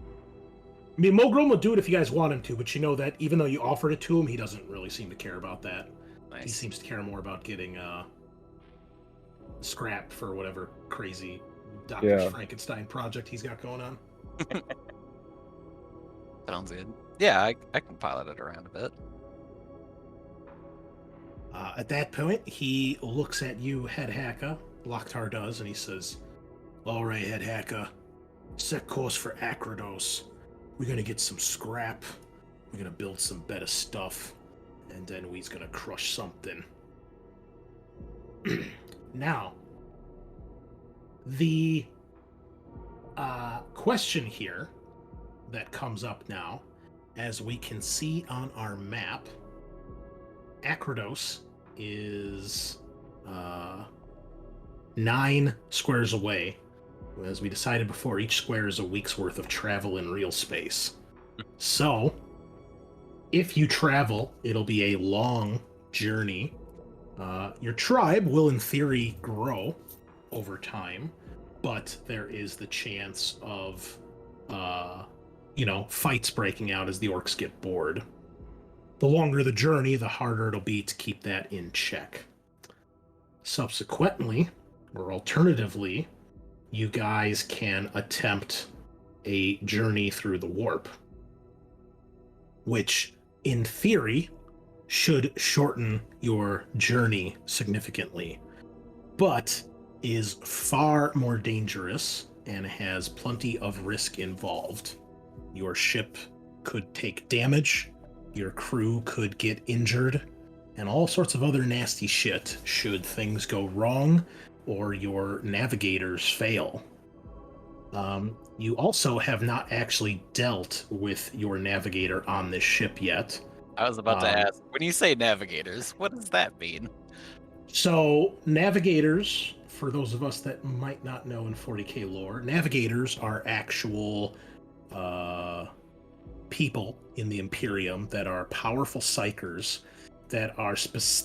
I mean, Mogrum would do it if you guys want him to, but you know that even though you offered it to him, he doesn't really seem to care about that. Nice. He seems to care more about getting scrapped for whatever crazy Dr. Frankenstein project he's got going on. Sounds good. Yeah, I can pilot it around a bit. At that point, he looks at you, Headhacka. Loktar does, and he says, all right, Headhacka, set course for Akratos. We're going to get some scrap. We're going to build some better stuff. And then we's going to crush something. Now, the question here that comes up now, as we can see on our map, Akratos is 9 squares away. As we decided before, each square is a week's worth of travel in real space. So, if you travel, it'll be a long journey. Your tribe will, in theory, grow over time, but there is the chance of, fights breaking out as the orcs get bored. The longer the journey, the harder it'll be to keep that in check. Subsequently, or alternatively, you guys can attempt a journey through the warp, which, in theory, should shorten your journey significantly, but is far more dangerous and has plenty of risk involved. Your ship could take damage, your crew could get injured, and all sorts of other nasty shit should things go wrong or your navigators fail. You also have not actually dealt with your navigator on this ship yet. I was about to ask, when you say navigators, what does that mean? So, navigators, for those of us that might not know in 40k lore, navigators are actual people in the Imperium that are powerful psychers that are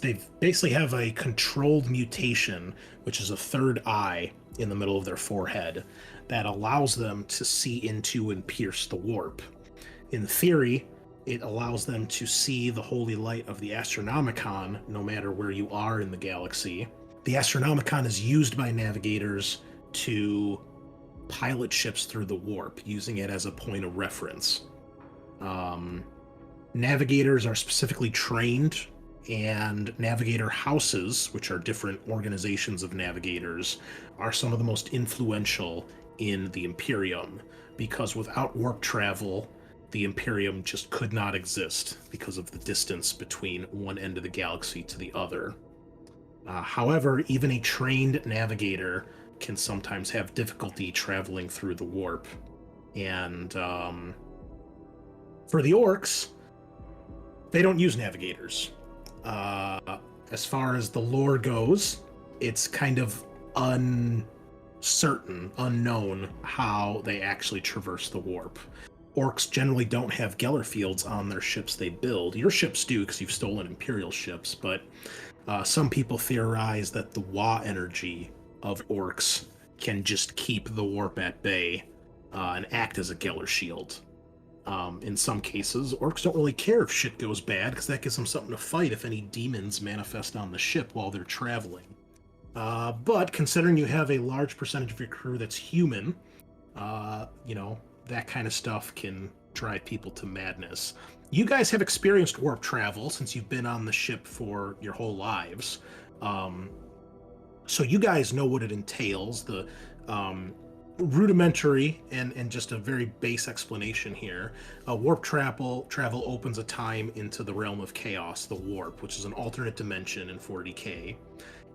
they basically have a controlled mutation, which is a third eye in the middle of their forehead, that allows them to see into and pierce the warp. In theory, it allows them to see the holy light of the Astronomicon no matter where you are in the galaxy. The Astronomicon is used by navigators to pilot ships through the warp, using it as a point of reference. Navigators are specifically trained, and navigator houses, which are different organizations of navigators, are some of the most influential in the Imperium, because without warp travel, the Imperium just could not exist because of the distance between one end of the galaxy to the other. However, even a trained navigator can sometimes have difficulty traveling through the warp. And for the orcs, they don't use navigators. As far as the lore goes, it's kind of uncertain, unknown how they actually traverse the warp. Orcs generally don't have Geller fields on their ships they build. Your ships do, because you've stolen Imperial ships, but some people theorize that the Wa energy of orcs can just keep the warp at bay and act as a Geller shield. In some cases, orcs don't really care if shit goes bad, because that gives them something to fight if any demons manifest on the ship while they're traveling. But considering you have a large percentage of your crew that's human, that kind of stuff can drive people to madness. You guys have experienced warp travel since you've been on the ship for your whole lives. So you guys know what it entails. The rudimentary and just a very base explanation here. Warp travel opens a time into the realm of chaos, the warp, which is an alternate dimension in 40k.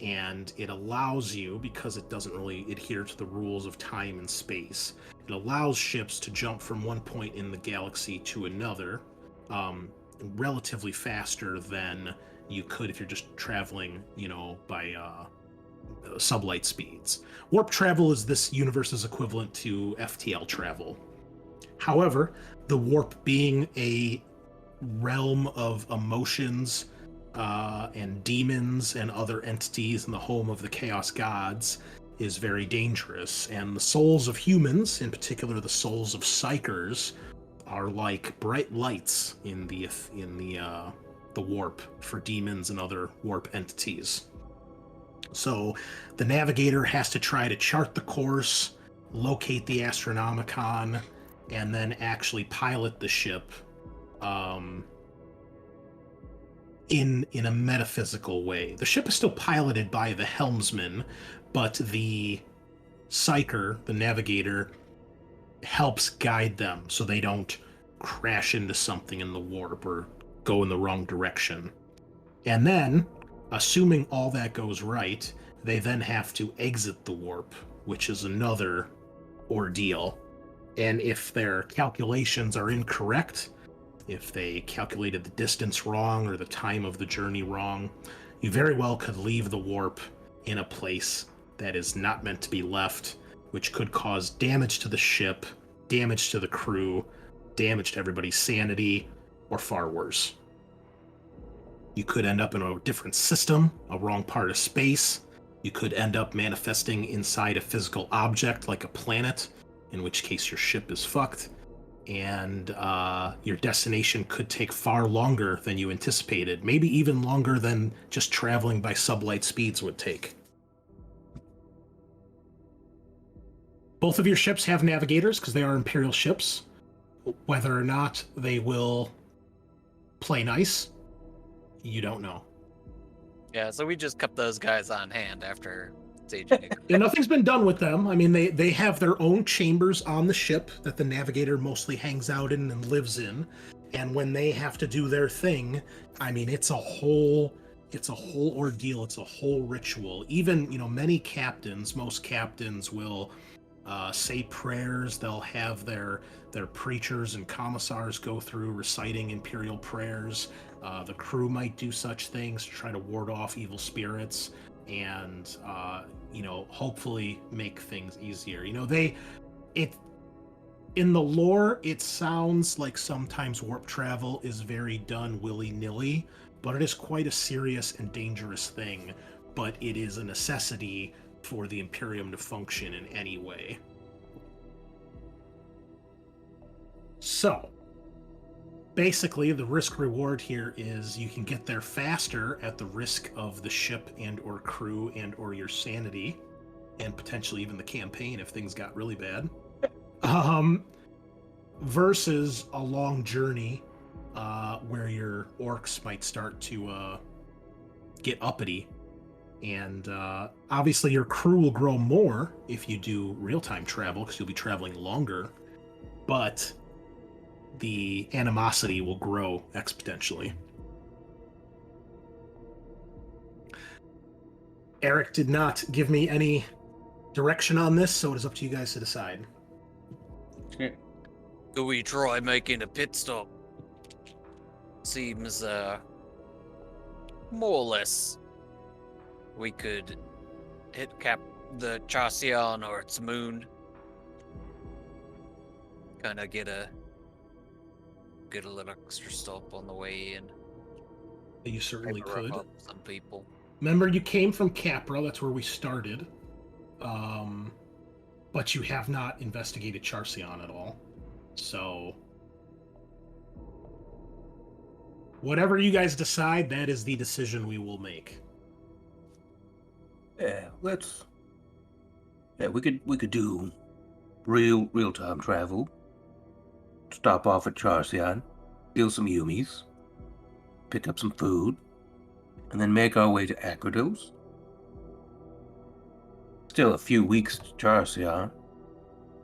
And it allows you, because it doesn't really adhere to the rules of time and space, it allows ships to jump from one point in the galaxy to another relatively faster than you could if you're just traveling, by sublight speeds. Warp travel is this universe's equivalent to FTL travel. However, the warp being a realm of emotions and demons and other entities in the home of the Chaos Gods is very dangerous, and the souls of humans, in particular the souls of psychers, are like bright lights in the warp for demons and other warp entities. So the navigator has to try to chart the course, locate the Astronomicon, and then actually pilot the ship in a metaphysical way. The ship is still piloted by the helmsman, but the psycher, the navigator, helps guide them so they don't crash into something in the warp or go in the wrong direction. And then, assuming all that goes right, they then have to exit the warp, which is another ordeal. And if their calculations are incorrect, if they calculated the distance wrong or the time of the journey wrong, you very well could leave the warp in a place that is not meant to be left, which could cause damage to the ship, damage to the crew, damage to everybody's sanity, or far worse. You could end up in a different system, a wrong part of space. You could end up manifesting inside a physical object like a planet, in which case your ship is fucked. And your destination could take far longer than you anticipated, maybe even longer than just traveling by sublight speeds would take. Both of your ships have navigators because they are Imperial ships. Whether or not they will play nice, you don't know. Yeah, so we just kept those guys on hand after staging. Yeah, nothing's been done with them. I mean, they have their own chambers on the ship that the navigator mostly hangs out in and lives in. And when they have to do their thing, I mean, it's a whole ordeal. It's a whole ritual. Even, most captains will say prayers. They'll have their preachers and commissars go through reciting imperial prayers. The crew might do such things to try to ward off evil spirits and hopefully make things easier. In the lore, it sounds like sometimes warp travel is very done willy-nilly, but it is quite a serious and dangerous thing. But it is a necessity for the Imperium to function in any way. So, basically, the risk reward here is you can get there faster at the risk of the ship and or crew and or your sanity, and potentially even the campaign if things got really bad. Versus a long journey where your orcs might start to get uppity. And obviously your crew will grow more if you do real-time travel because you'll be traveling longer, but the animosity will grow exponentially. Eric did not give me any direction on this, so it is up to you guys to decide. Do we try making a pit stop? Seems, more or less, we could hit cap the Charcion or its moon. Kind of get a little extra stop on the way in. You certainly Maybe rough could. up some people. Remember, you came from Capra, that's where we started. But you have not investigated Charcion at all. So, whatever you guys decide, that is the decision we will make. Yeah, we could do real-time travel. Stop off at Charcion, steal some Yumis, pick up some food, and then make our way to Akrados. Still a few weeks to Charcion,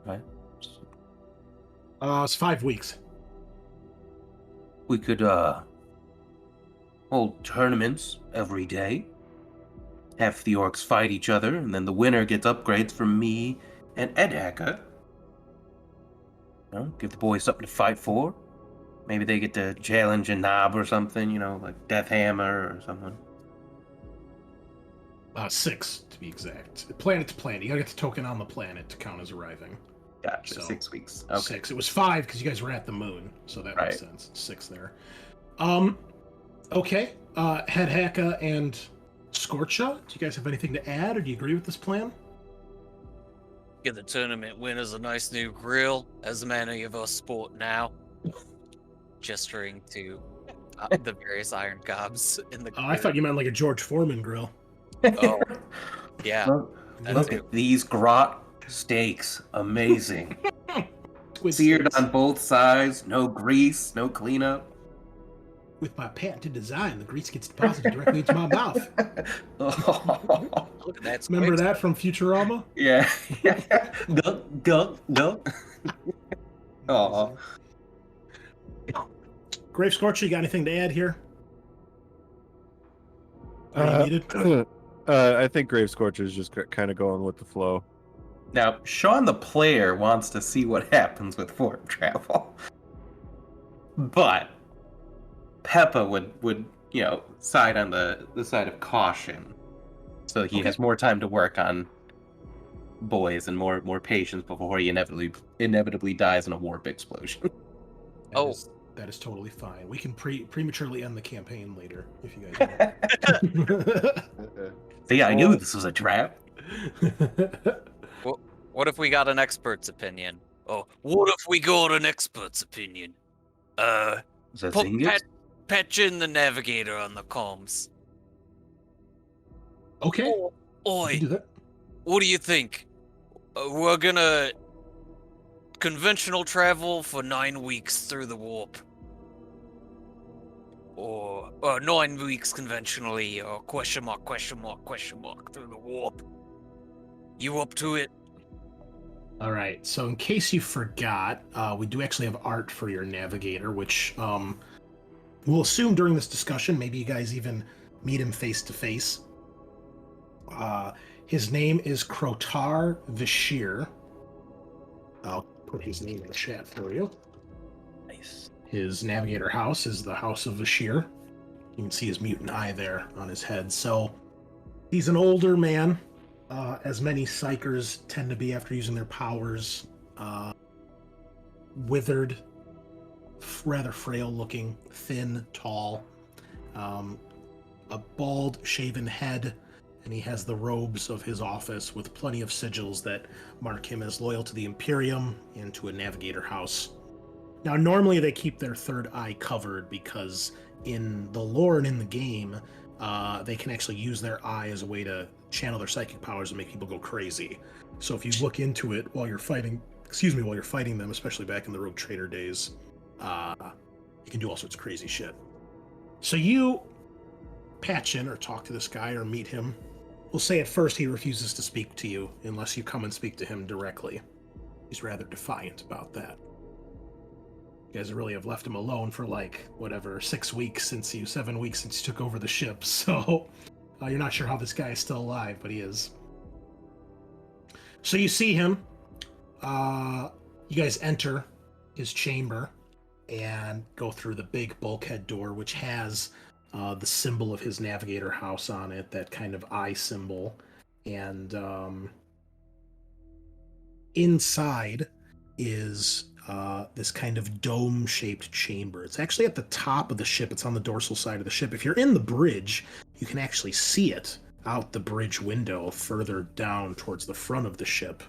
right? It's 5 weeks. We could hold tournaments every day. Have the orcs fight each other, and then the winner gets upgrades from me and Headhacka. Give the boys something to fight for. Maybe they get to challenge a knob or something, like Death Hammer or something. 6 to be exact. Planet to planet. You gotta get the token on the planet to count as arriving. Gotcha. So, 6 weeks. Okay. 6. It was 5 because you guys were at the moon, so that makes Right. sense. 6 there. Okay. Headhacka and Scorcha, do you guys have anything to add, or do you agree with this plan? Give the tournament winners a nice new grill, as many of us sport now. Gesturing to the various iron gobs in the. Oh, I thought you meant like a George Foreman grill. Oh, yeah. Look at these grot steaks. Amazing. Squid Seared steaks. on both sides. No grease. No cleanup. With my patented design, the grease gets deposited directly into my mouth. Look at that. Remember squid. that from Futurama? Yeah. Duck. Aw. Gravescorcha, you got anything to add here? Are you muted? I think Gravescorcha is just kind of going with the flow. Now, Sean the player wants to see what happens with warp travel. But Peppa would side on the side of caution. So he has more time to work on boys and more patience before he inevitably dies in a warp explosion. That is totally fine. We can prematurely end the campaign later if you guys want. See, I knew this was a trap. What if we got an expert's opinion? Oh, what if we got an expert's opinion? Is that Zingus? Patch in the navigator on the comms. Okay. Oi, Do that. what do you think? We're gonna conventional travel for 9 weeks through the warp. Or 9 weeks conventionally, or question mark through the warp. You up to it? All right. So in case you forgot, we do actually have art for your navigator, which we'll assume during this discussion. Maybe you guys even meet him face to face. His name is Krotar Vashir. I'll put his name in the chat for you. Nice. His navigator house is the House of Vashir. You can see his mutant eye there on his head. So he's an older man, as many psychers tend to be after using their powers. Withered, rather frail looking, thin, tall, a bald, shaven head, and he has the robes of his office with plenty of sigils that mark him as loyal to the Imperium and to a navigator house. Now, normally they keep their third eye covered because in the lore and in the game, they can actually use their eye as a way to channel their psychic powers and make people go crazy. So if you look into it while you're fighting them, especially back in the Rogue Trader days, you can do all sorts of crazy shit. So you patch in or talk to this guy or meet him. We'll say at first he refuses to speak to you unless you come and speak to him directly. He's rather defiant about that. You guys really have left him alone for 7 weeks since you took over the ship. So you're not sure how this guy is still alive, but he is. So you see him. You guys enter his chamber and go through the big bulkhead door, which has the symbol of his navigator house on it, that kind of eye symbol. And inside is this kind of dome-shaped chamber. It's actually at the top of the ship. It's on the dorsal side of the ship. If you're in the bridge, you can actually see it out the bridge window further down towards the front of the ship.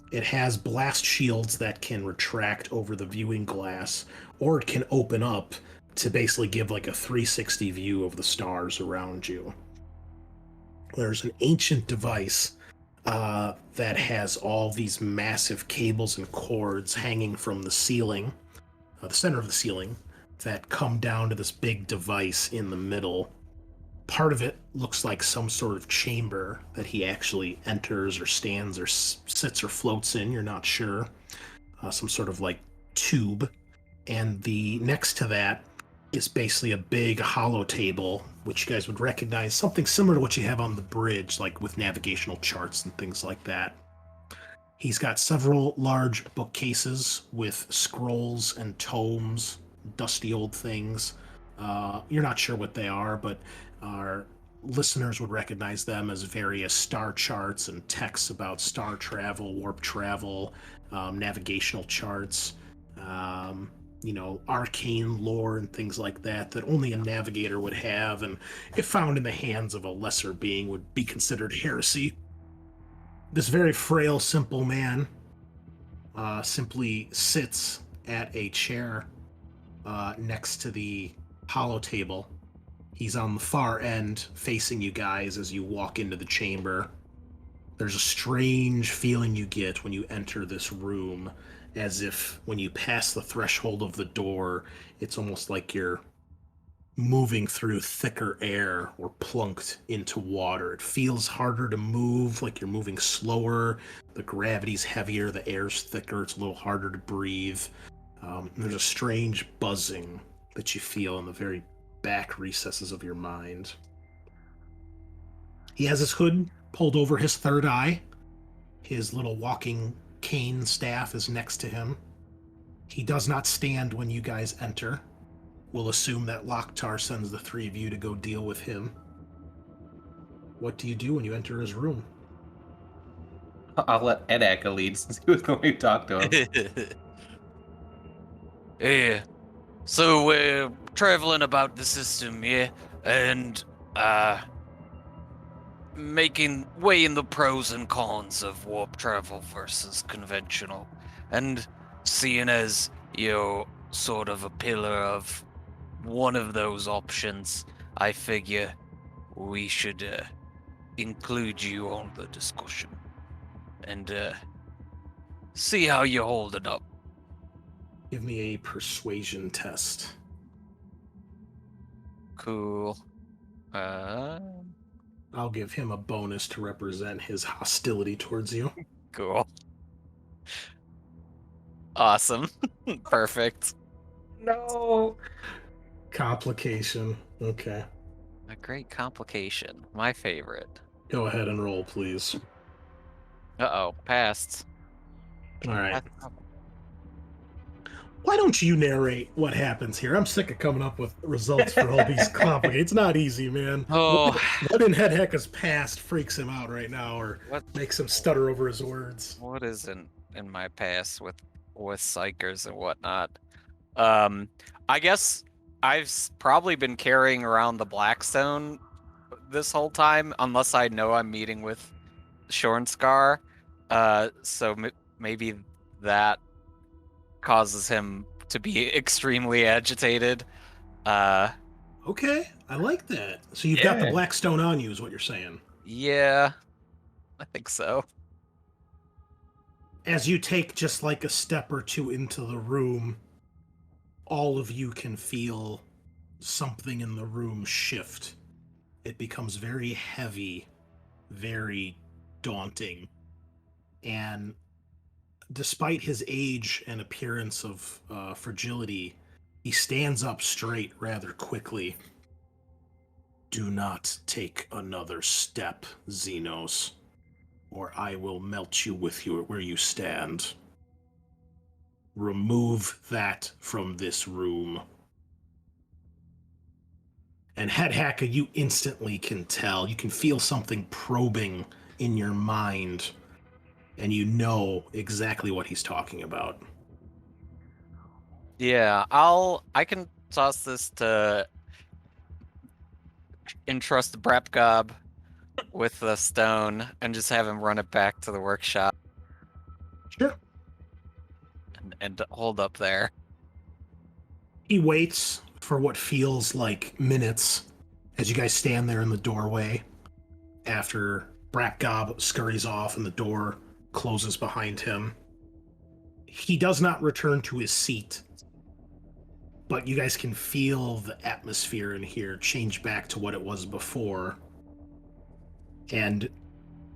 It has blast shields that can retract over the viewing glass, or it can open up to basically give a 360 view of the stars around you. There's an ancient device that has all these massive cables and cords hanging from the ceiling, the center of the ceiling, that come down to this big device in the middle. Part of it looks like some sort of chamber that he actually enters or stands or sits or floats in, you're not sure. Some sort of tube. And the next to that is basically a big hollow table, which you guys would recognize, something similar to what you have on the bridge, with navigational charts and things like that. He's got several large bookcases with scrolls and tomes, dusty old things. You're not sure what they are, but our listeners would recognize them as various star charts and texts about star travel, warp travel, navigational charts, arcane lore and things like that only a navigator would have, and if found in the hands of a lesser being would be considered heresy. This very frail, simple man simply sits at a chair next to the hollow table. He's on the far end, facing you guys as you walk into the chamber. There's a strange feeling you get when you enter this room, as if when you pass the threshold of the door, it's almost like you're moving through thicker air or plunked into water. It feels harder to move, like you're moving slower. The gravity's heavier, the air's thicker, it's a little harder to breathe. There's a strange buzzing that you feel in the very back recesses of your mind. He has his hood pulled over his third eye. His little walking cane staff is next to him. He does not stand when you guys enter. We'll assume that Loktar sends the three of you to go deal with him. What do you do when you enter his room? I'll let Headhacka lead since he was going to talk to him. Yeah. So we're traveling about the system, yeah, and weighing the pros and cons of warp travel versus conventional, and seeing as you're sort of a pillar of one of those options, I figure we should include you on the discussion and see how you're holding up. Give me a persuasion test. Cool. I'll give him a bonus to represent his hostility towards you. Cool. Awesome. Perfect. No. Complication. Okay. A great complication. My favorite. Go ahead and roll, please. Uh-oh. Passed. All right. I- Why don't you narrate what happens here? I'm sick of coming up with results for all these complicated. It's not easy, man. Oh, What in Headhacka's past freaks him out right now, or what makes him stutter over his words? what is in my past with psychers and whatnot? I guess probably been carrying around the Blackstone this whole time, unless I know I'm meeting with Shornscar. So maybe that causes him to be extremely agitated. Okay, I like that. So you've got the Yeah. Blackstone on you, is what you're saying. Yeah, I think so. As you take just like a step or two into the room, all of you can feel something in the room shift. It becomes very heavy, very daunting. And despite his age and appearance of fragility, he stands up straight rather quickly. Do not take another step, Xenos, or I will melt you with you where you stand. Remove that from this room. And Headhacka, you instantly can tell. You can feel something probing in your mind, and you know exactly what he's talking about. Yeah, I can toss this to entrust Brepgob with the stone and just have him run it back to the workshop Sure. and hold up there. He waits for what feels like minutes as you guys stand there in the doorway after Brepgob scurries off and the door closes behind him. He does not return to his seat, but you guys can feel the atmosphere in here change back to what it was before. And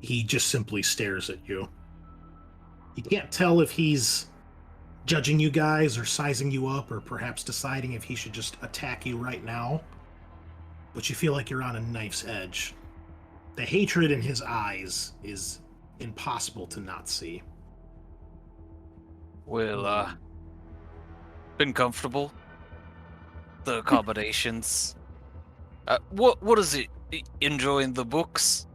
he just simply stares at you. You can't tell if he's judging you guys or sizing you up or perhaps deciding if he should just attack you right now. But you feel like you're on a knife's edge. The hatred in his eyes is impossible to not see. Well, been comfortable. The accommodations. What is it? Enjoying the books?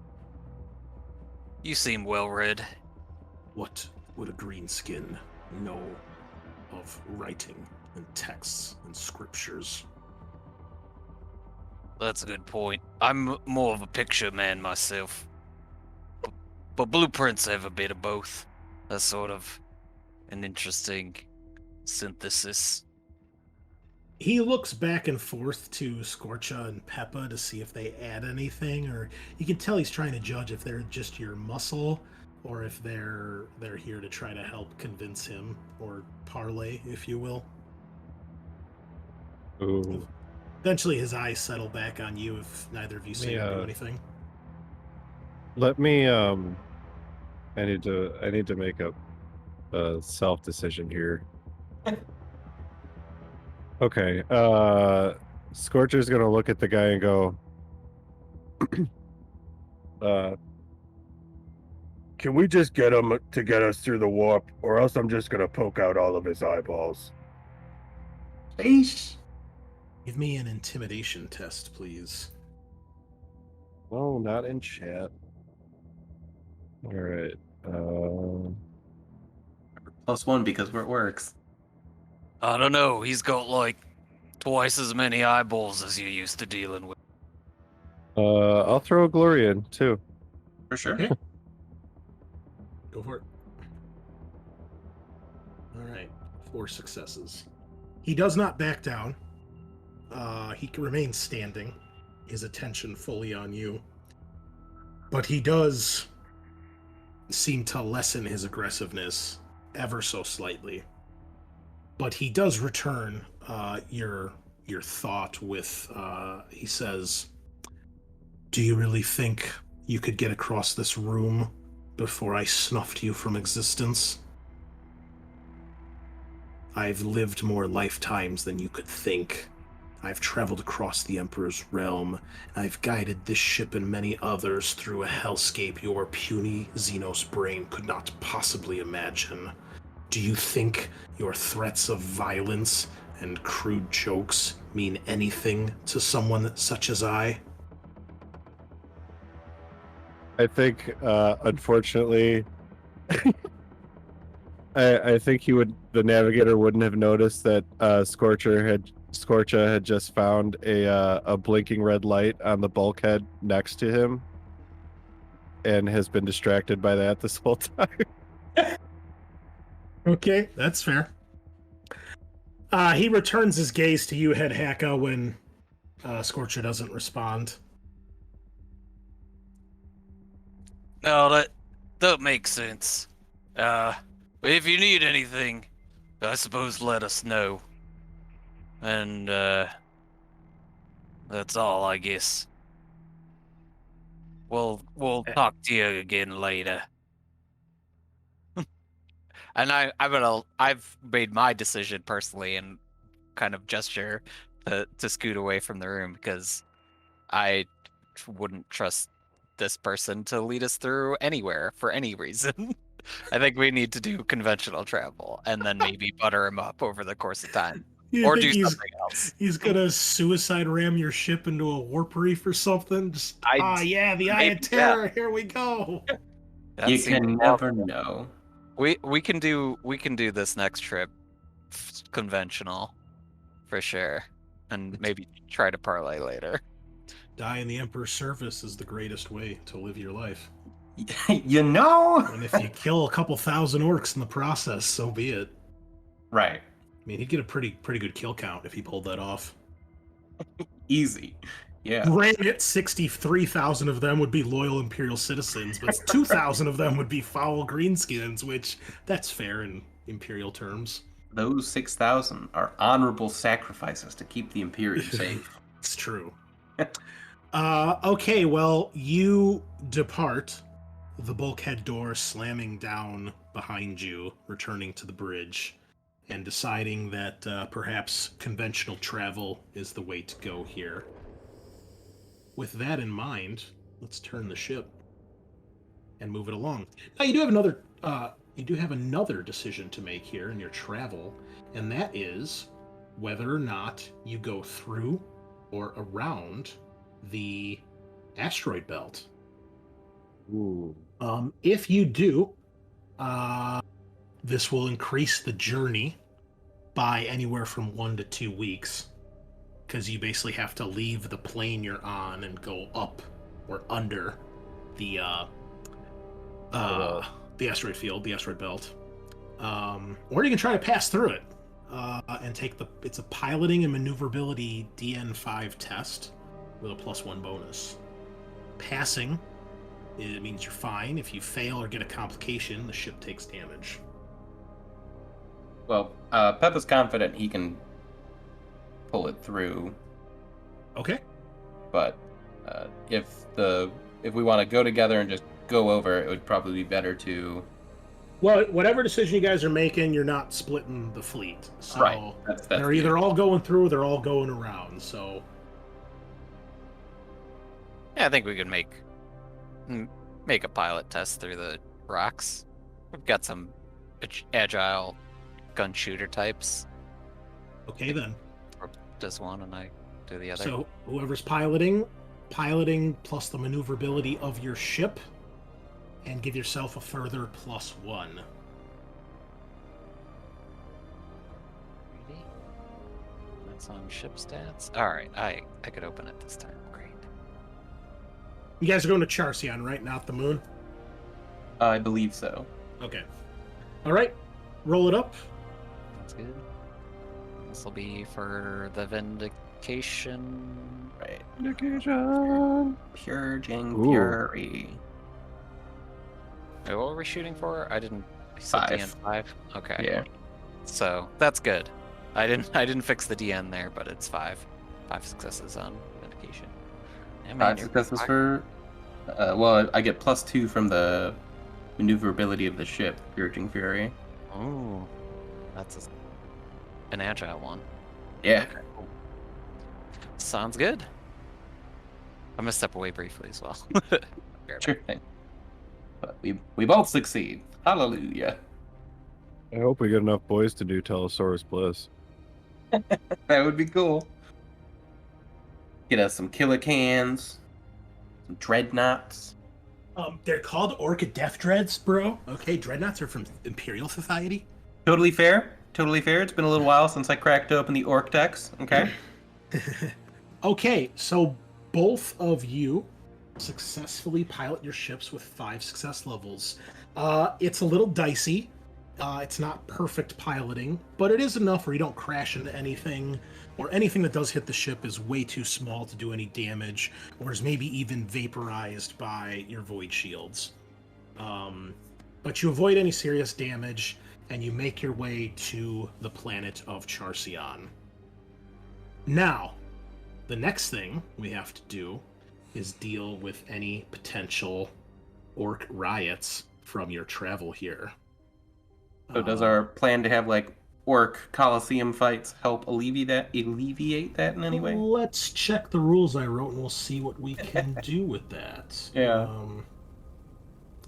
You seem well read. What would a greenskin know of writing and texts and scriptures? That's a good point. I'm more of a picture man myself. But blueprints have a bit of both. That's sort of an interesting synthesis. He looks back and forth to Scorcha and Peppa to see if they add anything, or you can tell he's trying to judge if they're just your muscle or if they're here to try to help convince him or parlay, if you will. Ooh. Eventually his eyes settle back on you if neither of you say or do anything. Let me I need to make a self decision here. Okay. Scorcher's gonna look at the guy and go, can we just get him to get us through the warp, or else I'm just gonna poke out all of his eyeballs. Eesh. Give me an intimidation test, please. Oh, not in chat. All right. +1 because where it works. I don't know. He's got like twice as many eyeballs as you used to dealing with. I'll throw a glory in too. For sure. Okay. Go for it. All right. 4 successes. He does not back down. He remains standing, his attention fully on you. But he does seem to lessen his aggressiveness ever so slightly. But he does return your thought with, he says, do you really think you could get across this room before I snuffed you from existence? I've lived more lifetimes than you could think. I've traveled across the Emperor's realm, and I've guided this ship and many others through a hellscape your puny Xenos brain could not possibly imagine. Do you think your threats of violence and crude jokes mean anything to someone such as I? I think, unfortunately, I think the navigator wouldn't have noticed that Scorcha had just found a blinking red light on the bulkhead next to him, and has been distracted by that this whole time. Okay, that's fair. He returns his gaze to you, Headhacka, when Scorcha doesn't respond. No, that makes sense. If you need anything, I suppose let us know. And that's all, I guess. We'll talk to you again later. And I've made my decision personally and kind of gesture to scoot away from the room because I wouldn't trust this person to lead us through anywhere for any reason. I think we need to do conventional travel and then maybe butter him up over the course of time. You Or think do something else. He's gonna suicide ram your ship into a warp reef or something? Just, yeah, the Eye of Terror, here we go. You can never know. We can do this next trip conventional for sure, and maybe try to parlay later. Die in the Emperor's service is the greatest way to live your life. You know? And if you kill a couple thousand orcs in the process, so be it. Right. I mean, he'd get a pretty good kill count if he pulled that off. Easy. Yeah. Granted, 63,000 of them would be loyal Imperial citizens, but 2,000 of them would be foul greenskins, which that's fair in Imperial terms. Those 6,000 are honorable sacrifices to keep the Imperium safe. It's true. Okay, well, you depart, the bulkhead door slamming down behind you, returning to the bridge, and deciding that perhaps conventional travel is the way to go here. With that in mind, let's turn the ship and move it along. Now, you do have another decision to make here in your travel, and that is whether or not you go through or around the asteroid belt. Ooh. If you do, this will increase the journey by anywhere from 1 to 2 weeks, because you basically have to leave the plane you're on and go up or under the asteroid field, the asteroid belt. Or you can try to pass through it and take it's a piloting and maneuverability DN5 test with a +1 bonus. Passing, it means you're fine. If you fail or get a complication, the ship takes damage. Well, Peppa's confident he can pull it through. Okay. But if we want to go together and just go over, it would probably be better to. Well, whatever decision you guys are making, you're not splitting the fleet. So right. That's they're either all going through or they're all going around. So Yeah, I think we could make a pilot test through the rocks. We've got some agile gun shooter types. okay then. Or does one and I do the other. So whoever's piloting plus the maneuverability of your ship, and give yourself a further +1. That's on ship stats. All right, I could open it this time. Great. You guys are going to Charcion, right? Not the moon? I believe so. Okay. All right. Roll it up. That's good. This will be for the Vindication. Right. Vindication. Purging Ooh. Fury. Wait, what were we shooting for? I didn't. 5. DN5. Okay. Yeah. So that's good. I didn't fix the DN there, but it's 5. 5 successes on Vindication. Yeah, man, 5 you're successes fine. for. Well, I get +2 from the maneuverability of the ship, Purging Fury. Ooh, that's an agile one. Yeah. Sounds good. I'm gonna step away briefly as well. Be right Sure back. thing. But we both succeed. Hallelujah. I hope we get enough boys to do Telesaurus Bliss. That would be cool. Get us some killer cans, some dreadnoughts. They're called Orc Death Dreads, bro. Okay, dreadnoughts are from Imperial Society. Totally fair. Totally fair. It's been a little while since I cracked open the orc decks. Okay. Okay, so both of you successfully pilot your ships with 5 success levels. It's a little dicey. It's not perfect piloting, but it is enough where you don't crash into anything, or anything that does hit the ship is way too small to do any damage, or is maybe even vaporized by your void shields. But you avoid any serious damage, and you make your way to the planet of Charcion. Now, the next thing we have to do is deal with any potential orc riots from your travel here. So does our plan to have like orc coliseum fights help alleviate that in any way? Let's check the rules I wrote, and we'll see what we can do with that. Yeah.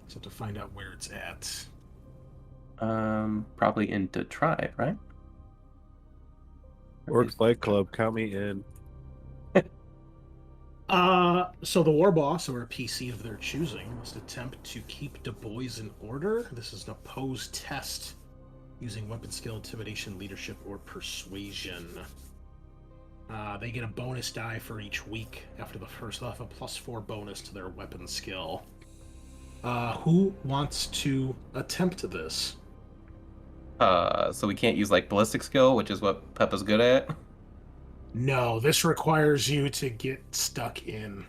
Just have to find out where it's at. Probably into tribe, right? Orcs Fight Club, count me in. So the war boss, or a PC of their choosing, must attempt to keep Madboyz in order. This is an opposed test using weapon skill, intimidation, leadership, or persuasion. They get a bonus die for each week after the first. They'll have a +4 bonus to their weapon skill. Who wants to attempt this? So we can't use like ballistic skill, which is what Peppa's good at. No, this requires you to get stuck in.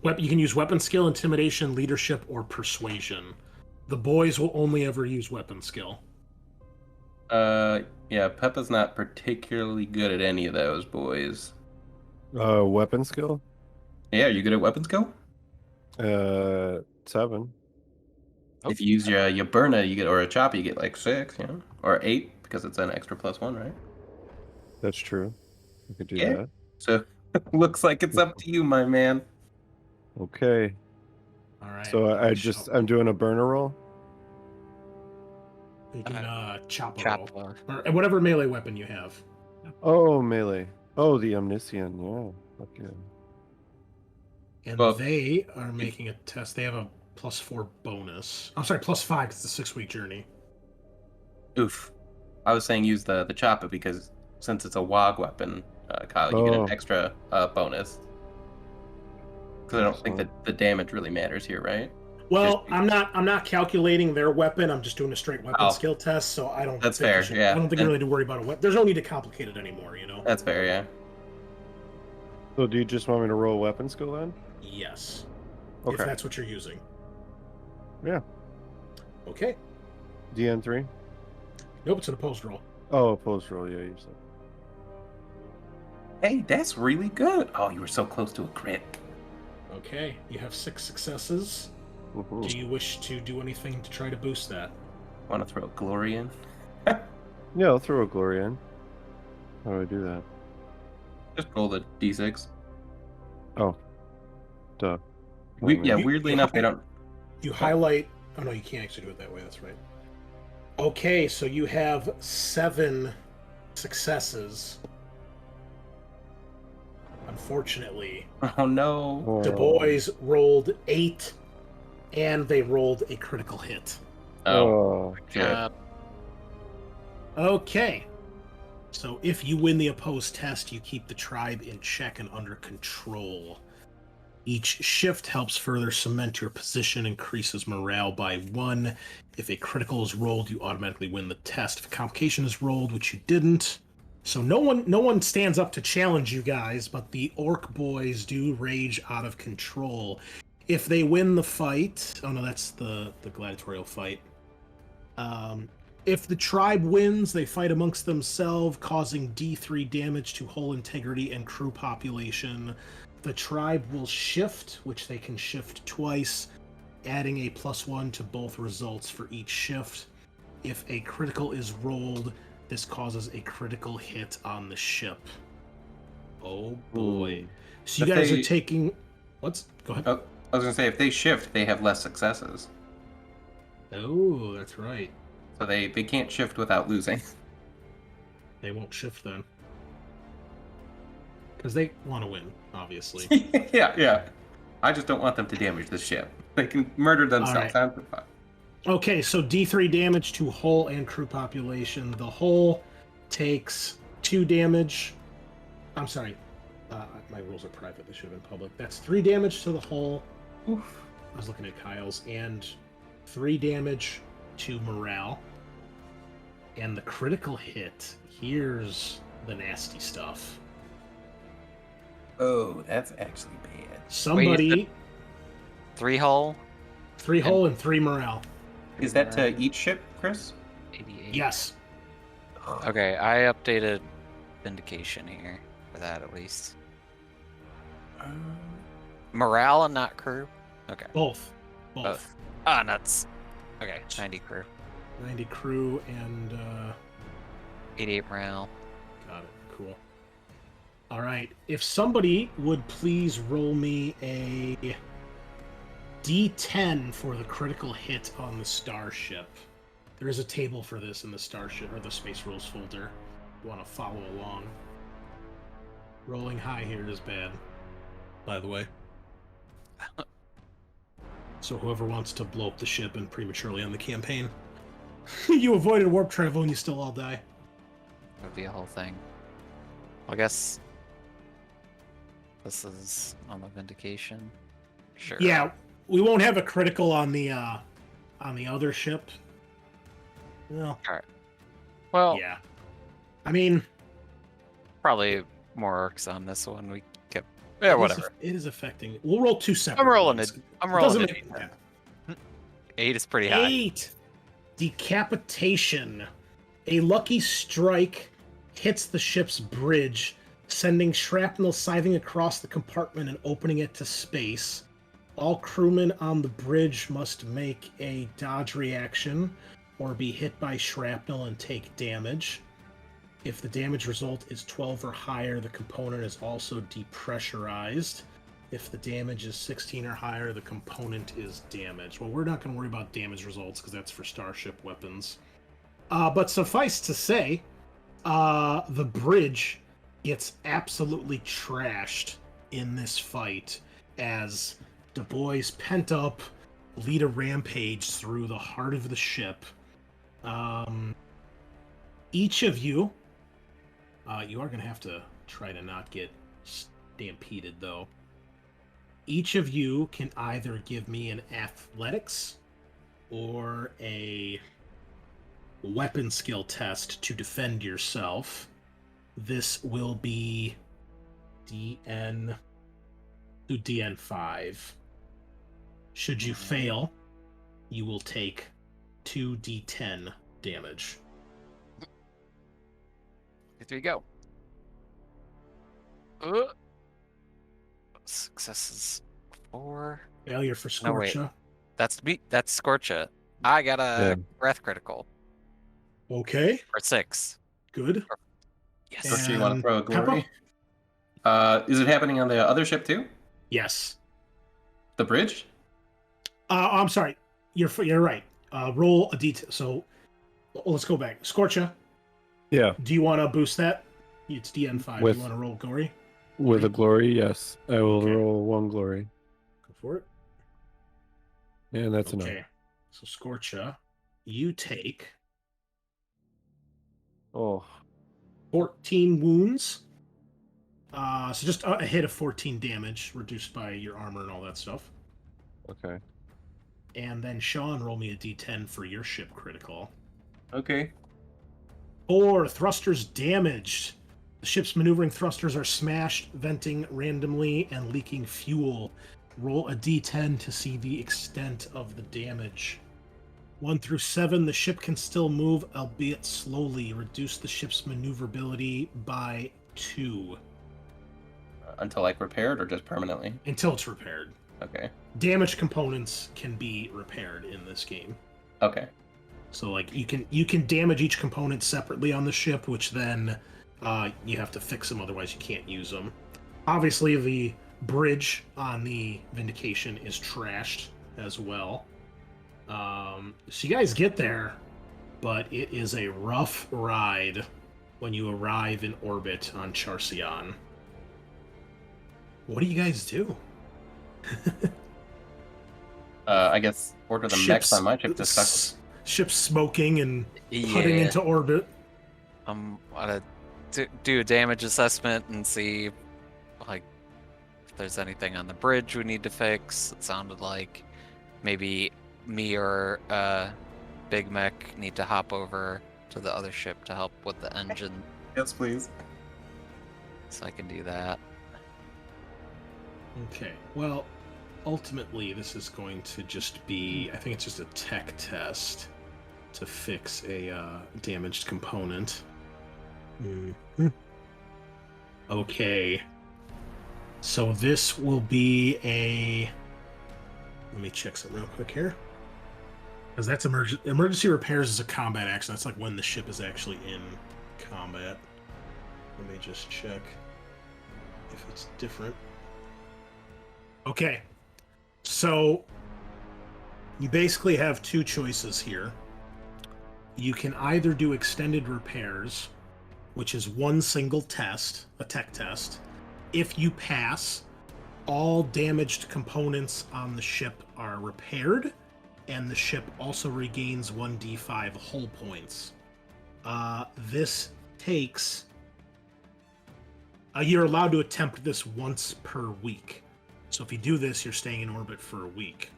You can use weapon skill, intimidation, leadership, or persuasion. The boys will only ever use weapon skill. Yeah, Peppa's not particularly good at any of those, boys. Weapon skill? Yeah, are you good at weapon skill? 7. If you use your burner, you get, or a chopper, you get like 6, you know, or 8 because it's an extra +1, right? That's true. We could do Yeah. that. So looks like it's up to you, my man. Okay. All right. So I'm doing a burner roll. You can chop Chopper. or whatever melee weapon you have. Oh, melee. Oh, the Omniscient. Yeah. Okay. And Well, they are making a test. They have a +4 bonus. I'm sorry, +5 because it's a 6-week journey. Oof. I was saying use the chopper because since it's a WOG weapon, Kyle, you get an extra bonus. Because I don't think that the damage really matters here, right? Well, I'm not calculating their weapon. I'm just doing a straight weapon skill test, so I don't. That's think fair. Yeah. I don't think you really need to worry about a weapon. There's no need to complicate it anymore. You know. That's fair. Yeah. So do you just want me to roll weapon skill then? Yes. Okay. If that's what you're using. Yeah. Okay. DN3? Nope, it's an opposed roll. Oh, opposed roll. Yeah, you said. Hey, that's really good. Oh, you were so close to a crit. Okay, you have 6 successes. Woohoo. Do you wish to do anything to try to boost that? Want to throw glory in? Yeah, I'll throw a glory in. How do I do that? Just roll the d6. Oh. Duh. Weirdly enough, they don't. You highlight. Oh no, you can't actually do it that way. That's right. Okay, so you have 7 successes. Unfortunately, Oh no. the boys rolled 8, and they rolled a critical hit. Oh. Shit. Okay. So if you win the opposed test, you keep the tribe in check and under control. Each shift helps further cement your position, increases morale by 1. If a critical is rolled, you automatically win the test. If a complication is rolled, which you didn't. So no one stands up to challenge you guys, but the orc boys do rage out of control. If they win the fight... Oh no, that's the gladiatorial fight. If the tribe wins, they fight amongst themselves, causing D3 damage to hull integrity and crew population. The tribe will shift, which they can shift twice, adding a +1 to both results for each shift. If a critical is rolled, this causes a critical hit on the ship. Oh boy. So you If guys they- are taking... What's... Go ahead. Oh, I was gonna say if they shift, they have less successes. Oh, that's right. So they can't shift without losing. They won't shift then. Because they want to win, obviously. yeah. I just don't want them to damage the ship. They can murder themselves. All right. Okay, so D3 damage to hull and crew population. The hull takes 2 damage. I'm sorry. My rules are private. They should have been public. That's 3 damage to the hull. Oof. I was looking at Kyle's. And 3 damage to morale. And the critical hit. Here's the nasty stuff. Oh, that's actually bad. Somebody... 3 hull? 3 hull and 3 morale. Is that to each ship, Chris? 88. Yes. Okay, I updated Vindication here for that at least. Morale and not crew? Okay. Both. Both. Ah, nuts. Okay, 90 crew. 90 crew and 88 morale. got it. Cool. All right. If somebody would please roll me a D10 for the critical hit on the starship. There is a table for this in the starship or the space rules folder. You want to follow along. Rolling high here is bad, by the way. So whoever wants to blow up the ship and prematurely end the campaign, you avoided warp travel and you still all die. That would be a whole thing. I guess this is on the Vindication. Sure. Yeah, we won't have a critical on the other ship. Well, Well, yeah. I mean, probably more orcs on this one. We kept. Yeah, whatever. It is affecting. We'll roll 2 separate. I'm rolling ones. it. I'm It rolling doesn't it. make- yeah. 8 is pretty high. 8. Decapitation. A lucky strike hits the ship's bridge, sending shrapnel scything across the compartment and opening it to space. All crewmen on the bridge must make a dodge reaction or be hit by shrapnel and take damage. If the damage result is 12 or higher, the component is also depressurized. If the damage is 16 or higher, the component is damaged. Well, we're not going to worry about damage results because that's for starship weapons. But suffice to say, the bridge gets absolutely trashed in this fight as Du Bois pent up lead a rampage through the heart of the ship. Each of you, you are going to have to try to not get stampeded, though. Each of you can either give me an athletics or a weapon skill test to defend yourself. This will be DN to DN5. Should you fail, you will take 2d10 damage. Here we go. Successes 4. Failure for No, wait. Scorcha. That's me. That's Scorcha. I got a breath critical Okay, for 6. good. Yes. Scorcha, you want to And throw a glory? Peppa? Is it happening on the other ship too? Yes. The bridge? I'm sorry. You're right. Roll a d10. So let's go back. Scorcha, Yeah, do you want to boost that? It's DN5. With- You want to roll glory? with a glory, yes. I will Okay. roll 1 glory. Go for it. And that's enough. Okay. So Scorcha, you take Oh, 14 wounds. So just a hit of 14 damage, reduced by your armor and all that stuff. okay. And then Sean, roll me a d10 for your ship critical. Okay. 4 thrusters damaged. The ship's maneuvering thrusters are smashed, venting randomly, and leaking fuel. Roll a d10 to see the extent of the damage. 1 through 7, the ship can still move, albeit slowly. Reduce the ship's maneuverability by 2 Until like repaired or just permanently? until it's repaired. Okay. Damaged components can be repaired in this game. Okay. So like you can damage each component separately on the ship, which then you have to fix them, otherwise you can't use them. Obviously, the bridge on the Vindication is trashed as well. So you guys get there, but it is a rough ride when you arrive in orbit on Charcion. What do you guys do? I guess order the mechs on my ship to suck. Ship's smoking and putting into orbit. I'm gonna do a damage assessment and see, like, if there's anything on the bridge we need to fix. It sounded like maybe me or Big Mech need to hop over to the other ship to help with the engine. Yes, please. So I can do that. Okay, well, ultimately this is going to just be, I think it's just a tech test to fix a damaged component. Okay, so this will be a, let me check something real quick here, because that's emergency repairs is a combat action. That's like when the ship is actually in combat. Let me just check if it's different. Okay, so you basically have two choices here. You can either do extended repairs, which is one single test, a tech test. If you pass, all damaged components on the ship are repaired, and the ship also regains 1d5 hull points. This takes... you're allowed to attempt this once per week. So if you do this, you're staying in orbit for a week.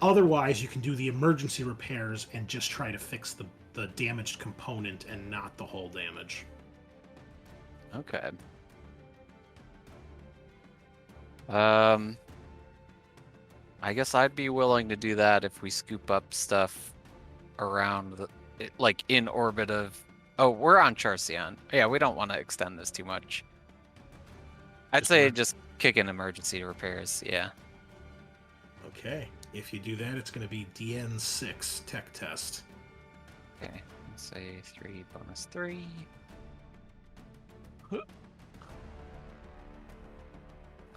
Otherwise, you can do the emergency repairs and just try to fix the damaged component and not the hull damage. Okay. I guess I'd be willing to do that if we scoop up stuff around like in orbit of... Oh, we're on Charcion. Yeah, we don't want to extend this too much. I'd say just kick in emergency repairs, yeah. Okay, if you do that, it's going to be DN6 tech test. Okay, let's say 3 bonus 3.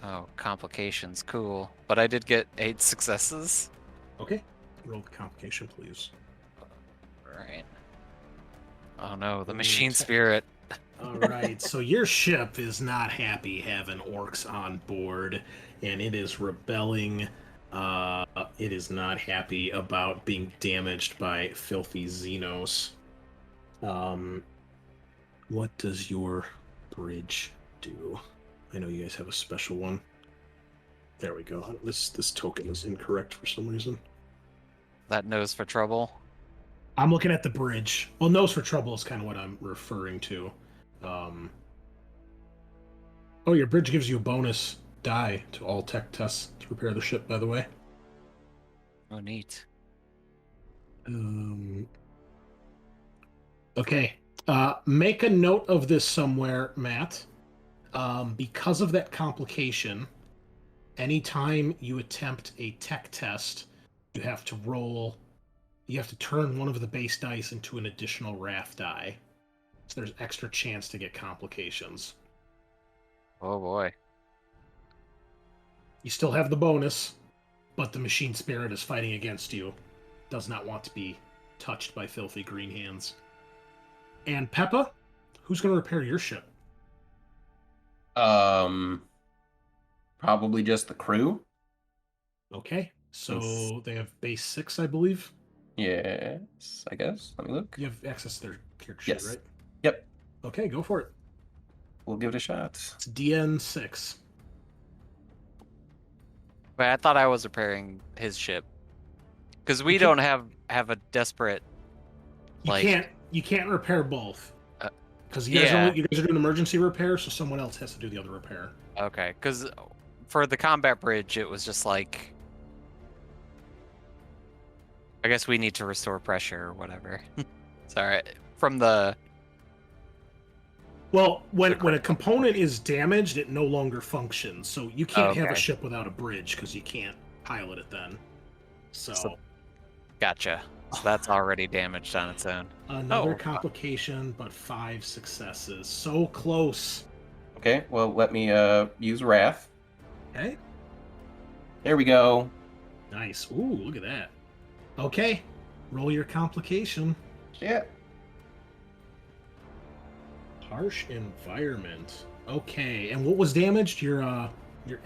Oh, complications, cool. But I did get 8 successes. Okay, roll the complication, please. Right. Oh no, the machine spirit. All right, so your ship is not happy having orcs on board, and it is rebelling. It is not happy about being damaged by filthy Xenos. What does your bridge do? I know you guys have a special one. There we go. This token is incorrect for some reason. That nose for trouble. I'm looking at the bridge. Well, nose for trouble is kind of what I'm referring to. Oh, your bridge gives you a bonus die to all tech tests to repair the ship, by the way. Oh, neat. Okay. Make a note of this somewhere, Matt. Because of that complication, anytime you attempt a tech test, you have to turn one of the base dice into an additional RAF die. So there's extra chance to get complications. Oh boy. You still have the bonus, but the machine spirit is fighting against you. Does not want to be touched by filthy green hands. And Peppa, who's going to repair your ship? Probably just the crew. Okay, so they have base 6, I believe. Yes, I guess. Let me look. You have access to their character Yes. sheet, right? Yep. Okay, go for it. We'll give it a shot. It's DN6. Wait, I thought I was repairing his ship. Because we don't have a desperate... You can't repair both. Because you guys are doing emergency repair, so someone else has to do the other repair. Okay, because for the combat bridge, it was just like... I guess we need to restore pressure or whatever. Sorry, from the... Well, when a component is damaged, it no longer functions. So you can't have a ship without a bridge because you can't pilot it then. So gotcha. So that's already damaged on its own. Another complication, but 5 successes. So close. Okay, well, let me use Wrath. Okay. There we go. Nice. Ooh, look at that. Okay. Roll your complication. Yeah. Harsh environment. Okay, and what was damaged? Your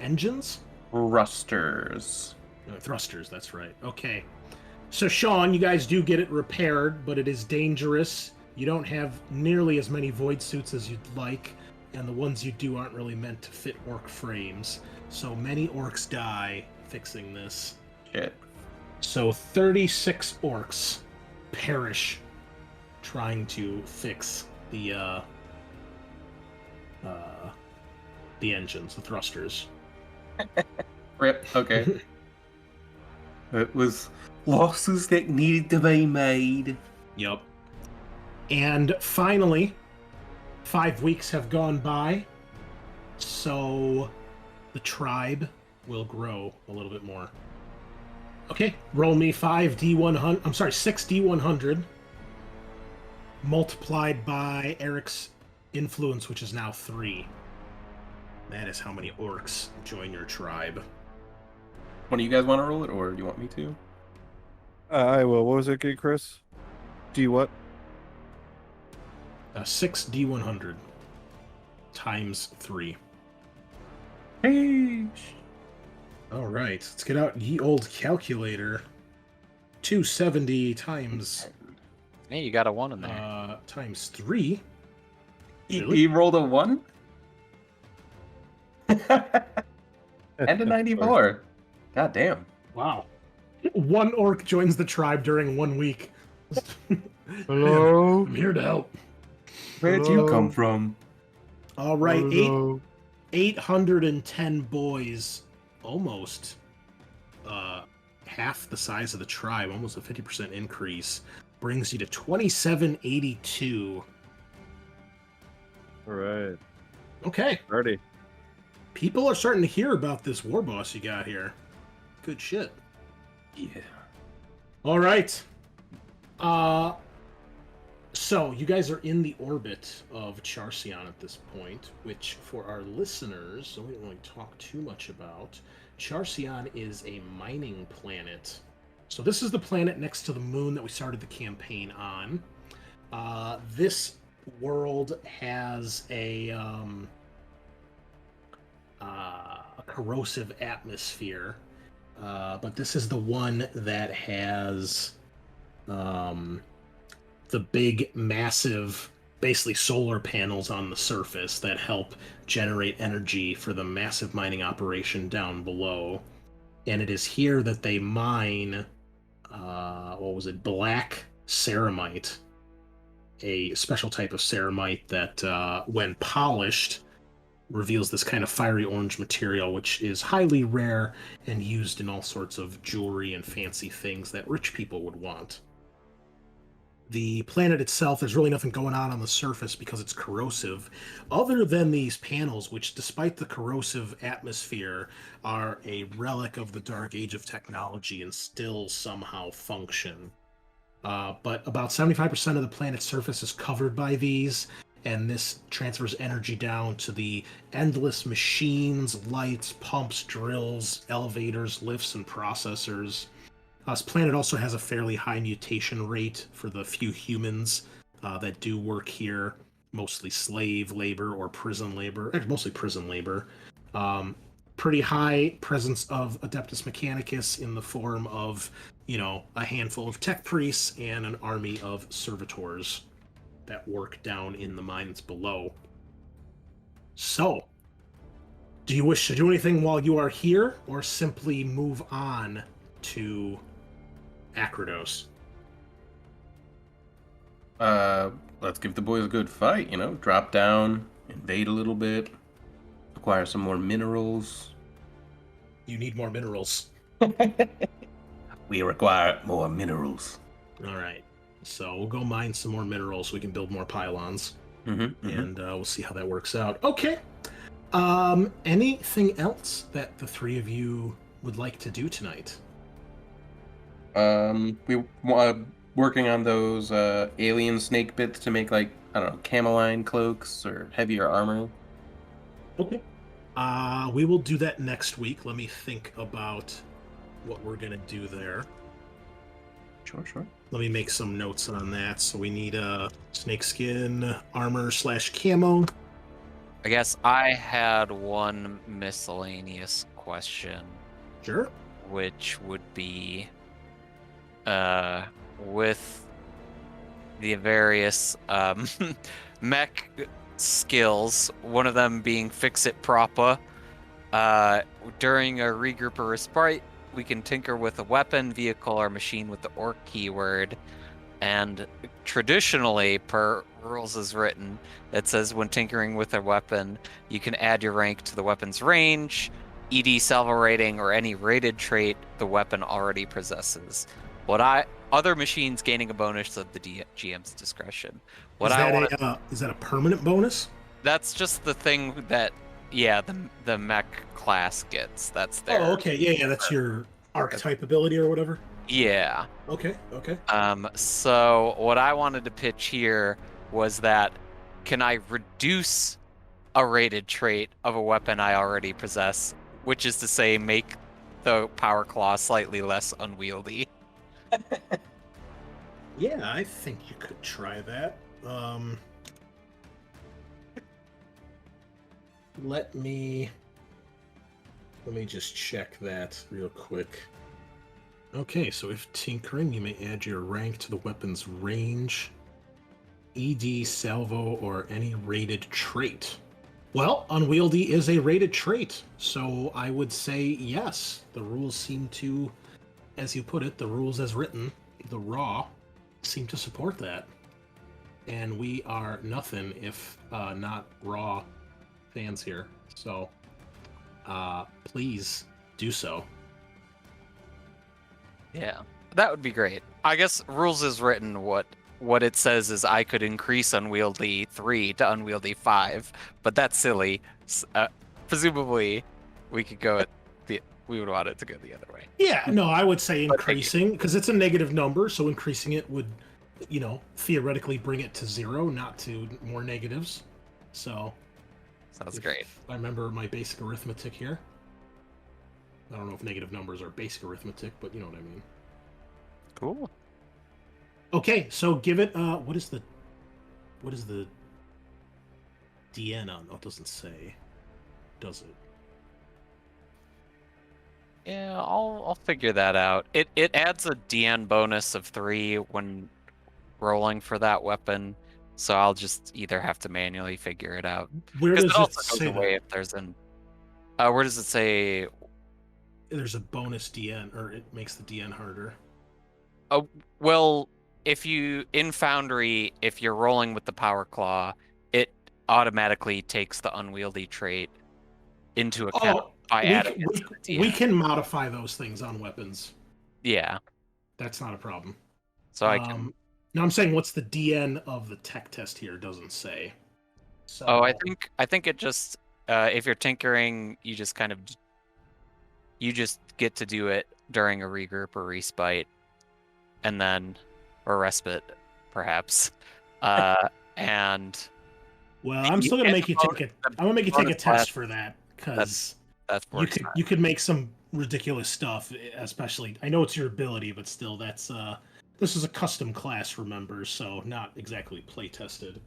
engines? Thrusters. Thrusters, that's right. Okay. So, Sean, you guys do get it repaired, but it is dangerous. You don't have nearly as many void suits as you'd like, and the ones you do aren't really meant to fit orc frames. So many orcs die fixing this. Shit. So 36 orcs perish trying to fix the engines, the thrusters. Rip. Okay. It was losses that needed to be made. Yep. And finally, 5 weeks have gone by, so the tribe will grow a little bit more. Okay, roll me 5d100. I'm sorry, 6d100 multiplied by Eric's influence, which is now 3. That is how many orcs join your tribe. One of you guys want to roll it, or do you want me to? I will. What was it again, Chris? D what? 6d100 times 3. Hey. All right, let's get out ye old calculator. 270 times Hey, you got a 1 in there. times 3. He Really? rolled a 1? And a 94. God damn. Wow. One orc joins the tribe during 1 week. Hello? I'm here to help. Where'd you come from? All right, Hello? 810 boys, almost half the size of the tribe, almost a 50% increase, brings you to 2782. All right. Okay, Ready. people are starting to hear about this war boss you got here. Good shit. Yeah. All right. So you guys are in the orbit of Charcion at this point, which for our listeners, we don't really talk too much about. Charcion is a mining planet. So this is the planet next to the moon that we started the campaign on. This world has a corrosive atmosphere, but this is the one that has the big, massive, basically solar panels on the surface that help generate energy for the massive mining operation down below. And it is here that they mine, black ceramite, a special type of ceramite that, when polished, reveals this kind of fiery orange material, which is highly rare and used in all sorts of jewelry and fancy things that rich people would want. The planet itself, there's really nothing going on the surface because it's corrosive, other than these panels, which, despite the corrosive atmosphere, are a relic of the Dark Age of technology and still somehow function. But about 75% of the planet's surface is covered by these, and this transfers energy down to the endless machines, lights, pumps, drills, elevators, lifts, and processors. This planet also has a fairly high mutation rate for the few humans that do work here, mostly slave labor or prison labor, mostly prison labor. Pretty high presence of Adeptus Mechanicus in the form of, a handful of tech priests and an army of servitors that work down in the mines below. So, do you wish to do anything while you are here, or simply move on to Akrados? Let's give the boys a good fight, drop down, invade a little bit, acquire some more minerals. You need more minerals. We require more minerals. All right. So we'll go mine some more minerals so we can build more pylons. And we'll see how that works out. Okay. Anything else that the three of you would like to do tonight? We working on those alien snake bits to make cameline cloaks or heavier armor. Okay. We will do that next week. Let me think about what we're gonna do there. Sure. Let me make some notes on that. So we need snakeskin armor/camo. I guess I had one miscellaneous question, Sure. which would be with the various mech skills, one of them being Fix It Propa. During a regroup or respite, we can tinker with a weapon, vehicle, or machine with the orc keyword. And traditionally, per rules as written, it says when tinkering with a weapon, you can add your rank to the weapon's range, ED salvo rating, or any rated trait the weapon already possesses. Other machines gaining a bonus of the GM's discretion. Is that a permanent bonus? That's just the thing that, the mech class gets. That's their. Oh, okay. Yeah. That's your archetype ability or whatever. Yeah. Okay. So what I wanted to pitch here was that can I reduce a rated trait of a weapon I already possess, which is to say make the power claw slightly less unwieldy. Yeah, I think you could try that. Let me just check that real quick. Okay, so if tinkering, you may add your rank to the weapon's range, ED, salvo, or any rated trait. Well, unwieldy is a rated trait, so I would say yes. The rules seem to, as you put it, the rules as written, the raw, seem to support that. And we are nothing if not raw fans here. So please do so. Yeah, that would be great. I guess rules is written, what it says is I could increase unwieldy 3 to unwieldy 5, but that's silly. Presumably, we could go we would want it to go the other way. Yeah, no, I would say increasing, because it's a negative number, so increasing it would, theoretically bring it to 0, not to more negatives. So sounds great. I remember my basic arithmetic here. I don't know if negative numbers are basic arithmetic, but you know what I mean. Cool. Okay, so give it what is the DN on? Oh, it doesn't say. Does it? Yeah, I'll figure that out. It adds a DN bonus of 3 when rolling for that weapon, so I'll just either have to manually figure it out. Where does it also goes say away that? if there's where does it say? There's a bonus DN, or it makes the DN harder. Oh, well, if in Foundry, if you're rolling with the Power Claw, it automatically takes the unwieldy trait into account by adding it to the DN. We can modify those things on weapons. Yeah. That's not a problem. So I can... Now I'm saying what's the DN of the tech test here? It doesn't say. So... Oh, I think it just if you're tinkering, you just get to do it during a regroup or respite, and then or respite, perhaps. And well, I'm still gonna make you take it. I'm gonna make you take a test for that, because you could make some ridiculous stuff. Especially, I know it's your ability, but still, that's this is a custom class, remember? So not exactly play tested.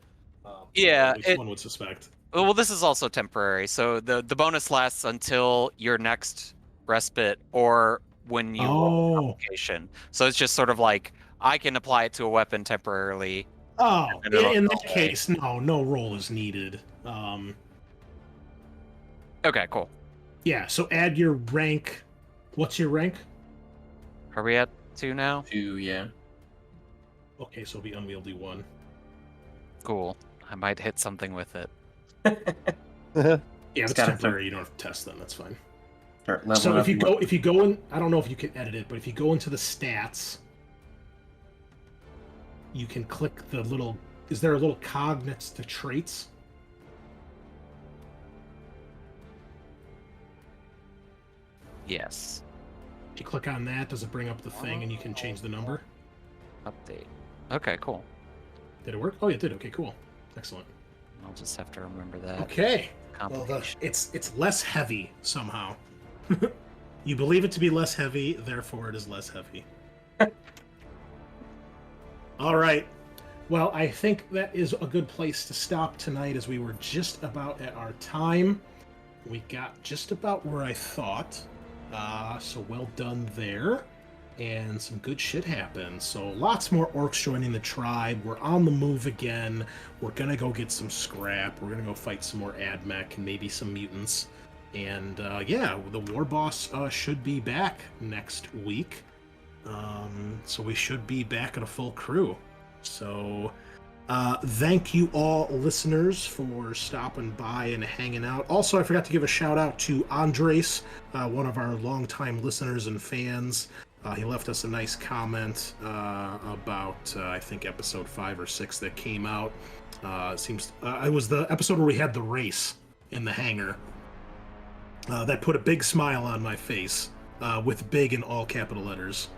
Yeah, at least one would suspect. Well, this is also temporary, so the bonus lasts until your next respite or when you roll application. So it's just sort of like I can apply it to a weapon temporarily. Oh, in that case, no roll is needed. Okay, cool. Yeah, so add your rank. What's your rank? Are we at 2 now? 2, yeah. Okay, so it'll be unwieldy 1. Cool. I might hit something with it. Yeah, it's temporary. You don't have to test them. That's fine. So if you go in, I don't know if you can edit it, but if you go into the stats, you can click the little. Is there a little cog next to traits? Yes. If you click on that, does it bring up the thing and you can change the number? Update. Okay, cool. Did it work? Oh, it did. Okay, cool. Excellent. I'll just have to remember that. Okay. Well, it's less heavy somehow. You believe it to be less heavy, therefore it is less heavy. All right. Well, I think that is a good place to stop tonight, as we were just about at our time. We got just about where I thought. So well done there. And some good shit happened. So lots more orcs joining the tribe. We're on the move again. We're gonna go get some scrap. We're gonna go fight some more admech and maybe some mutants. And yeah, the war boss should be back next week. So we should be back at a full crew. So thank you all listeners for stopping by and hanging out. Also, I forgot to give a shout out to Andres, one of our longtime listeners and fans. He left us a nice comment about, I think, episode 5 or 6 that came out. It was the episode where we had the race in the hangar. That put a big smile on my face, with big in all capital letters.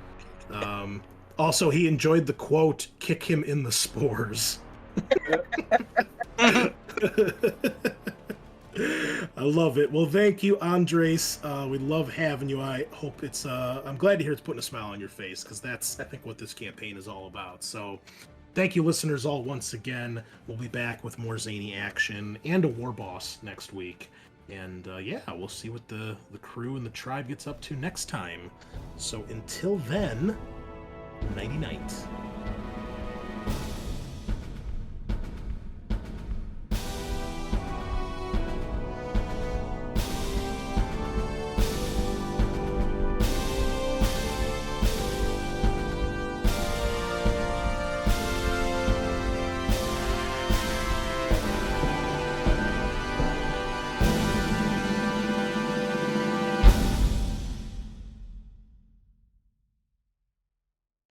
Also, he enjoyed the quote, "Kick him in the spores." I love it. Well, thank you, Andres. We love having you. I hope it's I'm glad to hear it's putting a smile on your face, because that's, I think, what this campaign is all about. So thank you, listeners, all once again. We'll be back with more zany action and a war boss next week. And yeah, we'll see what the crew and the tribe gets up to next time. So until then, nighty night.